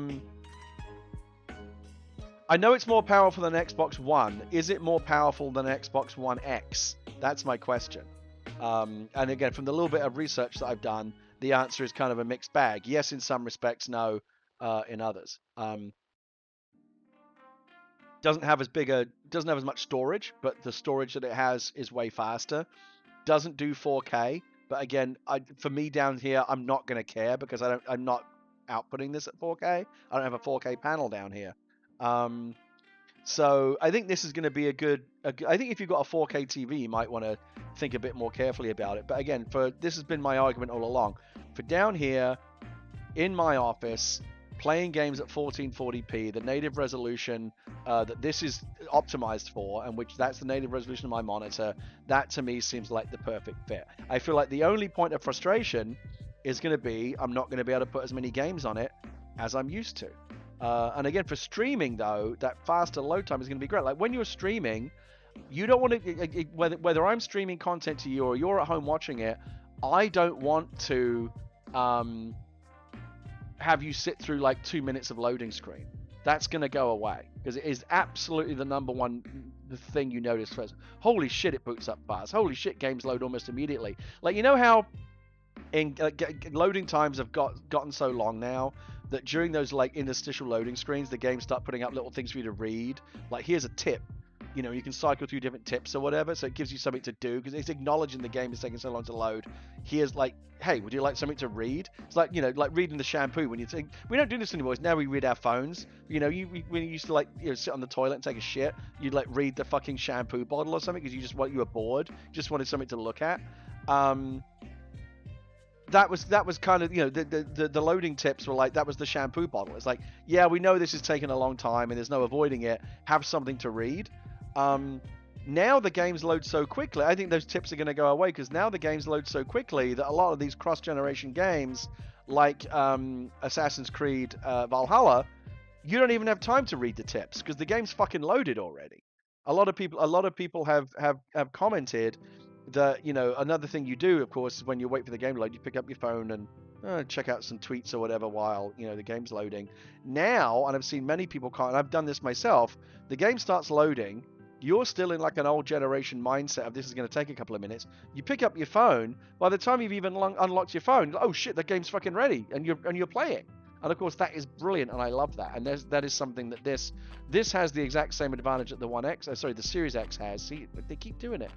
know it's more powerful than Xbox One. Is it more powerful than Xbox One X? That's my question. And again, from the little bit of research that I've done, the answer is kind of a mixed bag. Yes, in some respects. No, in others. Doesn't have as much storage, but the storage that it has is way faster. Doesn't do 4K, but again, for me down here, I'm not going to care because I'm not outputting this at 4K. I don't have a 4K panel down here. So I think this is going to be I think if you've got a 4K TV, you might want to think a bit more carefully about it. But again, this has been my argument all along. For down here, in my office, playing games at 1440p, the native resolution that this is optimized for, and which that's the native resolution of my monitor, that to me seems like the perfect fit. I feel like the only point of frustration is going to be I'm not going to be able to put as many games on it as I'm used to. And again, for streaming though, that faster load time is going to be great. Like when you're streaming, you don't want to, whether I'm streaming content to you or you're at home watching it, I don't want to have you sit through like 2 minutes of loading screen. That's going to go away because it is absolutely the number one thing you notice first. Holy shit, it boots up fast. Holy shit, games load almost immediately. Like, you know how loading times have gotten so long now that during those like interstitial loading screens, the games start putting up little things for you to read. Like, here's a tip. You can cycle through different tips or whatever, so it gives you something to do because it's acknowledging the game is taking so long to load. Here's like, hey, would you like something to read? It's like, like reading the shampoo when you think we don't do this anymore. Now we read our phones. When you used to like sit on the toilet and take a shit, you'd like read the fucking shampoo bottle or something because you were bored, just wanted something to look at. That was kind of, the loading tips were like, that was the shampoo bottle. It's like, yeah, we know this is taking a long time and there's no avoiding it. Have something to read. Now the games load so quickly. I think those tips are going to go away because now the games load so quickly that a lot of these cross-generation games, like Assassin's Creed Valhalla, you don't even have time to read the tips because the game's fucking loaded already. A lot of people have commented that another thing you do, of course, is when you wait for the game to load, you pick up your phone and check out some tweets or whatever while the game's loading. Now, and I've seen many people and I've done this myself. The game starts loading. You're still in like an old generation mindset of this is going to take a couple of minutes. You pick up your phone. By the time you've even unlocked your phone, oh shit, the game's fucking ready, and you're playing. And of course, that is brilliant, and I love that. And that is something that this has the exact same advantage that the One X, the Series X has. See, they keep doing it.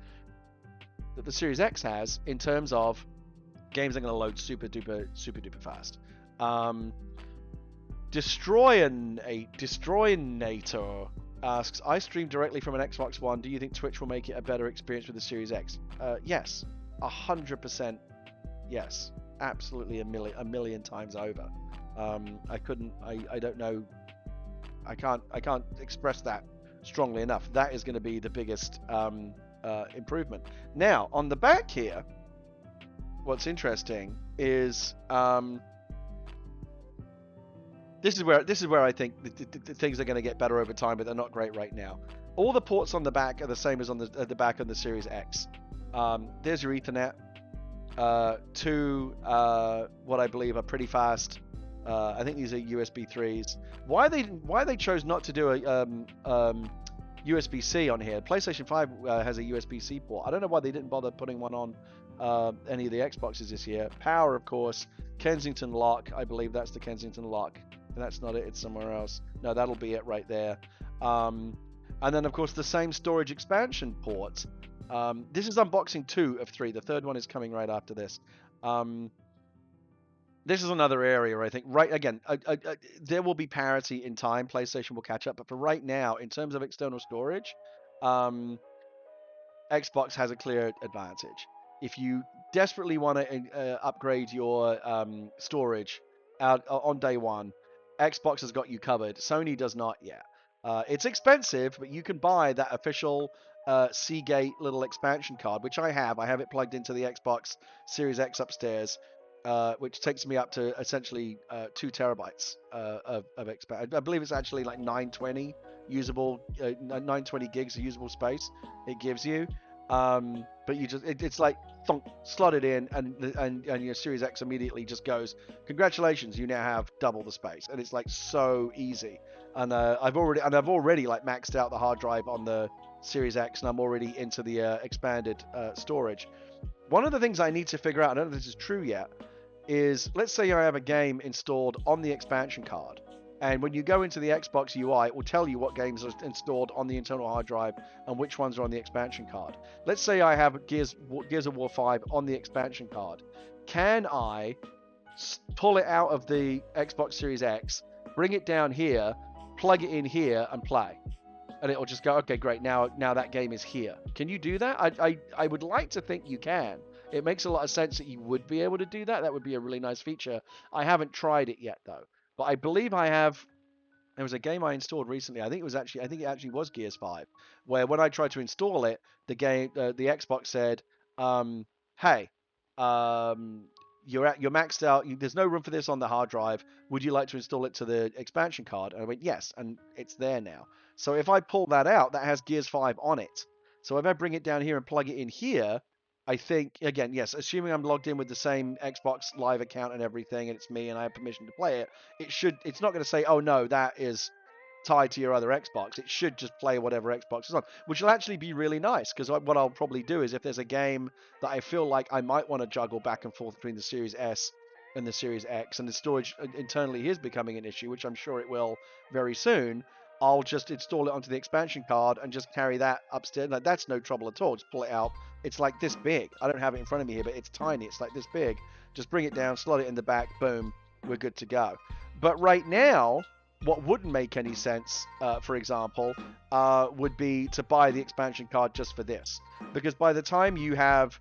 That the Series X has in terms of games are going to load super duper fast. Destroyinator asks, I stream directly from an Xbox One. Do you think Twitch will make it a better experience with the Series X? Yes, 100%. Yes, absolutely a million times over. I don't know. I can't express that strongly enough. That is going to be the biggest improvement. Now, on the back here, what's interesting is this is where I think the things are going to get better over time, but they're not great right now. All the ports on the back are the same as on the back of the Series X. There's your Ethernet. Two what I believe are pretty fast. I think these are USB 3s. Why they chose not to do a USB-C on here? PlayStation 5 has a USB-C port. I don't know why they didn't bother putting one on any of the Xboxes this year. Power, of course. Kensington lock. I believe that's the Kensington lock. That's not it. It's somewhere else. No, that'll be it right there. And then, of course, the same storage expansion port. This is unboxing 2 of 3. The third one is coming right after this. This is another area where I think, there will be parity in time. PlayStation will catch up. But for right now, in terms of external storage, Xbox has a clear advantage. If you desperately want to upgrade your storage out on day one, Xbox has got you covered. Sony does not yet. It's expensive, but you can buy that official Seagate little expansion card, which I have. I have it plugged into the Xbox Series X upstairs, which takes me up to essentially 2 terabytes of expansion. I believe it's actually like 920 usable, 920 gigs of usable space it gives you. But you just it's like thunk, slot it in, and your Series X immediately just goes, congratulations, you now have double the space, and it's like so easy. And I've already like maxed out the hard drive on the Series X, and I'm already into the expanded storage. One of the things I need to figure out, I don't know if this is true yet, is let's say I have a game installed on the expansion card, and when you go into the Xbox UI, it will tell you what games are installed on the internal hard drive and which ones are on the expansion card. Let's say I have Gears of War 5 on the expansion card. Can I pull it out of the Xbox Series X, bring it down here, plug it in here, and play? And it'll just go, okay, great, now that game is here. Can you do that? I would like to think you can. It makes a lot of sense that you would be able to do that. That would be a really nice feature. I haven't tried it yet, though. But I believe I have. There was a game I installed recently. I think it actually was Gears 5, where when I tried to install it, the Xbox said, "Hey, you're maxed out. There's no room for this on the hard drive. Would you like to install it to the expansion card?" And I went, "Yes," and it's there now. So if I pull that out, that has Gears 5 on it. So if I bring it down here and plug it in here, I think, again, yes, assuming I'm logged in with the same Xbox Live account and everything, and it's me and I have permission to play it, it's not going to say, oh no, that is tied to your other Xbox. It should just play whatever Xbox is on, which will actually be really nice, because what I'll probably do is if there's a game that I feel like I might want to juggle back and forth between the Series S and the Series X, and the storage internally is becoming an issue, which I'm sure it will very soon, I'll just install it onto the expansion card and just carry that upstairs. Like, that's no trouble at all. Just pull it out. It's like this big. I don't have it in front of me here, but it's tiny. It's like this big. Just bring it down, slot it in the back, boom, we're good to go. But right now, what wouldn't make any sense, for example, would be to buy the expansion card just for this. Because by the time you have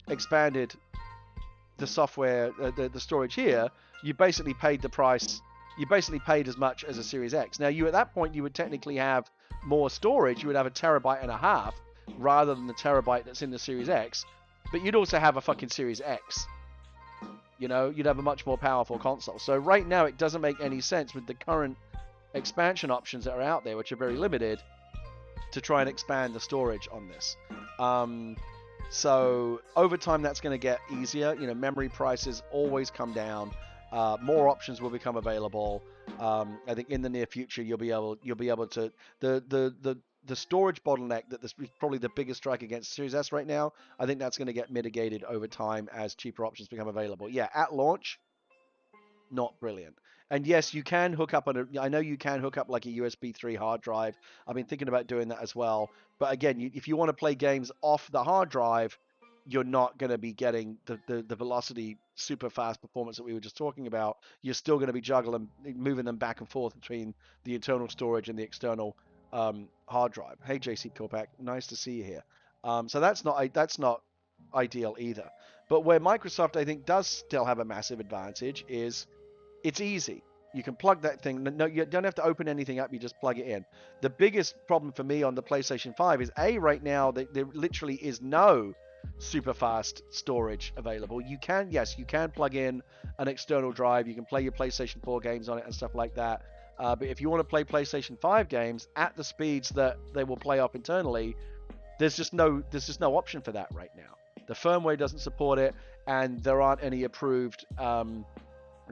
expanded the software, the storage here, you basically paid the price. You basically paid as much as a Series X. Now, at that point, you would technically have more storage. You would have 1.5 TB rather than the terabyte that's in the Series X. But you'd also have a fucking Series X. You'd have a much more powerful console. So right now, it doesn't make any sense with the current expansion options that are out there, which are very limited, to try and expand the storage on this. So over time, that's going to get easier. You know, memory prices always come down. More options will become available. I think in the near future, you'll be able to the storage bottleneck that this is probably the biggest strike against Series S right now. I think that's going to get mitigated over time as cheaper options become available. Yeah, at launch, not brilliant. And yes, you can hook up I know you can hook up like a USB 3 hard drive. I've been thinking about doing that as well. But again, if you want to play games off the hard drive, you're not going to be getting the velocity super fast performance that we were just talking about. You're still going to be juggling, moving them back and forth between the internal storage and the external hard drive. Hey, JC Pillpack, nice to see you here. So that's not ideal either. But where Microsoft, I think, does still have a massive advantage is it's easy. You can plug that thing. No, you don't have to open anything up. You just plug it in. The biggest problem for me on the PlayStation 5 is right now there literally is no super fast storage available. Yes, you can plug in an external drive. You can play your PlayStation 4 games on it and stuff like that. But if you want to play PlayStation 5 games at the speeds that they will play up internally, there's just no option for that right now. The firmware doesn't support it, and there aren't any approved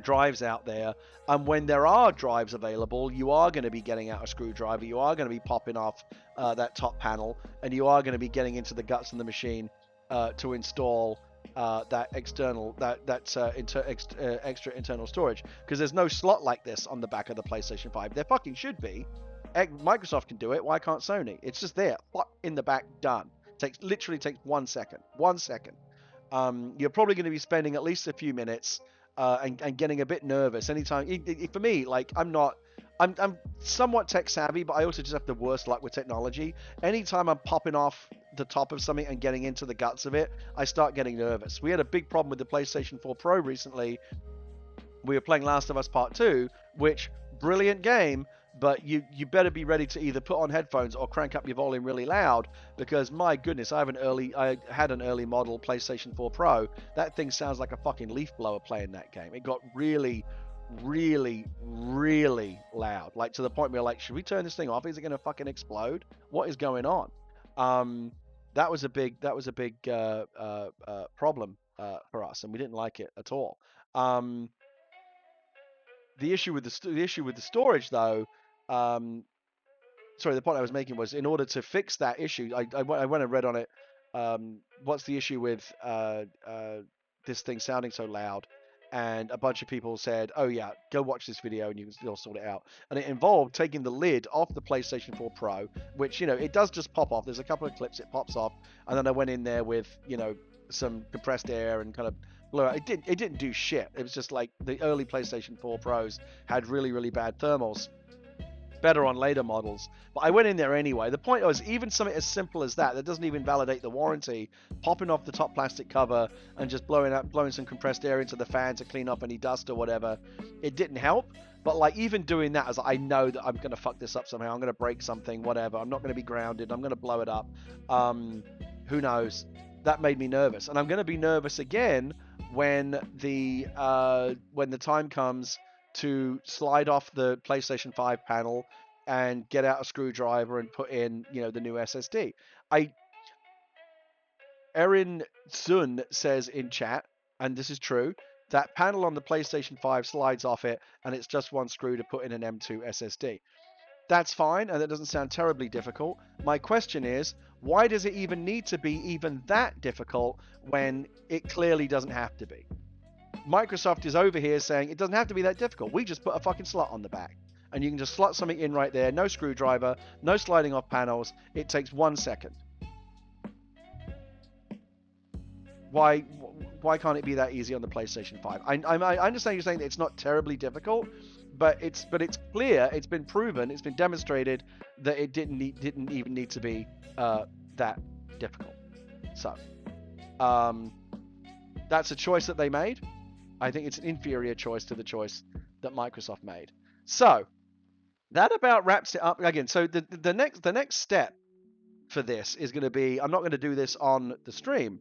drives out there. And when there are drives available, you are going to be getting out a screwdriver, you are going to be popping off that top panel, and you are going to be getting into the guts of the machine to install that extra internal storage, because there's no slot like this on the back of the PlayStation 5. There fucking should be. Microsoft can do it. Why can't Sony? It's just there, in the back, done. Literally takes 1 second. 1 second. You're probably going to be spending at least a few minutes and getting a bit nervous anytime. For me, like I'm somewhat tech savvy, but I also just have the worst luck with technology. Anytime I'm popping off the top of something and getting into the guts of it, I start getting nervous. We had a big problem with the PlayStation 4 Pro recently. We were playing Last of Us Part 2, which, brilliant game, but you better be ready to either put on headphones or crank up your volume really loud, because my goodness, I had an early model PlayStation 4 Pro. That thing sounds like a fucking leaf blower playing that game. It got really, really, really loud, like to the point where, like, should we turn this thing off? Is it going to fucking explode? What is going on? That was a big problem for us, and we didn't like it at all. The issue with the storage, though, sorry, the point I was making was, in order to fix that issue, I went and read on it. What's the issue with this thing sounding so loud? And a bunch of people said, "Oh yeah, go watch this video and you can still sort it out." And it involved taking the lid off the PlayStation 4 Pro, which, it does just pop off. There's a couple of clips it pops off, and then I went in there with some compressed air and kind of blew it. It didn't do shit. It was just like the early PlayStation 4 Pros had really, really bad thermals. Better on later models, but I went in there anyway. The point was, even something as simple as that doesn't even validate the warranty, popping off the top plastic cover and just blowing some compressed air into the fan to clean up any dust or whatever, it didn't help. But like, even doing that, I know that I'm gonna fuck this up somehow. I'm gonna break something, whatever. I'm not gonna be grounded. I'm gonna blow it up. Who knows? That made me nervous, and I'm gonna be nervous again when the time comes to slide off the PlayStation 5 panel and get out a screwdriver and put in, the new SSD. Erin Sun says in chat, and this is true, that panel on the PlayStation 5 slides off it, and it's just one screw to put in an M2 SSD. That's fine, and that doesn't sound terribly difficult. My question is, why does it even need to be even that difficult when it clearly doesn't have to be? Microsoft is over here saying it doesn't have to be that difficult. We just put a fucking slot on the back, and you can just slot something in right there. No screwdriver, no sliding off panels. It takes 1 second. Why can't it be that easy on the PlayStation 5? I understand you're saying that it's not terribly difficult, but it's clear, it's been proven, it's been demonstrated that it didn't even need to be that difficult. So that's a choice that they made. I think it's an inferior choice to the choice that Microsoft made. So that about wraps it up. Again, so the next step for this is going to be, I'm not going to do this on the stream,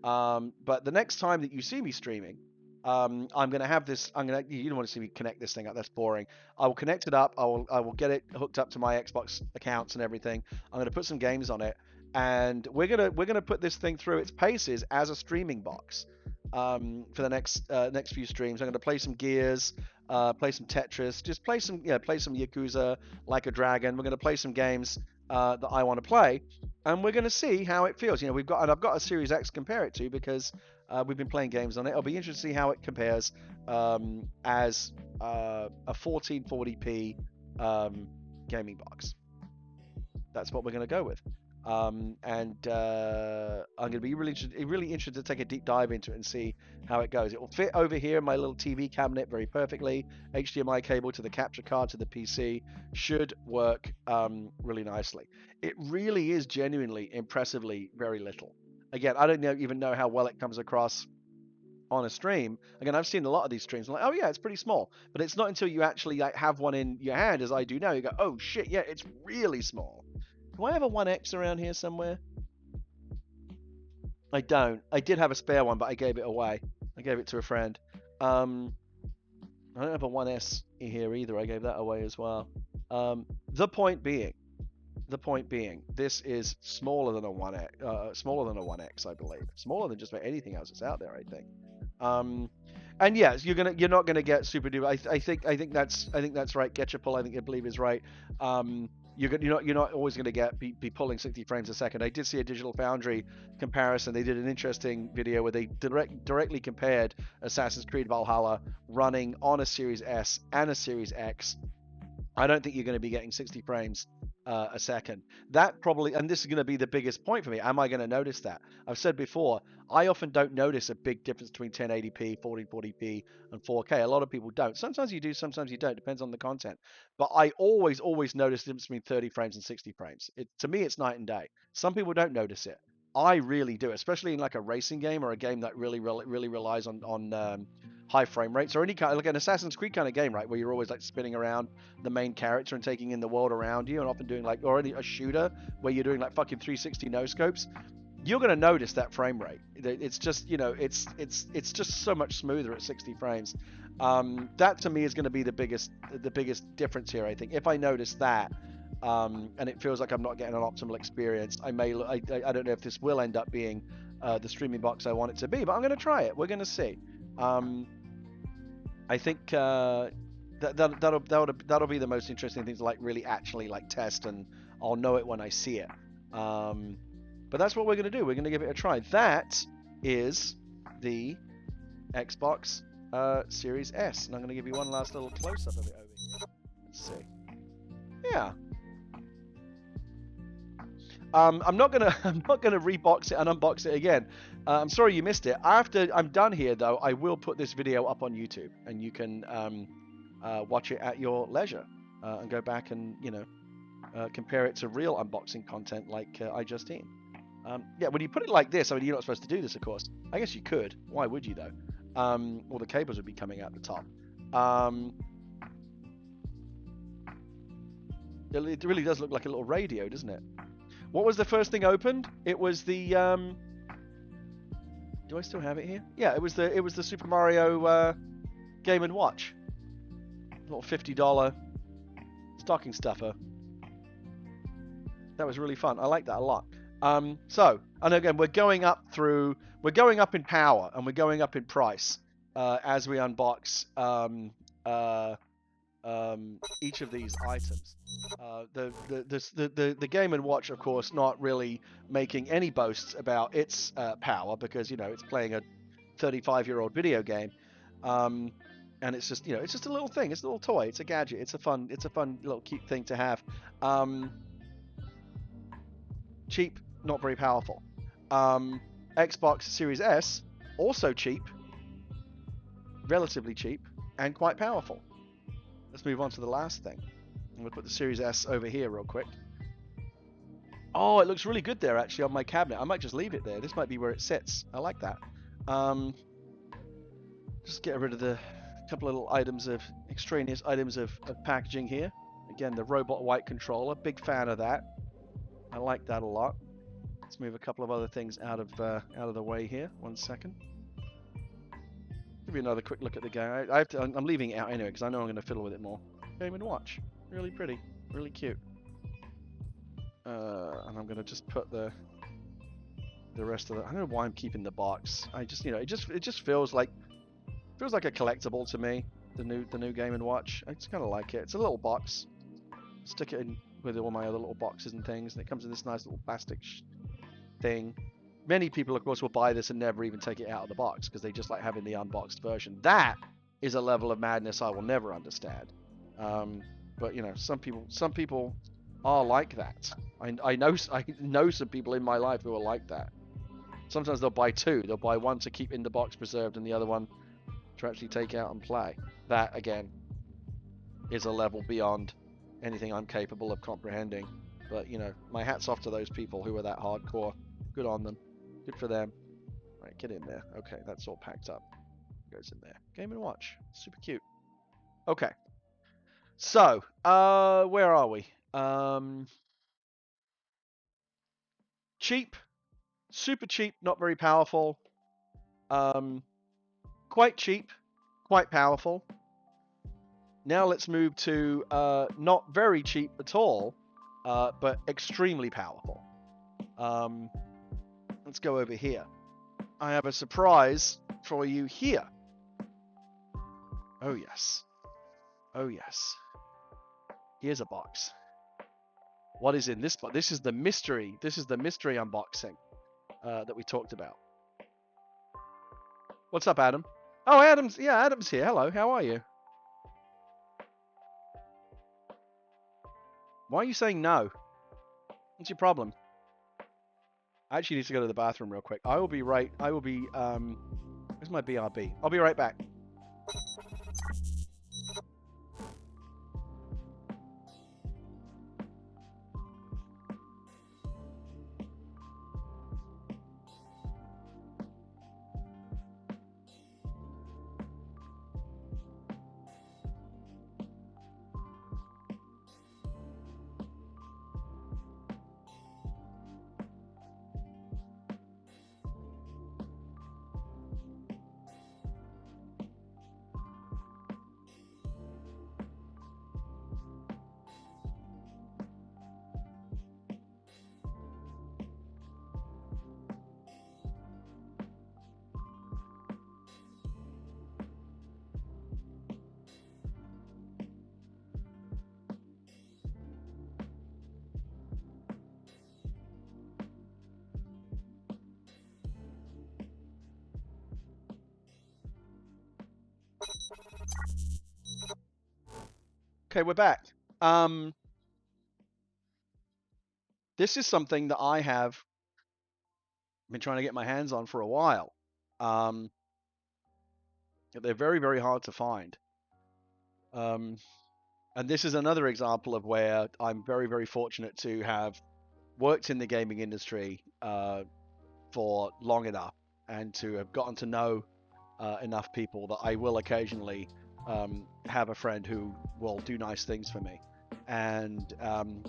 but the next time that you see me streaming, I'm going to have this. You don't want to see me connect this thing up. That's boring. I will connect it up. I will get it hooked up to my Xbox accounts and everything. I'm going to put some games on it, and we're gonna put this thing through its paces as a streaming box for the next few streams. I'm gonna play some Gears, play some Tetris, just play some Yakuza Like a Dragon. We're gonna play some games that I want to play, and we're gonna see how it feels. You know, I've got a Series X to compare it to because we've been playing games on it. It'll be interesting to see how it compares as a 1440p gaming box. That's what we're going to go with. I'm going to be really interested to take a deep dive into it and see how it goes. It will fit over here in my little TV cabinet very perfectly. HDMI cable to the capture card to the PC should work really nicely. It really is genuinely, impressively very little. Again, I don't even know how well it comes across on a stream. Again, I've seen a lot of these streams. I'm like, oh yeah, it's pretty small. But it's not until you actually like have one in your hand, as I do now, you go, oh shit, yeah, it's really small. Do I have a 1X around here somewhere? I don't. I did have a spare one, but I gave it away. I gave it to a friend. I don't have a 1S here either. I gave that away as well. The point being, this is smaller than a 1X, I believe. Smaller than just about anything else that's out there, I think. And yes, you're not gonna get super duper. I think that's right. Getchapul, I believe is right. You're not always going to be pulling 60 frames a second. I did see a Digital Foundry comparison. They did an interesting video where they directly compared Assassin's Creed Valhalla running on a Series S and a Series X. I don't think you're going to be getting 60 frames a second. That probably, and this is going to be the biggest point for me. Am I going to notice that? I've said before, I often don't notice a big difference between 1080p, 1440p, and 4K. A lot of people don't. Sometimes you do, sometimes you don't. Depends on the content. But I always notice the difference between 30 frames and 60 frames. To me, it's night and day. Some people don't notice it. I really do, especially in like a racing game or a game that really relies on high frame rates, or any kind, like an Assassin's Creed kind of game, right, where you're always like spinning around the main character and taking in the world around you, and often doing like, or a shooter where you're doing like fucking 360 no scopes. You're going to notice that frame rate. It's just, you know, it's just so much smoother at 60 frames. That to me is going to be the biggest difference here. I think if I notice that, and it feels like I'm not getting an optimal experience, I don't know if this will end up being the streaming box I want it to be, but I'm going to try it. We're going to see. I think that'll be the most interesting thing to like really actually like test, and I'll know it when I see it. But that's what we're going to do. We're going to give it a try. That is the Xbox Series S, and I'm going to give you one last little close-up of it over here. Let's see. Yeah. I'm not gonna rebox it and unbox it again. I'm sorry you missed it. After I'm done here, though, I will put this video up on YouTube, and you can watch it at your leisure and go back and compare it to real unboxing content like I just did. Yeah, when you put it like this, I mean, you're not supposed to do this, of course. I guess you could. Why would you, though? All the cables would be coming out the top. It really does look like a little radio, doesn't it? What was the first thing opened? It was the do I still have it here? Yeah, it was the Super Mario Game & Watch. Little $50 stocking stuffer. That was really fun. I like that a lot. So, and again, we're going up in power, and we're going up in price as we unbox each of these items. The Game & Watch, of course, not really making any boasts about its power, because it's playing a 35-year-old video game, and it's just it's just a little thing. It's a little toy. It's a gadget. It's a fun little cute thing to have. Cheap, not very powerful. Xbox Series S, also cheap, relatively cheap, and quite powerful. Let's move on to the last thing. I'm going to put the Series S over here real quick. Oh, it looks really good there, actually, on my cabinet. I might just leave it there. This might be where it sits. I like that. Just get rid of the couple of little extraneous items of packaging here. Again, the robot white controller. Big fan of that. I like that a lot. Let's move a couple of other things out of the way here. 1 second. Give you another quick look at the game. I'm leaving it out anyway because I know I'm going to fiddle with it more. Game & Watch. Really pretty. Really cute. I'm and I'm gonna just put the rest of the. I don't know why I'm keeping the box. I just, it just feels like a collectible to me. The new Game & Watch. I just kind of like it. It's a little box. Stick it in with all my other little boxes and things, and it comes in this nice little plastic thing. Many people, of course, will buy this and never even take it out of the box because they just like having the unboxed version. That is a level of madness I will never understand. But some people are like that. I know some people in my life who are like that. Sometimes they'll buy two. They'll buy one to keep in the box preserved and the other one to actually take out and play. That, again, is a level beyond anything I'm capable of comprehending. But, my hat's off to those people who are that hardcore. Good on them. Good for them. Right, get in there. Okay, that's all packed up. Goes in there. Game & Watch. Super cute. Okay. So, where are we? Cheap. Super cheap, not very powerful. Quite cheap, quite powerful. Now let's move to not very cheap at all, but extremely powerful. Let's go over here. I have a surprise for you here. Oh yes. Oh yes. Here's a box. What is in this box? This is the mystery. This is the mystery unboxing that we talked about. What's up, Adam? Oh, Adam's here. Hello, how are you? Why are you saying no? What's your problem? I actually need to go to the bathroom real quick. Where's my BRB? I'll be right back. Okay, we're back. This is something that I have been trying to get my hands on for a while. They're very, very hard to find. And this is another example of where I'm very, very fortunate to have worked in the gaming industry for long enough and to have gotten to know enough people that I will occasionally have a friend who will do nice things for me. And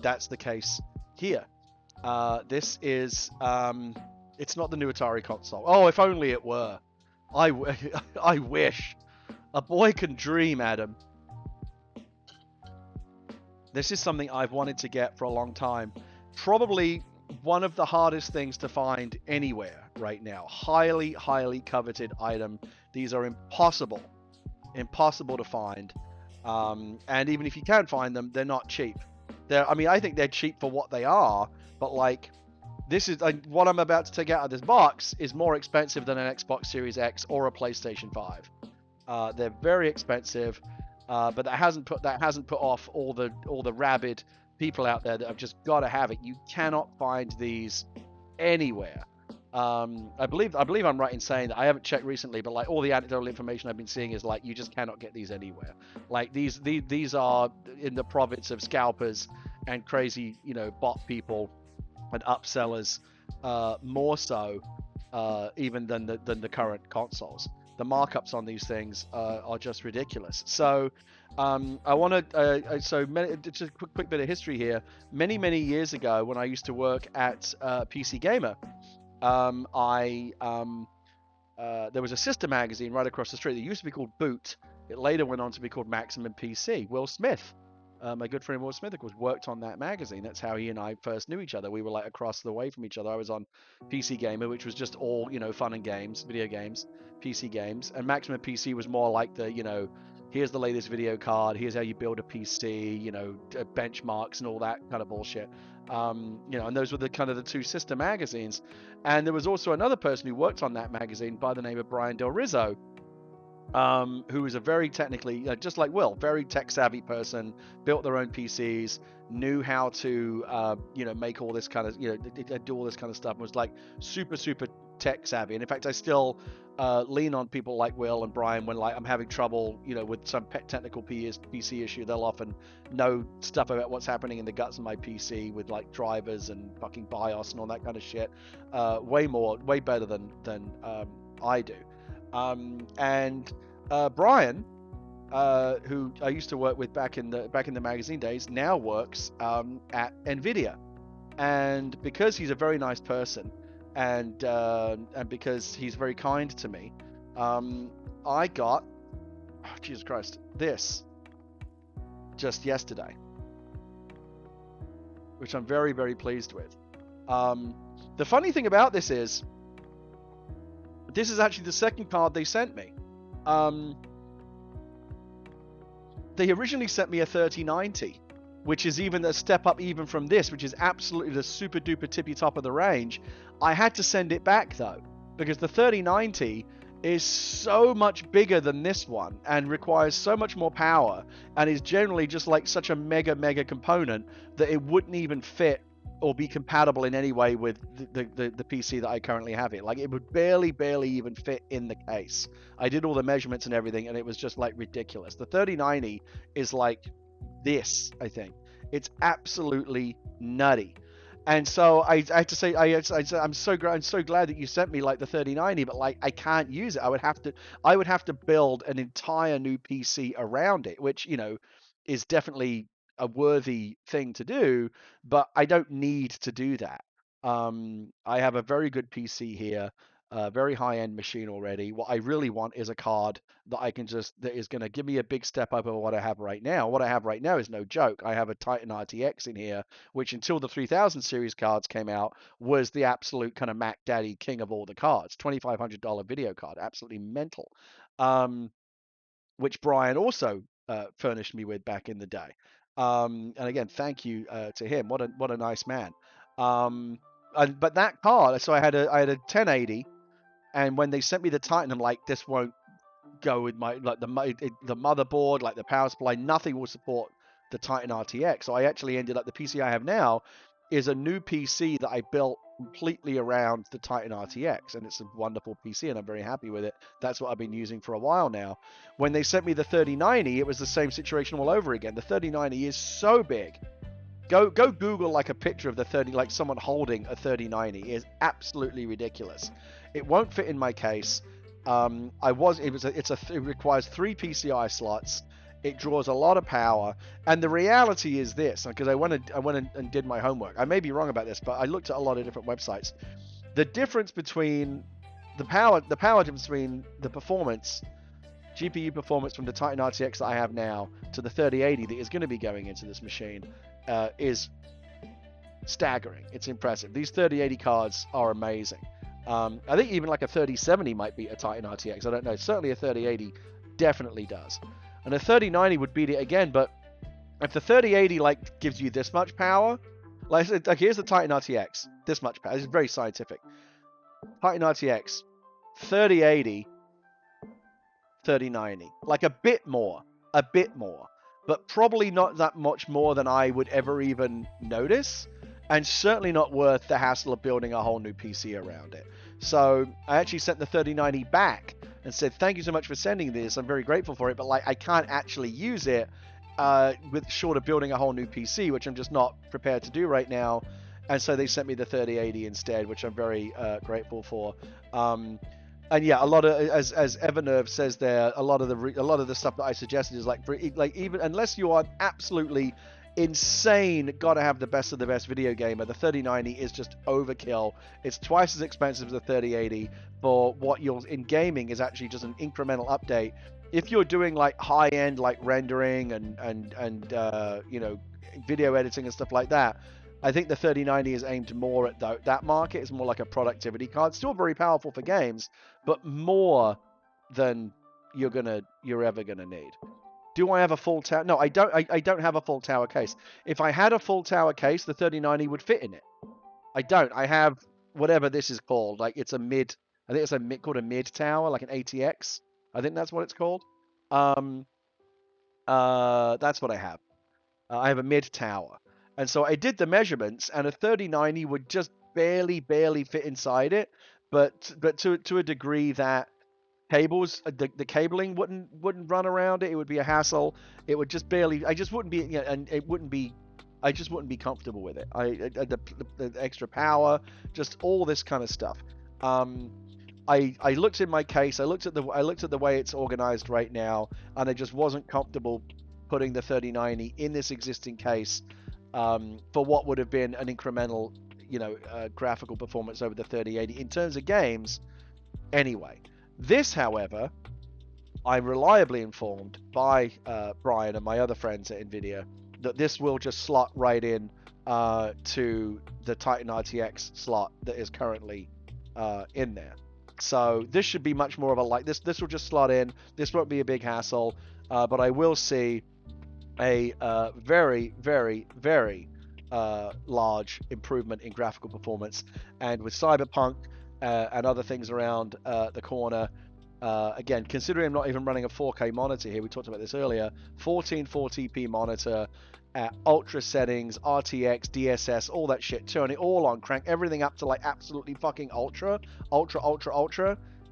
that's the case here. This is, it's not the new Atari console. Oh, if only it were. I wish. A boy can dream, Adam. This is something I've wanted to get for a long time. Probably one of the hardest things to find anywhere right now. Highly, highly coveted item. These are impossible to find. And even if you can find them, they're not cheap. I think they're cheap for what they are, but like, this is what I'm about to take out of this box is more expensive than an Xbox Series X or a PlayStation 5. They're very expensive, but that hasn't put off all the rabid people out there that have just got to have it. You cannot find these anywhere. I believe I'm right in saying that. I haven't checked recently, but like all the anecdotal information I've been seeing is like you just cannot get these anywhere. Like these are in the province of scalpers and crazy, bot people and upsellers, more so even than the current consoles. The markups on these things are just ridiculous. So I want to just a quick bit of history here. Many years ago, when I used to work at PC Gamer, there was a sister magazine right across the street that used to be called Boot. It later went on to be called Maximum PC. Will Smith my good friend Will Smith, of course, worked on that magazine. That's how he and I first knew each other. We were like across the way from each other. I was on PC Gamer, which was just all, fun and games, video games, PC games. And Maximum PC was more like the, here's the latest video card, here's how you build a PC, benchmarks and all that kind of bullshit. And those were the kind of the two sister magazines. And there was also another person who worked on that magazine by the name of Brian Del Rizzo, who was a very technically, just like Will, very tech savvy person, built their own PCs, knew how to, make all this kind of, do all this kind of stuff, and was like super, super tech savvy. And in fact, I still lean on people like Will and Brian when like I'm having trouble, with some technical PC issue. They'll often know stuff about what's happening in the guts of my PC with like drivers and fucking BIOS and all that kind of shit. Way better than I do. And Brian, who I used to work with back in the magazine days, now works at Nvidia, and because he's a very nice person, and because he's very kind to me, I got, Jesus Christ, this just yesterday, which I'm very, very pleased with. The funny thing about this is actually the second card they sent me. They originally sent me a 3090, which is even a step up even from this, which is absolutely the super duper tippy top of the range. I had to send it back though, because the 3090 is so much bigger than this one and requires so much more power and is generally just like such a mega component that it wouldn't even fit or be compatible in any way with the PC that I currently have it. Like it would barely even fit in the case. I did all the measurements and everything, and it was just like ridiculous. The 3090 is like this, I think. It's absolutely nutty. And so I have to say, I'm so glad that you sent me like the 3090, but like I can't use it. I would have to build an entire new PC around it, which is definitely a worthy thing to do, but I don't need to do that. I have a very good PC here, a very high-end machine already. What I really want is a card that is going to give me a big step up over what I have right now. What I have right now is no joke. I have a Titan RTX in here, which until the 3000 series cards came out was the absolute kind of Mac Daddy king of all the cards. $2,500 video card, absolutely mental. Which Brian also furnished me with back in the day. And again, thank you to him. What a nice man. But that card, so I had a 1080, and when they sent me the Titan, I'm like, this won't go with my the motherboard, like the power supply, nothing will support the Titan RTX. So I actually ended up, the PC I have now is a new PC that I built completely around the Titan RTX, and it's a wonderful PC and I'm very happy with it. That's what I've been using for a while now. When they sent me the 3090, it was the same situation all over again. The 3090 is so big. Go Google like a picture of the 30, like someone holding a 3090. It is absolutely ridiculous. It won't fit in my case. It requires 3 PCI slots. It draws a lot of power, and the reality is this, because I went and did my homework. I may be wrong about this, but I looked at a lot of different websites. The difference between the power difference between the performance, GPU performance from the Titan RTX that I have now to the 3080 that is going to be going into this machine is staggering. It's impressive. These 3080 cards are amazing. I think even like a 3070 might beat a Titan RTX. I don't know. Certainly a 3080 definitely does. And a 3090 would beat it again, but if the 3080 like gives you this much power, like here's the Titan RTX, this much power. This is very scientific. Titan RTX, 3080, 3090, like a bit more, but probably not that much more than I would ever even notice, and certainly not worth the hassle of building a whole new PC around it. So I actually sent the 3090 back and said, thank you so much for sending this. I'm very grateful for it, but like I can't actually use it with short of building a whole new PC, which I'm just not prepared to do right now. And so they sent me the 3080 instead, which I'm very grateful for. And yeah, a lot of, as Evernerve says there, a lot of the stuff that I suggested is like even unless you are absolutely insane, gotta have the best of the best video gamer. The 3090 is just overkill. It's twice as expensive as the 3080 for what you're in gaming is actually just an incremental update. If you're doing like high end like rendering and you know, video editing and stuff like that, I think the 3090 is aimed more at that market. It's more like a productivity card. Still very powerful for games, but more than you're ever gonna need. Do I have a full tower? No, I don't. I don't have a full tower case. If I had a full tower case, the 3090 would fit in it. I don't. I have whatever this is called. Like it's a mid. I think it's called a mid tower, like an ATX. I think that's what it's called. Um. That's what I have. I have a mid tower, and so I did the measurements, and a 3090 would just barely fit inside it, but to a degree that cables the cabling wouldn't run around it. It would be a hassle. It would just barely. I just wouldn't be, you know, and it wouldn't be. I just wouldn't be comfortable with it. The extra power, just all this kind of stuff. Um, I looked in my case. I looked at the way it's organized right now, and I just wasn't comfortable putting the 3090 in this existing case for what would have been an incremental, you know, graphical performance over the 3080 in terms of games. Anyway, this, however, I'm reliably informed by Brian and my other friends at NVIDIA that this will just slot right in to the Titan RTX slot that is currently in there. So this should be much more of a like this. This will just slot in. This won't be a big hassle, but I will see a very, very, very large improvement in graphical performance. And with Cyberpunk and other things around the corner, again, considering I'm not even running a 4K monitor here, we talked about this earlier, 1440p monitor at ultra settings, RTX, DSS, all that shit, turn it all on, crank everything up to like absolutely fucking ultra,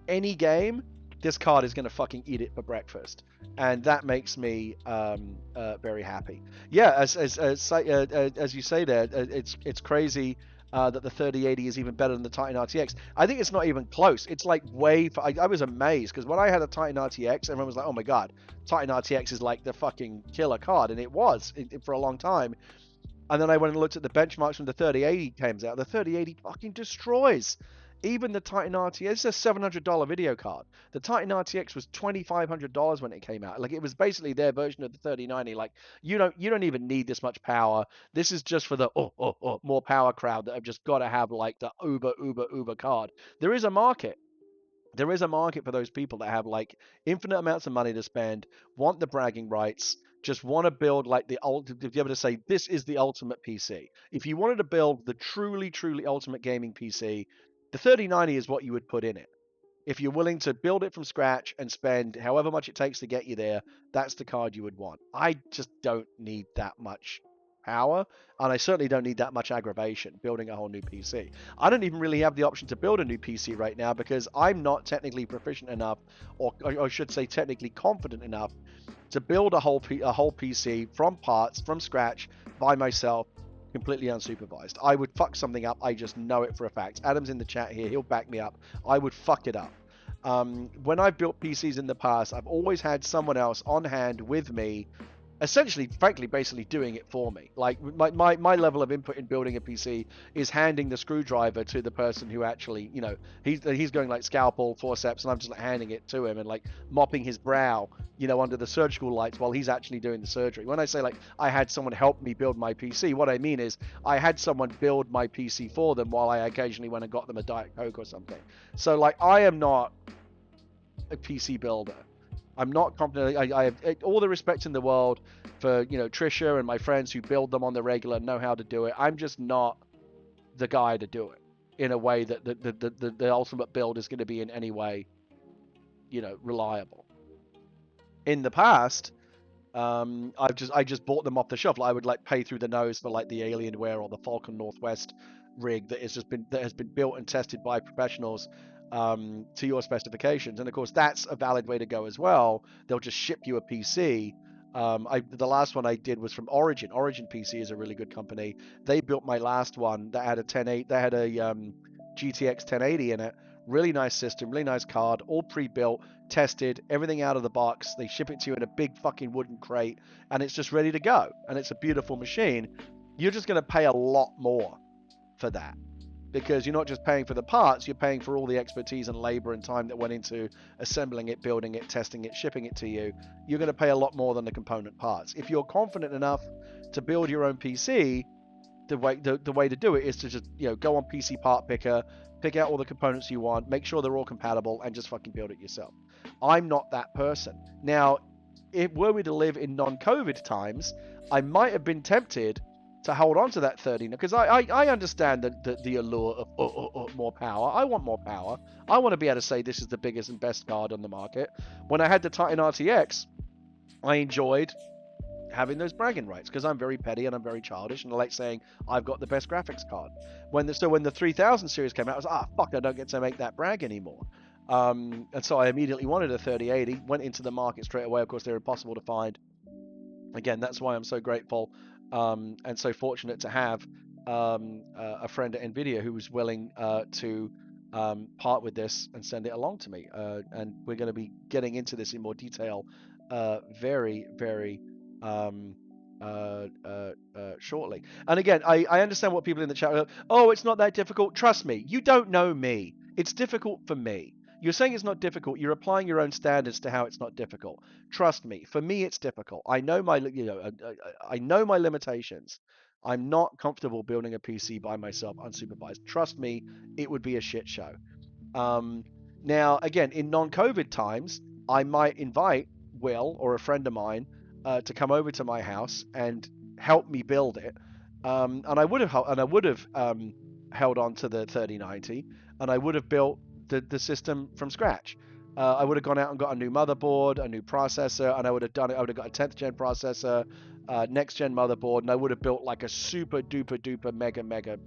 any game, this card is going to fucking eat it for breakfast. And that makes me very happy. Yeah, as you say there, it's crazy that the 3080 is even better than the Titan RTX. I think it's not even close. It's like way. I was amazed because when I had a Titan RTX, everyone was like, "Oh my god, Titan RTX is like the fucking killer card," and it was for a long time. And then I went and looked at the benchmarks when the 3080 came out. The 3080 fucking destroys even the Titan RTX. It's a $700 video card. The Titan RTX was $2,500 when it came out. Like it was basically their version of the 3090. Like you don't even need this much power. This is just for the more power crowd that have just got to have like the uber card. There is a market. There is a market for those people that have like infinite amounts of money to spend, want the bragging rights, just want to build like to be able to say this is the ultimate PC. If you wanted to build the truly ultimate gaming PC, the 3090 is what you would put in it. If you're willing to build it from scratch and spend however much it takes to get you there, that's the card you would want. I just don't need that much power, and I certainly don't need that much aggravation building a whole new PC. I don't even really have the option to build a new PC right now because I'm not technically proficient enough, or I should say technically confident enough, to build a whole PC from parts, from scratch, by myself, completely unsupervised. I would fuck something up. I just know it for a fact. Adam's in the chat here. He'll back me up. I would fuck it up. When I've built PCs in the past, I've always had someone else on hand with me, essentially, frankly, basically doing it for me. Like my level of input in building a PC is handing the screwdriver to the person who actually, you know, he's going like scalpel, forceps, and I'm just like handing it to him and like mopping his brow, you know, under the surgical lights while he's actually doing the surgery. When I say like I had someone help me build my PC, what I mean is I had someone build my PC for them while I occasionally went and got them a Diet Coke or something. So like I am not a PC builder. I'm not confident. I have all the respect in the world for, you know, Trisha and my friends who build them on the regular and know how to do it. I'm just not the guy to do it in a way that the ultimate build is going to be in any way, you know, reliable. In the past, I just bought them off the shelf. Like, I would like pay through the nose for like the Alienware or the Falcon Northwest rig that has been built and tested by professionals to your specifications. And of course, that's a valid way to go as well. They'll just ship you a PC. The last one I did was from Origin. Origin PC is a really good company. They built my last one that had a GTX 1080 in it. Really nice system, really nice card, all pre-built, tested, everything out of the box. They ship it to you in a big fucking wooden crate, and it's just ready to go. And it's a beautiful machine. You're just going to pay a lot more for that, because you're not just paying for the parts, you're paying for all the expertise and labor and time that went into assembling it, building it, testing it, shipping it to you. You're going to pay a lot more than the component parts. If you're confident enough to build your own PC, the way to do it is to just, go on PC Part Picker, pick out all the components you want, make sure they're all compatible, and just fucking build it yourself. I'm not that person. Now, if were we to live in non-COVID times, I might have been tempted to hold on to that 30, because I understand the allure of more power. I want more power. I want to be able to say this is the biggest and best card on the market. When I had the Titan RTX, I enjoyed having those bragging rights, because I'm very petty and I'm very childish, and I like saying I've got the best graphics card. When the 3000 series came out, I was fuck, I don't get to make that brag anymore. And so I immediately wanted a 3080, went into the market straight away. Of course, they're impossible to find. Again, that's why I'm so grateful and so fortunate to have a friend at NVIDIA who was willing to part with this and send it along to me. And we're going to be getting into this in more detail very, very shortly. And again, I understand what people in the chat are, oh, it's not that difficult. Trust me, you don't know me. It's difficult for me. You're saying it's not difficult. You're applying your own standards to how it's not difficult. Trust me. For me, it's difficult. I know I know my limitations. I'm not comfortable building a PC by myself, unsupervised. Trust me, it would be a shit show. Now, again, in non-COVID times, I might invite Will or a friend of mine to come over to my house and help me build it. And I would have held on to the 3090, and I would have built the system from scratch. I would have gone out and got a new motherboard, a new processor, and I would have done it. I would have got a 10th gen processor, next gen motherboard, and I would have built like a super duper mega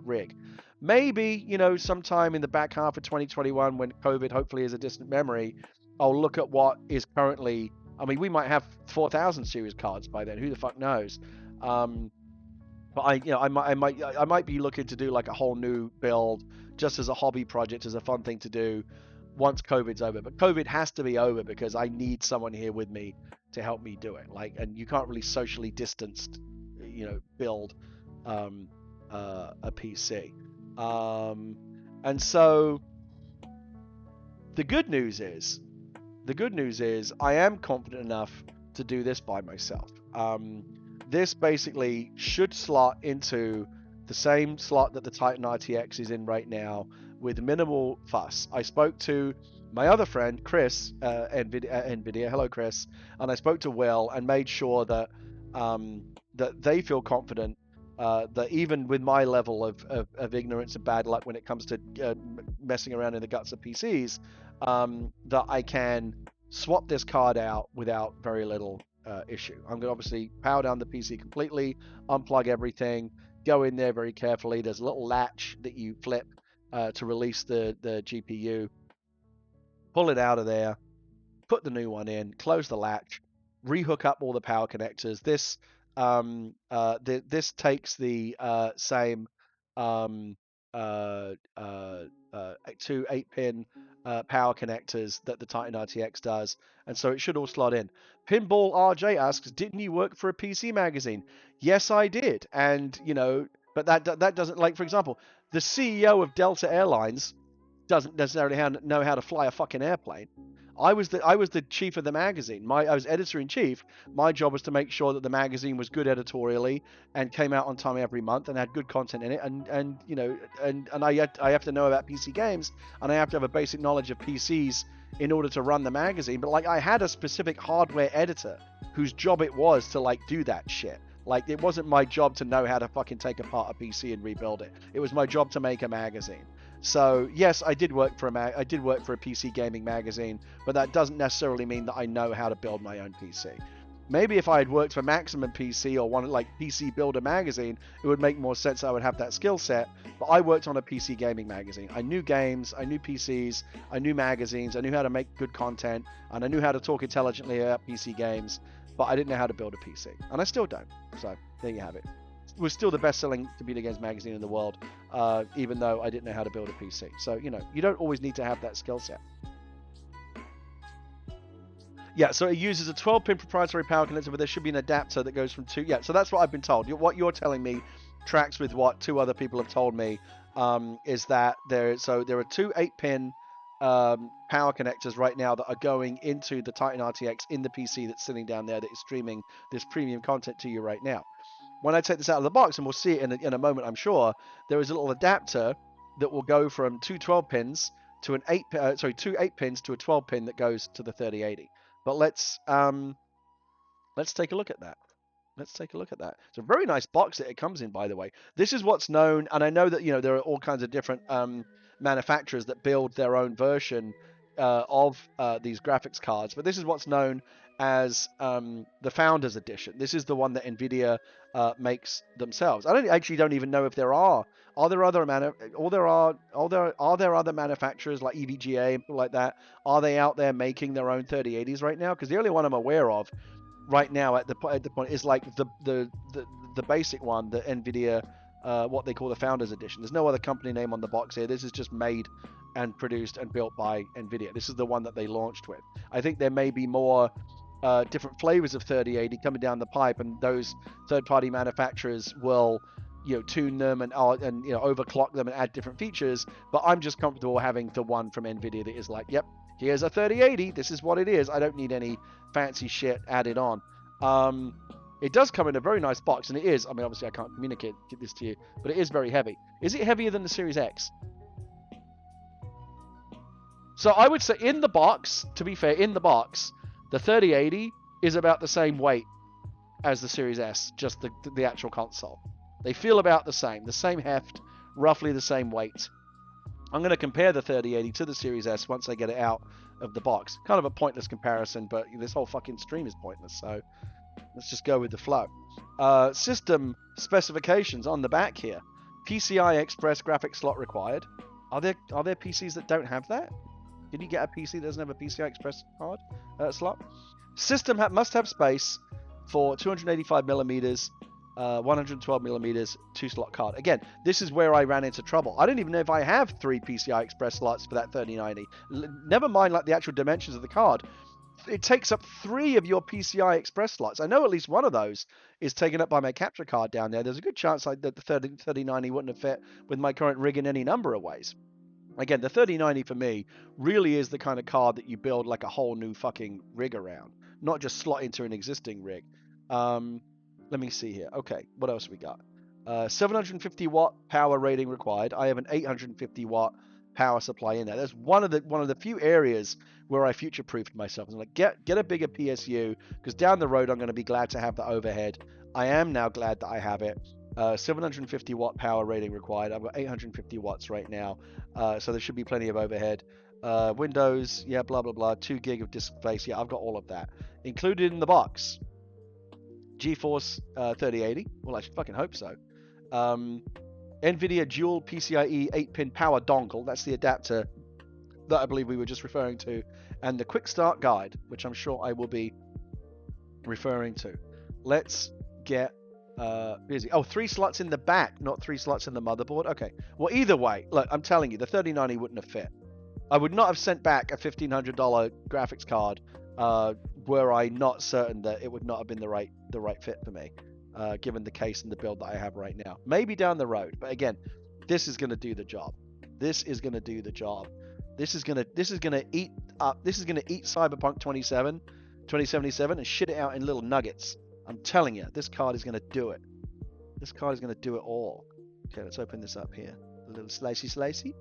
rig. Maybe, sometime in the back half of 2021, when COVID hopefully is a distant memory, I'll look at what is currently. I mean, we might have 4000 series cards by then. Who the fuck knows? But I might be looking to do like a whole new build just as a hobby project, as a fun thing to do once COVID's over. But COVID has to be over, because I need someone here with me to help me do it. And you can't really socially distanced, build a PC. And so the good news is I am confident enough to do this by myself. This basically should slot into the same slot that the Titan RTX is in right now, with minimal fuss. I spoke to my other friend, Chris, NVIDIA. Hello, Chris. And I spoke to Will and made sure that that they feel confident that even with my level of ignorance and bad luck when it comes to messing around in the guts of PCs, that I can swap this card out without very little issue. I'm going to obviously power down the PC completely, unplug everything, go in there very carefully. There's a little latch that you flip to release the GPU, pull it out of there, put the new one in, close the latch, rehook up all the power connectors. This takes the same two 8-pin power connectors that the Titan RTX does, and so it should all slot in. Pinball RJ asks, didn't you work for a PC magazine? Yes, I did. And but that doesn't, like, for example, the CEO of Delta Airlines doesn't necessarily know how to fly a fucking airplane. I was the chief of the magazine. I was editor-in-chief. My job was to make sure that the magazine was good editorially and came out on time every month and had good content in it. And I have to know about PC games, and I have to have a basic knowledge of PCs in order to run the magazine. But like, I had a specific hardware editor whose job it was to like do that shit. Like, it wasn't my job to know how to fucking take apart a PC and rebuild it. It was my job to make a magazine. So yes, I did work for a PC gaming magazine, but that doesn't necessarily mean that I know how to build my own PC. Maybe if I had worked for Maximum PC or one like PC Builder magazine, it would make more sense. I would have that skill set. But I worked on a PC gaming magazine. I knew games, I knew PCs, I knew magazines, I knew how to make good content, and I knew how to talk intelligently about PC games. But I didn't know how to build a PC, and I still don't. So there you have it. was still the best-selling computer games magazine in the world, even though I didn't know how to build a PC. So you know, you don't always need to have that skill set. Yeah, so it uses a 12-pin proprietary power connector, but there should be an adapter that goes from two. Yeah, so that's what I've been told. What you're telling me tracks with what two other people have told me. Is that there? So there are two 8-pin power connectors right now that are going into the Titan RTX in the PC that's sitting down there that is streaming this premium content to you right now. When I take this out of the box, and we'll see it in a moment, I'm sure, there is a little adapter that will go from two 12 pins to an two 8 pins to a 12 pin that goes to the 3080. But let's take a look at that. Let's take a look at that. It's a very nice box that it comes in, by the way. This is what's known, and I know that there are all kinds of different manufacturers that build their own version of these graphics cards, but this is what's known as the Founders Edition. This is the one that Nvidia makes themselves. I don't even know if there are. Are there other other manufacturers like EVGA and people like that? Are they out there making their own 3080s right now? Because the only one I'm aware of right now at the point is like the basic one, the Nvidia, what they call the Founders Edition. There's no other company name on the box here. This is just made and produced and built by Nvidia. This is the one that they launched with. I think there may be more different flavors of 3080 coming down the pipe, and those third-party manufacturers will tune them and overclock them and add different features. But I'm just comfortable having the one from Nvidia that is like, yep, here's a 3080. This is what it is. I don't need any fancy shit added on. It does come in a very nice box, and it is. I mean, obviously, I can't communicate this to you, but it is very heavy. Is it heavier than the Series X? So I would say in the box, to be fair, in the box, the 3080 is about the same weight as the Series S, just the actual console. They feel about the same heft, roughly the same weight. I'm going to compare the 3080 to the Series S once I get it out of the box. Kind of a pointless comparison, but this whole fucking stream is pointless, so let's just go with the flow. System specifications on the back here. PCI Express graphics slot required. Are there PCs that don't have that? Can you get a PC that doesn't have a PCI Express card slot? System must have space for 285 millimeters, 112 millimeters, 2-slot card. Again, this is where I ran into trouble. I don't even know if I have 3 PCI Express slots for that 3090. Never mind like the actual dimensions of the card. It takes up 3 of your PCI Express slots. I know at least one of those is taken up by my capture card down there. There's a good chance that the 3090 wouldn't have fit with my current rig in any number of ways. Again, the 3090 for me really is the kind of card that you build like a whole new fucking rig around, not just slot into an existing rig. Let me see here. Okay, what else we got? 750 watt power rating required. I have an 850 watt power supply in there. That's one of the few areas where I future-proofed myself. I'm like, get a bigger PSU, because down the road I'm going to be glad to have the overhead. I am now glad that I have it. 750 watt power rating required. I've got 850 watts right now, so there should be plenty of overhead. Windows, yeah, blah blah blah. 2 gig of disk space, yeah, I've got all of that included in the box. GeForce 3080. Well, I should fucking hope so. Nvidia dual PCIe 8-pin power dongle. That's the adapter that I believe we were just referring to, and the quick start guide, which I'm sure I will be referring to. Let's get busy. Oh, 3 slots in the back, not 3 slots in the motherboard. Okay. Well, either way, look, I'm telling you, the 3090 wouldn't have fit. I would not have sent back a $1,500 graphics card were I not certain that it would not have been the right fit for me, given the case and the build that I have right now. Maybe down the road, but again, this is going to do the job. This is going to do the job. This is going to eat Cyberpunk 2077 and shit it out in little nuggets. I'm telling you, this card is going to do it. This card is going to do it all. Okay, let's open this up here. A little slicey.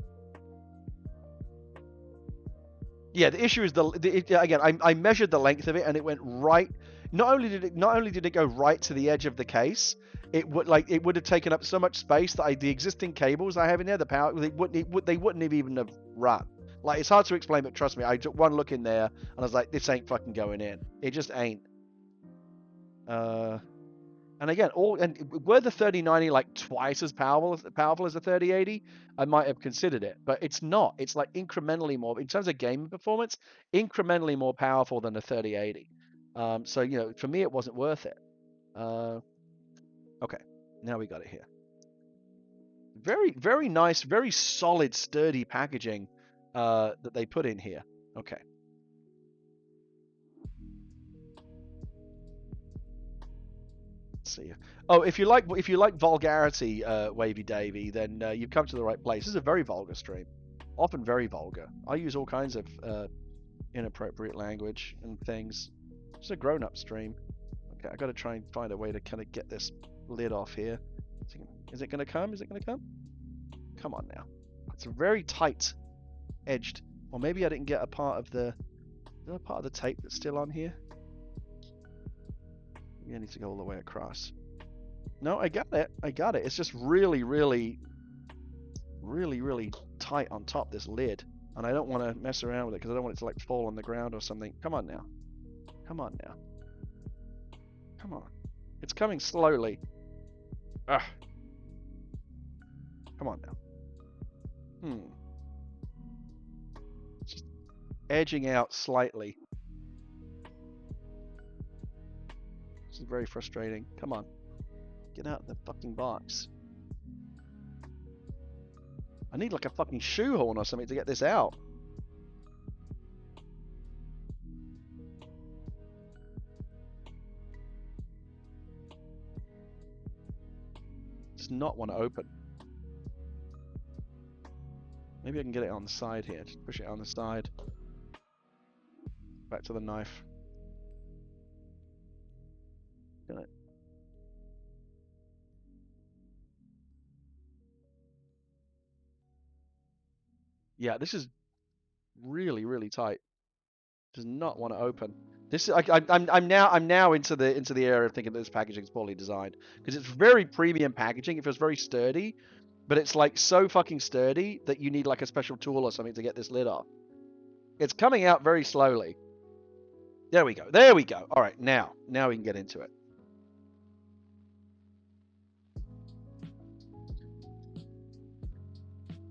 Yeah, the issue is again. I measured the length of it, and it went right. Not only did it go right to the edge of the case, it would have taken up so much space that the existing cables I have in there, the power, they wouldn't have even have run. Like, it's hard to explain, but trust me, I took one look in there, and I was like, this ain't fucking going in. It just ain't. And again, were the 3090 like twice as powerful as the 3080, I might have considered it, but it's not. It's like incrementally more, in terms of gaming performance, incrementally more powerful than the 3080. So for me, it wasn't worth it. Okay. Now we got it here. Very, very nice, very solid, sturdy packaging that they put in here. Okay. Let's see. Oh, if you like vulgarity, Wavy Davy, then you've come to the right place. This is a very vulgar stream, often very vulgar. I use all kinds of inappropriate language and things. It's a grown-up stream. Okay, I got to try and find a way to kind of get this lid off here. Is it going to come? Is it going to come? Come on now. It's a very tight edged. Or maybe I didn't get a part of the... Is there a part of the tape that's still on here? Maybe I need to go all the way across. No, I got it. I got it. It's just really, really, really, really tight on top, this lid. And I don't want to mess around with it because I don't want it to like fall on the ground or something. Come on now. Come on now. Come on. It's coming slowly. Ugh. Come on now. Just edging out slightly. This is very frustrating. Come on. Get out of the fucking box. I need like a fucking shoehorn or something to get this out. Does not want to open. Maybe I can get it on the side here. Just push it on the side. Back to the knife. Got it. Yeah, this is really, really tight. Does not want to open. This is I'm now into the area of thinking that this packaging is poorly designed because it's very premium packaging. It feels very sturdy, but it's like so fucking sturdy that you need like a special tool or something to get this lid off. It's coming out very slowly. There we go. There we go. All right, now we can get into it.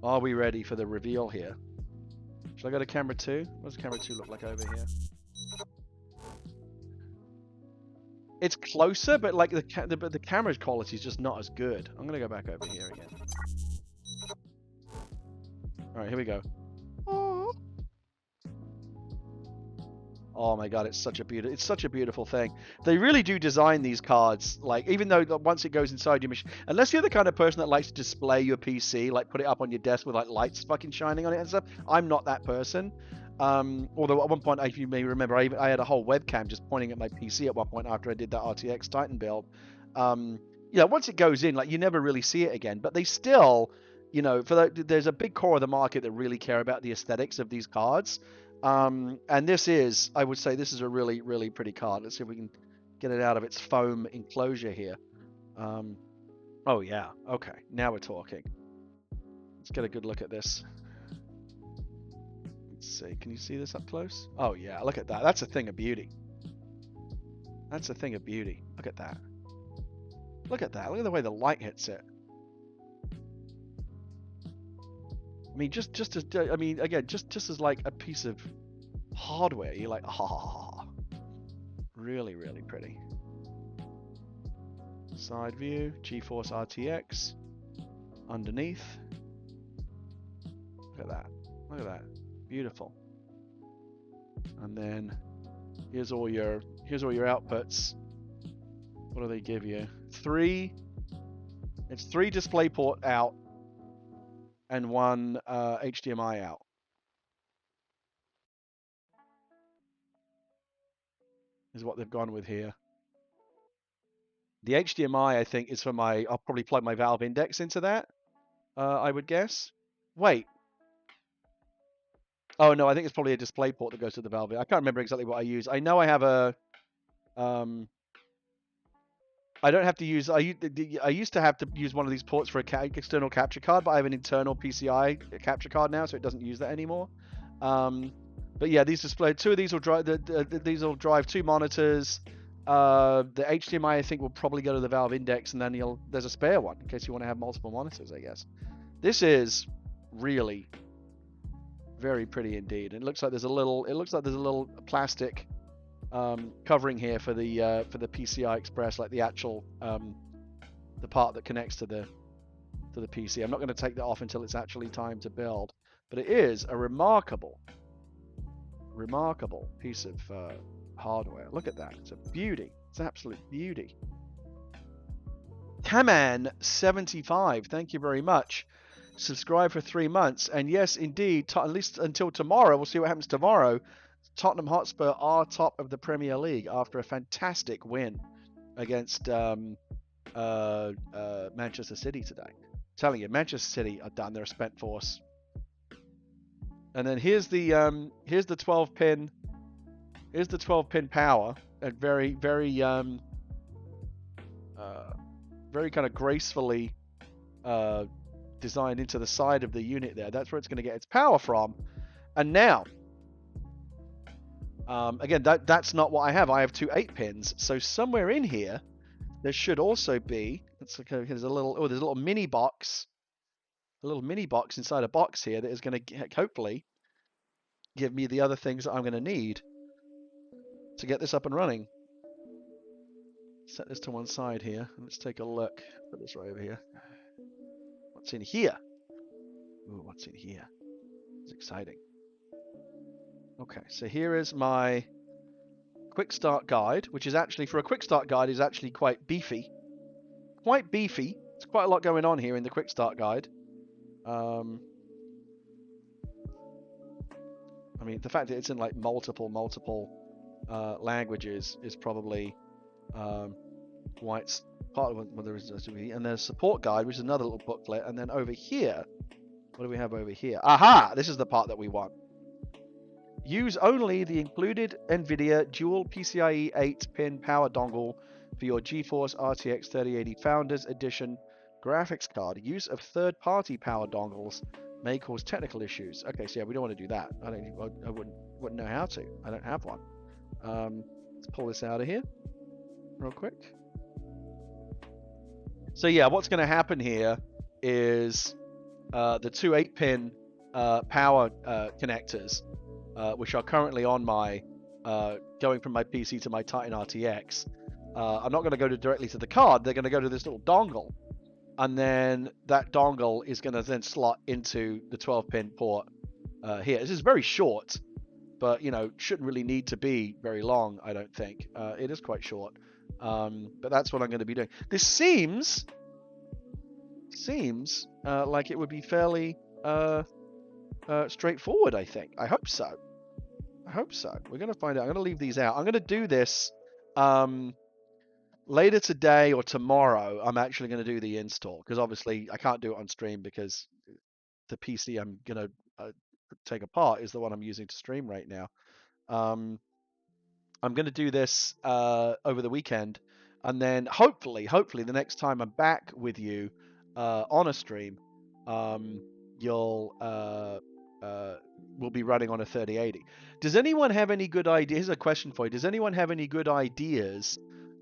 Are we ready for the reveal here? Should I go to camera 2? What does camera 2 look like over here? It's closer, but like the camera's quality is just not as good. I'm gonna go back over here again. All right, here we go. Oh my god, it's such a beautiful thing. They really do design these cards, like, even though once it goes inside your machine, unless you're the kind of person that likes to display your PC, like put it up on your desk with like lights fucking shining on it and stuff. I'm not that person. Although at one point, if you may remember, I had a whole webcam just pointing at my PC at one point after I did that RTX Titan build. Once it goes in, like, you never really see it again, but they still, there's a big core of the market that really care about the aesthetics of these cards. And I would say this is a really, really pretty card. Let's see if we can get it out of its foam enclosure here. Oh yeah, okay, now we're talking. Let's get a good look at this. Let's see, can you see this up close? Oh yeah, look at that. That's a thing of beauty. That's a thing of beauty. Look at that. Look at that. Look at the way the light hits it. I mean, just as like a piece of hardware, you're like, really, really pretty. Side view, GeForce RTX, underneath. Look at that. Look at that. Beautiful. And then here's all your outputs. What do they give you? It's 3 DisplayPort out and 1 HDMI out. Is what they've gone with here. The HDMI, I think, is for I'll probably plug my Valve Index into that, I would guess. Wait. Oh no, I think it's probably a DisplayPort that goes to the Valve. I can't remember exactly what I use. I know I have a... I don't have to use... I used to have to use one of these ports for an external capture card, but I have an internal PCI capture card now, so it doesn't use that anymore. But yeah, these display... 2 of these will drive... These will drive 2 monitors. The HDMI, I think, will probably go to the Valve Index, and then there's a spare one in case you want to have multiple monitors, I guess. This is really very pretty indeed. It looks like there's a little plastic covering here for the PCI Express, like the actual the part that connects to the PC. I'm not going to take that off until it's actually time to build, but it is a remarkable piece of hardware. Look at that. It's a beauty. It's an absolute beauty. Taman75, thank you very much. Subscribe for 3 months. And yes, indeed, at least until tomorrow, we'll see what happens tomorrow. Tottenham Hotspur are top of the Premier League after a fantastic win against Manchester City today. I'm telling you, Manchester City are done. They're a spent force. And then here's the 12-pin. Here's the 12-pin power, and very kind of gracefully designed into the side of the unit there. That's where it's going to get its power from. And now, again, that's not what I have. I have 2 8-pins. So somewhere in here, there should also be. There's a little mini box, inside a box here that is going to hopefully give me the other things that I'm going to need to get this up and running. Set this to one side here. Let's take a look. Put this right over here. What's in here? Ooh, what's in here? It's exciting. Okay, so here is my quick start guide, which is actually, for a quick start guide, is actually quite beefy. Quite beefy. There's quite a lot going on here in the quick start guide. I mean, the fact that it's in like multiple languages is probably why it's part of what there is. And there's a support guide, which is another little booklet. And then over here, what do we have over here? Aha! This is the part that we want. Use only the included NVIDIA dual PCIe 8-pin power dongle for your GeForce RTX 3080 Founders Edition graphics card. Use of third-party power dongles may cause technical issues. Okay, so yeah, we don't want to do that. I wouldn't know how to. I don't have one. Let's pull this out of here real quick. So yeah, what's going to happen here is the 2 8-pin power connectors, which are currently on my going from my PC to my Titan RTX. I'm not going to go directly to the card. They're going to go to this little dongle. And then that dongle is going to then slot into the 12-pin port here. This is very short, but, you know, shouldn't really need to be very long, I don't think. It is quite short. But that's what I'm going to be doing. This seems like it would be fairly straightforward, I think. I hope so. We're going to find out. I'm going to leave these out. I'm going to do this later today or tomorrow. I'm actually going to do the install, because obviously I can't do it on stream because the PC I'm going to take apart is the one I'm using to stream right now. I'm going to do this over the weekend, and then hopefully the next time I'm back with you on a stream, we'll be running on a 3080. Does anyone have any good ideas? Here's a question for you. Does anyone have any good ideas?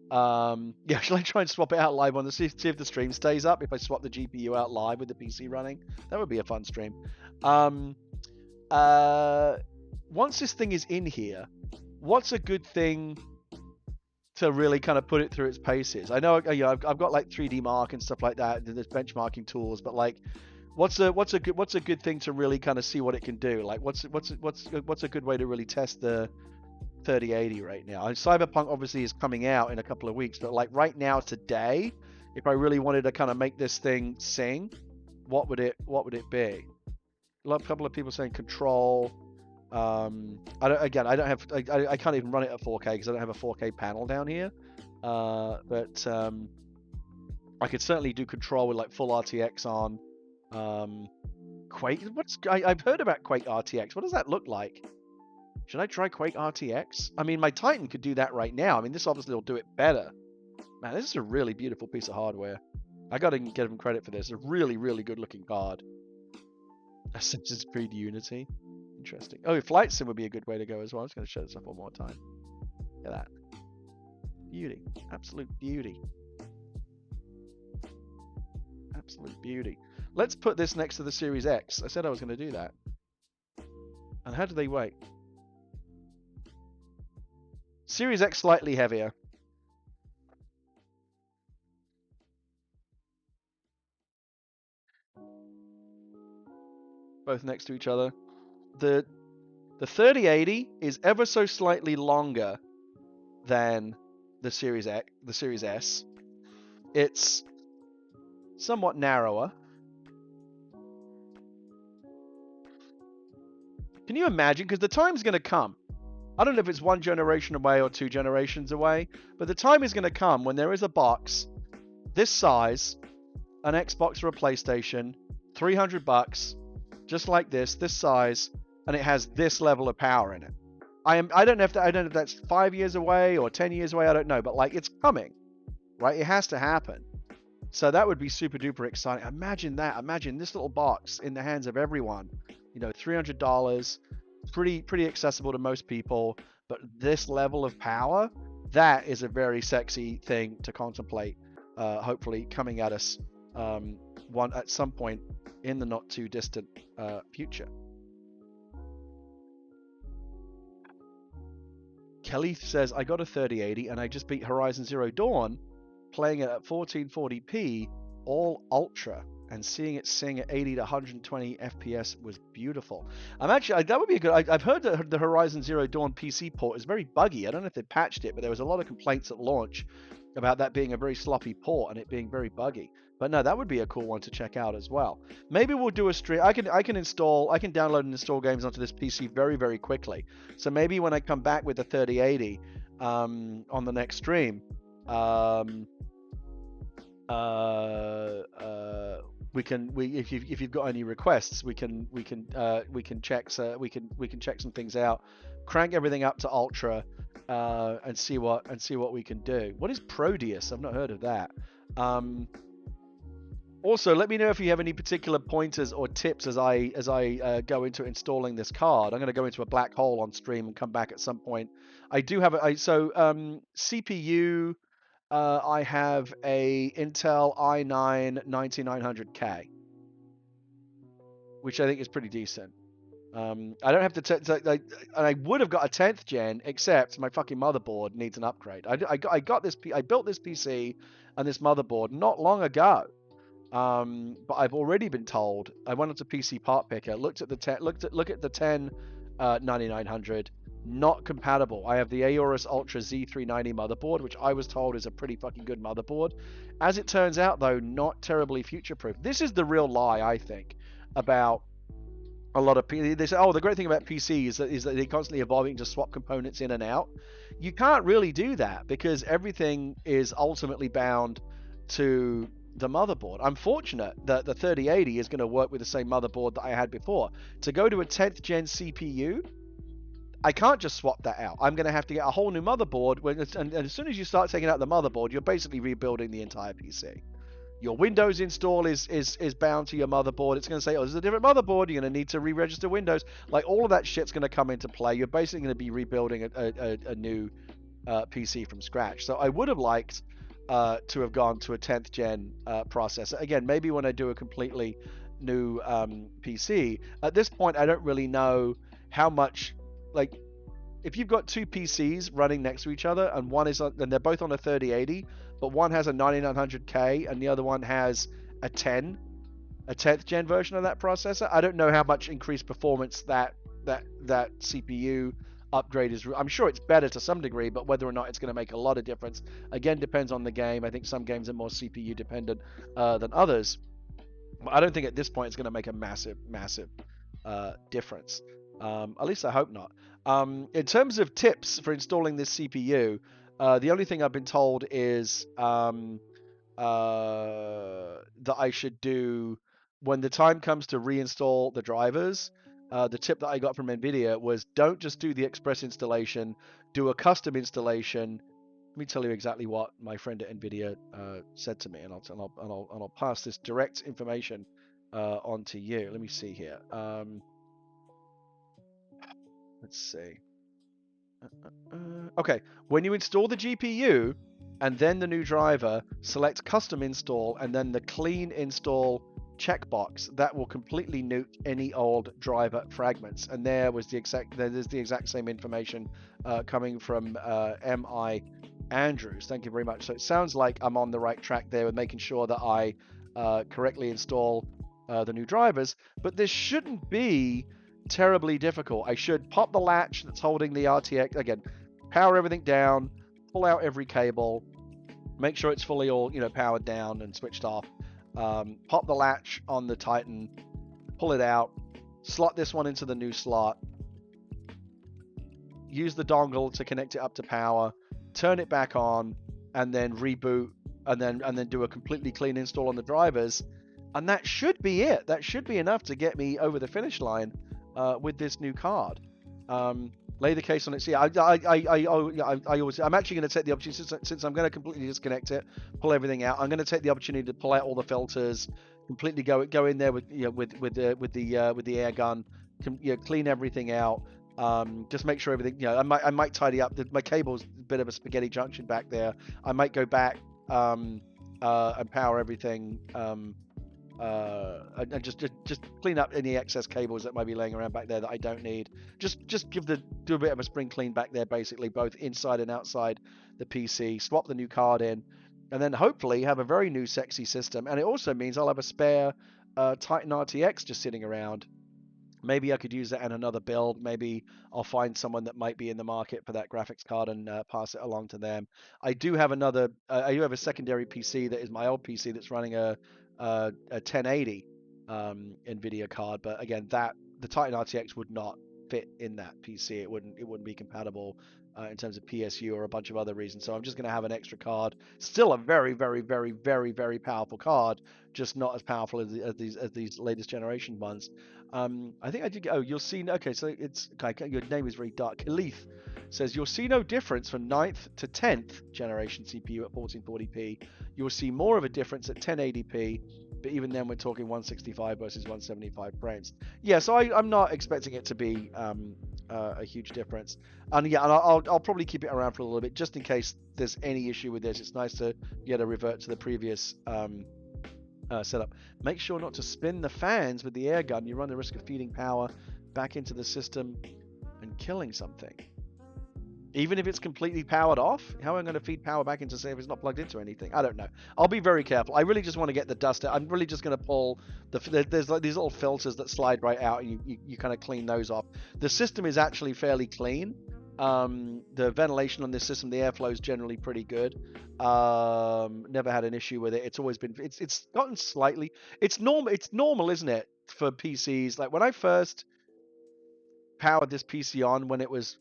Yeah, shall I try and swap it out live on the see if the stream stays up? If I swap the GPU out live with the PC running, that would be a fun stream. Once this thing is in here, what's a good thing to really kind of put it through its paces? I know, you know, I've got like 3D Mark and stuff like that. There's benchmarking tools, but like, what's a good thing to really kind of see what it can do? Like, what's a good way to really test the 3080 right now? Cyberpunk obviously is coming out in a couple of weeks, but like right now, today, if I really wanted to kind of make this thing sing, what would it be? A couple of people saying Control. I can't even run it at 4K because I don't have a 4K panel down here. But I could certainly do Control with like full RTX on. Quake. I've heard about Quake RTX. What does that look like? Should I try Quake RTX? I mean, my Titan could do that right now. I mean, this obviously will do it better. Man, this is a really beautiful piece of hardware. I gotta give them credit for this. A really, really good looking card. Assassin's Creed Unity. Interesting. Oh, Flight Sim would be a good way to go as well. I'm just going to show this up one more time. Look at that. Beauty. Absolute beauty. Absolute beauty. Let's put this next to the Series X. I said I was going to do that. And how do they weigh? Series X slightly heavier. both next to each other. The 3080 is ever so slightly longer than the Series X, the Series S. It's somewhat narrower. Can you imagine? Because the time's going to come. I don't know if it's 1 generation away or 2 generations away, but the time is going to come when there is a box this size, an Xbox or a PlayStation, $300, just like this size, and it has this level of power in it. I don't know if that's 5 years away or 10 years away. I don't know, but like it's coming, right? It has to happen. So that would be super duper exciting. Imagine that. Imagine this little box in the hands of everyone. You know, $300, pretty accessible to most people, but this level of power, that is a very sexy thing to contemplate. Hopefully coming at us at some point in the not too distant future. Kelly says, I got a 3080 and I just beat Horizon Zero Dawn playing it at 1440p, all ultra, and seeing it sing at 80 to 120 FPS was beautiful. That would be a good. I've heard that the Horizon Zero Dawn PC port is very buggy. I don't know if they patched it, but there was a lot of complaints at launch about that being a very sloppy port and it being very buggy. But no, that would be a cool one to check out as well. Maybe we'll do a stream. I can download and install games onto this PC very, very quickly. So maybe when I come back with the 3080 on the next stream, if you've got any requests, we can check some things out, crank everything up to ultra, and see what we can do. What is Proteus? I've not heard of that. Also, let me know if you have any particular pointers or tips as I go into installing this card. I'm going to go into a black hole on stream and come back at some point. I do have CPU. I have a Intel i9 9900K, which I think is pretty decent. I don't have to. I would have got a 10th gen, except my fucking motherboard needs an upgrade. I built this PC and this motherboard not long ago. But I've already been told. I went onto PC Part Picker, look at the 10 9900, not compatible. I have the Aorus Ultra Z390 motherboard, which I was told is a pretty fucking good motherboard. As it turns out, though, not terribly future-proof. This is the real lie, I think, about a lot of people. They say, oh, the great thing about PC is that they're constantly evolving to swap components in and out. You can't really do that because everything is ultimately bound to the motherboard. I'm fortunate that the 3080 is going to work with the same motherboard that I had before. To go to a 10th gen CPU, I can't just swap that out. I'm going to have to get a whole new motherboard. And as soon as you start taking out the motherboard, you're basically rebuilding the entire PC. Your Windows install is bound to your motherboard. It's going to say, oh, this is a different motherboard. You're going to need to re-register Windows. Like, all of that shit's going to come into play. You're basically going to be rebuilding a new PC from scratch. So I would have liked to have gone to a 10th gen processor. Again, maybe when I do a completely new PC. At this point, I don't really know how much, like, if you've got two PCs running next to each other and and they're both on a 3080, but one has a 9900K and the other one has a 10th gen version of that processor, I don't know how much increased performance that CPU upgrade is. I'm sure it's better to some degree, but whether or not it's going to make a lot of difference, again, depends on the game. I think some games are more CPU dependent than others, but I don't think at this point it's going to make a massive difference. At least I hope not. In terms of tips for installing this CPU, the only thing I've been told is that I should do, when the time comes to reinstall the drivers, the tip that I got from NVIDIA was, don't just do the express installation, do a custom installation. Let me tell you exactly what my friend at NVIDIA said to me, and I'll pass this direct information on to you. Let me see here. Let's see. Okay, when you install the GPU and then the new driver, select custom install and then the clean install checkbox. That will completely nuke any old driver fragments. And there's the exact same information coming from MI Andrews. Thank you very much. So it sounds like I'm on the right track there with making sure that I correctly install the new drivers, but this shouldn't be terribly difficult. I should pop the latch that's holding the RTX, again, power everything down, pull out every cable, make sure it's fully all, powered down and switched off. Pop the latch on the Titan, pull it out, slot this one into the new slot, use the dongle to connect it up to power, turn it back on, and then reboot, and then do a completely clean install on the drivers, and that should be it. That should be enough to get me over the finish line with this new card. Lay the case on it. See, I'm actually going to take the opportunity, since I'm going to completely disconnect it, pull everything out. I'm going to take the opportunity to pull out all the filters, completely go in there with the air gun, clean everything out. Just make sure everything. I might tidy up. My cable's a bit of a spaghetti junction back there. I might go back and power everything. And just clean up any excess cables that might be laying around back there that I don't need. Just do a bit of a spring clean back there, basically, both inside and outside the PC. Swap the new card in, and then hopefully have a very new sexy system. And it also means I'll have a spare Titan RTX just sitting around. Maybe I could use that in another build. Maybe I'll find someone that might be in the market for that graphics card and pass it along to them. I do have a secondary PC that is my old PC that's running a 1080 NVIDIA card, but again, the Titan RTX would not fit in that PC. It wouldn't be compatible in terms of PSU or a bunch of other reasons. So I'm just going to have an extra card. Still a very, very, very, very, very powerful card, just not as powerful as these latest generation ones. I think I did. Oh, you'll see. Okay, so it's okay. Your name is very dark. Khalif says you'll see no difference from 9th to 10th generation CPU at 1440p. You'll see more of a difference at 1080p, but even then we're talking 165 versus 175 frames. Yeah, so I'm not expecting it to be a huge difference. And yeah, and I'll probably keep it around for a little bit just in case there's any issue with this. It's nice to be able to revert to the previous setup. Make sure not to spin the fans with the air gun. You run the risk of feeding power back into the system and killing something. Even if it's completely powered off, how am I going to feed power back into, say, if it's not plugged into anything? I don't know. I'll be very careful. I really just want to get the dust out. I'm really just going to pull there's like these little filters that slide right out, and you kind of clean those off. The system is actually fairly clean. The ventilation on this system, the airflow is generally pretty good. Never had an issue with it. It's always been, it's gotten slightly, it's normal, isn't it, for PCs? Like when I first powered this PC on when it was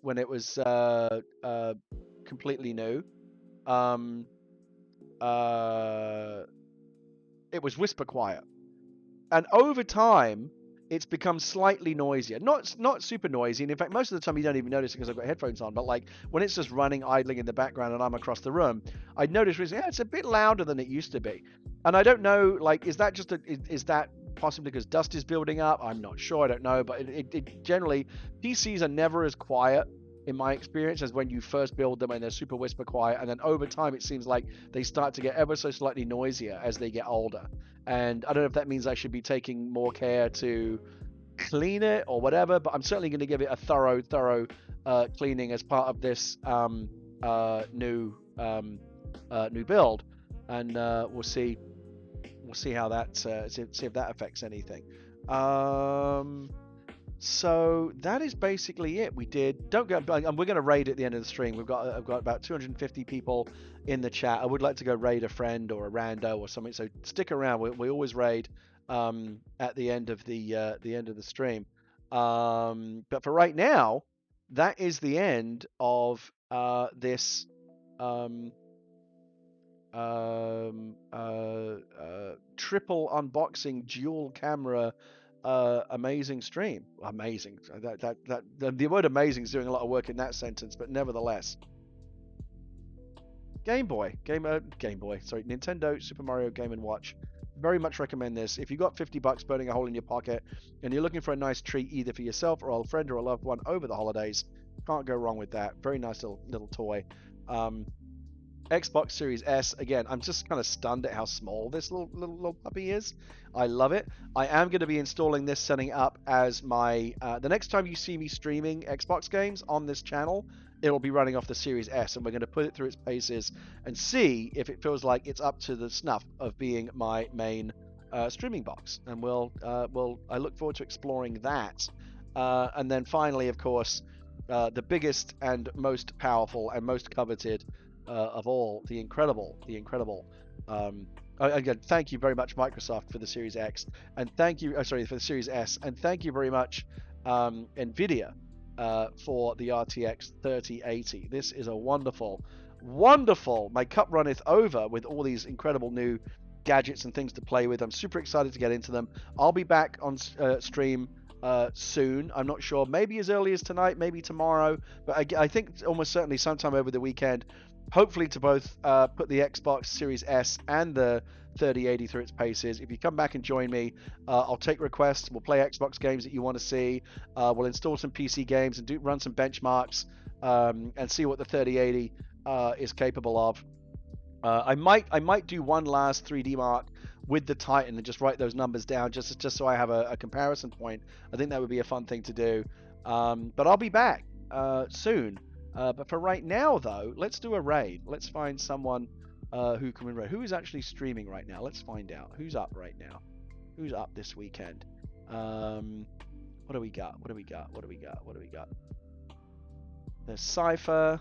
completely new, it was whisper quiet, and over time it's become slightly noisier. Not super noisy, and in fact most of the time you don't even notice it because I've got headphones on, but like when it's just running idling in the background and I'm across the room, I'd notice it's a bit louder than it used to be. And I don't know, like, is that just is that possibly because dust is building up? I'm not sure, I don't know, but it generally, PCs are never as quiet in my experience as when you first build them and they're super whisper quiet, and then over time it seems like they start to get ever so slightly noisier as they get older. And I don't know if that means I should be taking more care to clean it or whatever, but I'm certainly going to give it a thorough cleaning as part of this new build, and we'll see how that see if that affects anything. So that is basically it. We're going to raid at the end of the stream. I've got about 250 people in the chat. I would like to go raid a friend or a rando or something, so stick around. We always raid at the end of the stream. But for right now, that is the end of this triple unboxing dual camera amazing stream. Amazing. The word amazing is doing a lot of work in that sentence, but nevertheless. Nintendo Super Mario Game & Watch. Very much recommend this. If you've got $50 burning a hole in your pocket and you're looking for a nice treat either for yourself or a friend or a loved one over the holidays, can't go wrong with that. Very nice little toy. Xbox Series S, again, I'm just kind of stunned at how small this little puppy is. I love it. I am going to be installing this, setting up as my the next time you see me streaming Xbox games on this channel, it'll be running off the Series S, and we're going to put it through its paces and see if it feels like it's up to the snuff of being my main streaming box, and I look forward to exploring that. And then finally, of course, the biggest and most powerful and most coveted of all, the incredible. Again, thank you very much, Microsoft, for the Series X, and thank you, for the Series S, and thank you very much, Nvidia, for the RTX 3080. This is a wonderful. My cup runneth over with all these incredible new gadgets and things to play with. I'm super excited to get into them. I'll be back on stream soon. I'm not sure, maybe as early as tonight, maybe tomorrow, but I think almost certainly sometime over the weekend, hopefully to both put the Xbox Series S and the 3080 through its paces. If you come back and join me, I'll take requests. We'll play Xbox games that you want to see. We'll install some PC games and run some benchmarks, and see what the 3080 is capable of. I might do one last 3D mark with the Titan and just write those numbers down just so I have a comparison point. I think that would be a fun thing to do. But I'll be back soon. But for right now, though, let's do a raid. Let's find someone who can raid. Who is actually streaming right now? Let's find out. Who's up right now? Who's up this weekend? What do we got? There's Cypher.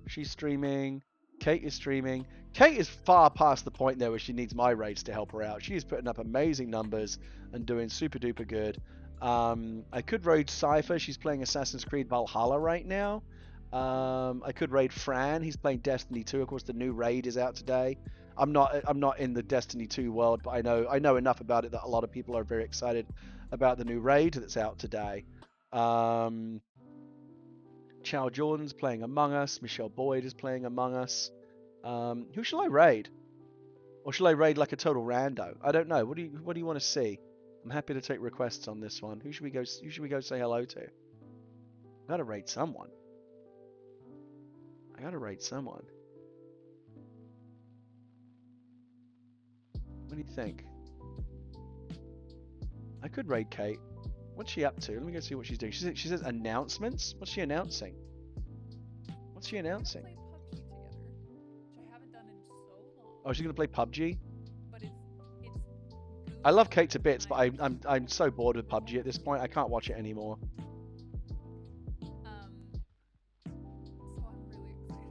She's streaming. Kate is streaming. Kate is far past the point there where she needs my raids to help her out. She is putting up amazing numbers and doing super duper good. I could raid Cypher. She's playing Assassin's Creed Valhalla right now. I could raid Fran. He's playing Destiny 2. Of course, the new raid is out today. I'm not in the Destiny 2 world, but I know enough about it that a lot of people are very excited about the new raid that's out today. Chow Jordan's playing Among Us. Michelle Boyd is playing Among Us. Who shall I raid? Or shall I raid like a total rando? I don't know. What do you want to see? I'm happy to take requests on this one. Who should we go say hello to? I gotta raid someone. What do you think? I could raid Kate. What's she up to? Let me go see what she's doing. She says announcements? What's she announcing? We're gonna play PUBG together, which I haven't done in so long. Oh, she's gonna play PUBG? But it's I love Kate to bits, but I'm so bored with PUBG at this point. I can't watch it anymore. So I'm really excited.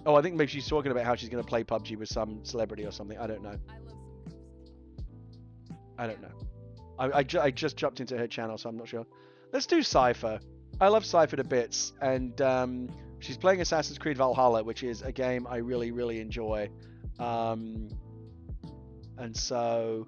Oh, I think maybe she's talking about how she's gonna play PUBG with some celebrity or something. I don't know. I love some groups. I don't know. I just jumped into her channel, so I'm not sure. Let's do Cypher. I love Cypher to bits, and she's playing Assassin's Creed Valhalla, which is a game I really, really enjoy. And so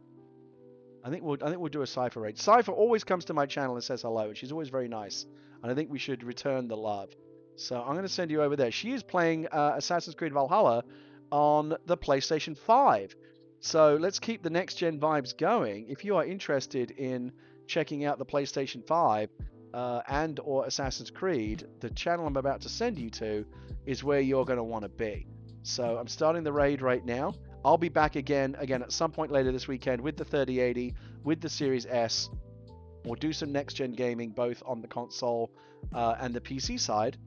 I think we'll do a Cypher raid. Cypher always comes to my channel and says hello, and she's always very nice. And I think we should return the love. So I'm going to send you over there. She is playing Assassin's Creed Valhalla on the PlayStation 5. So let's keep the next-gen vibes going. If you are interested in checking out the PlayStation 5 and or Assassin's Creed, the channel I'm about to send you to is where you're going to want to be. So I'm starting the raid right now. I'll be back again at some point later this weekend with the 3080, with the Series S. We'll do some next-gen gaming both on the console and the PC side,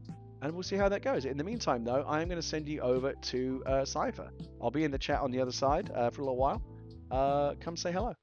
and we'll see how that goes. In the meantime, though, I'm going to send you over to Cypher. I'll be in the chat on the other side for a little while. Come say hello.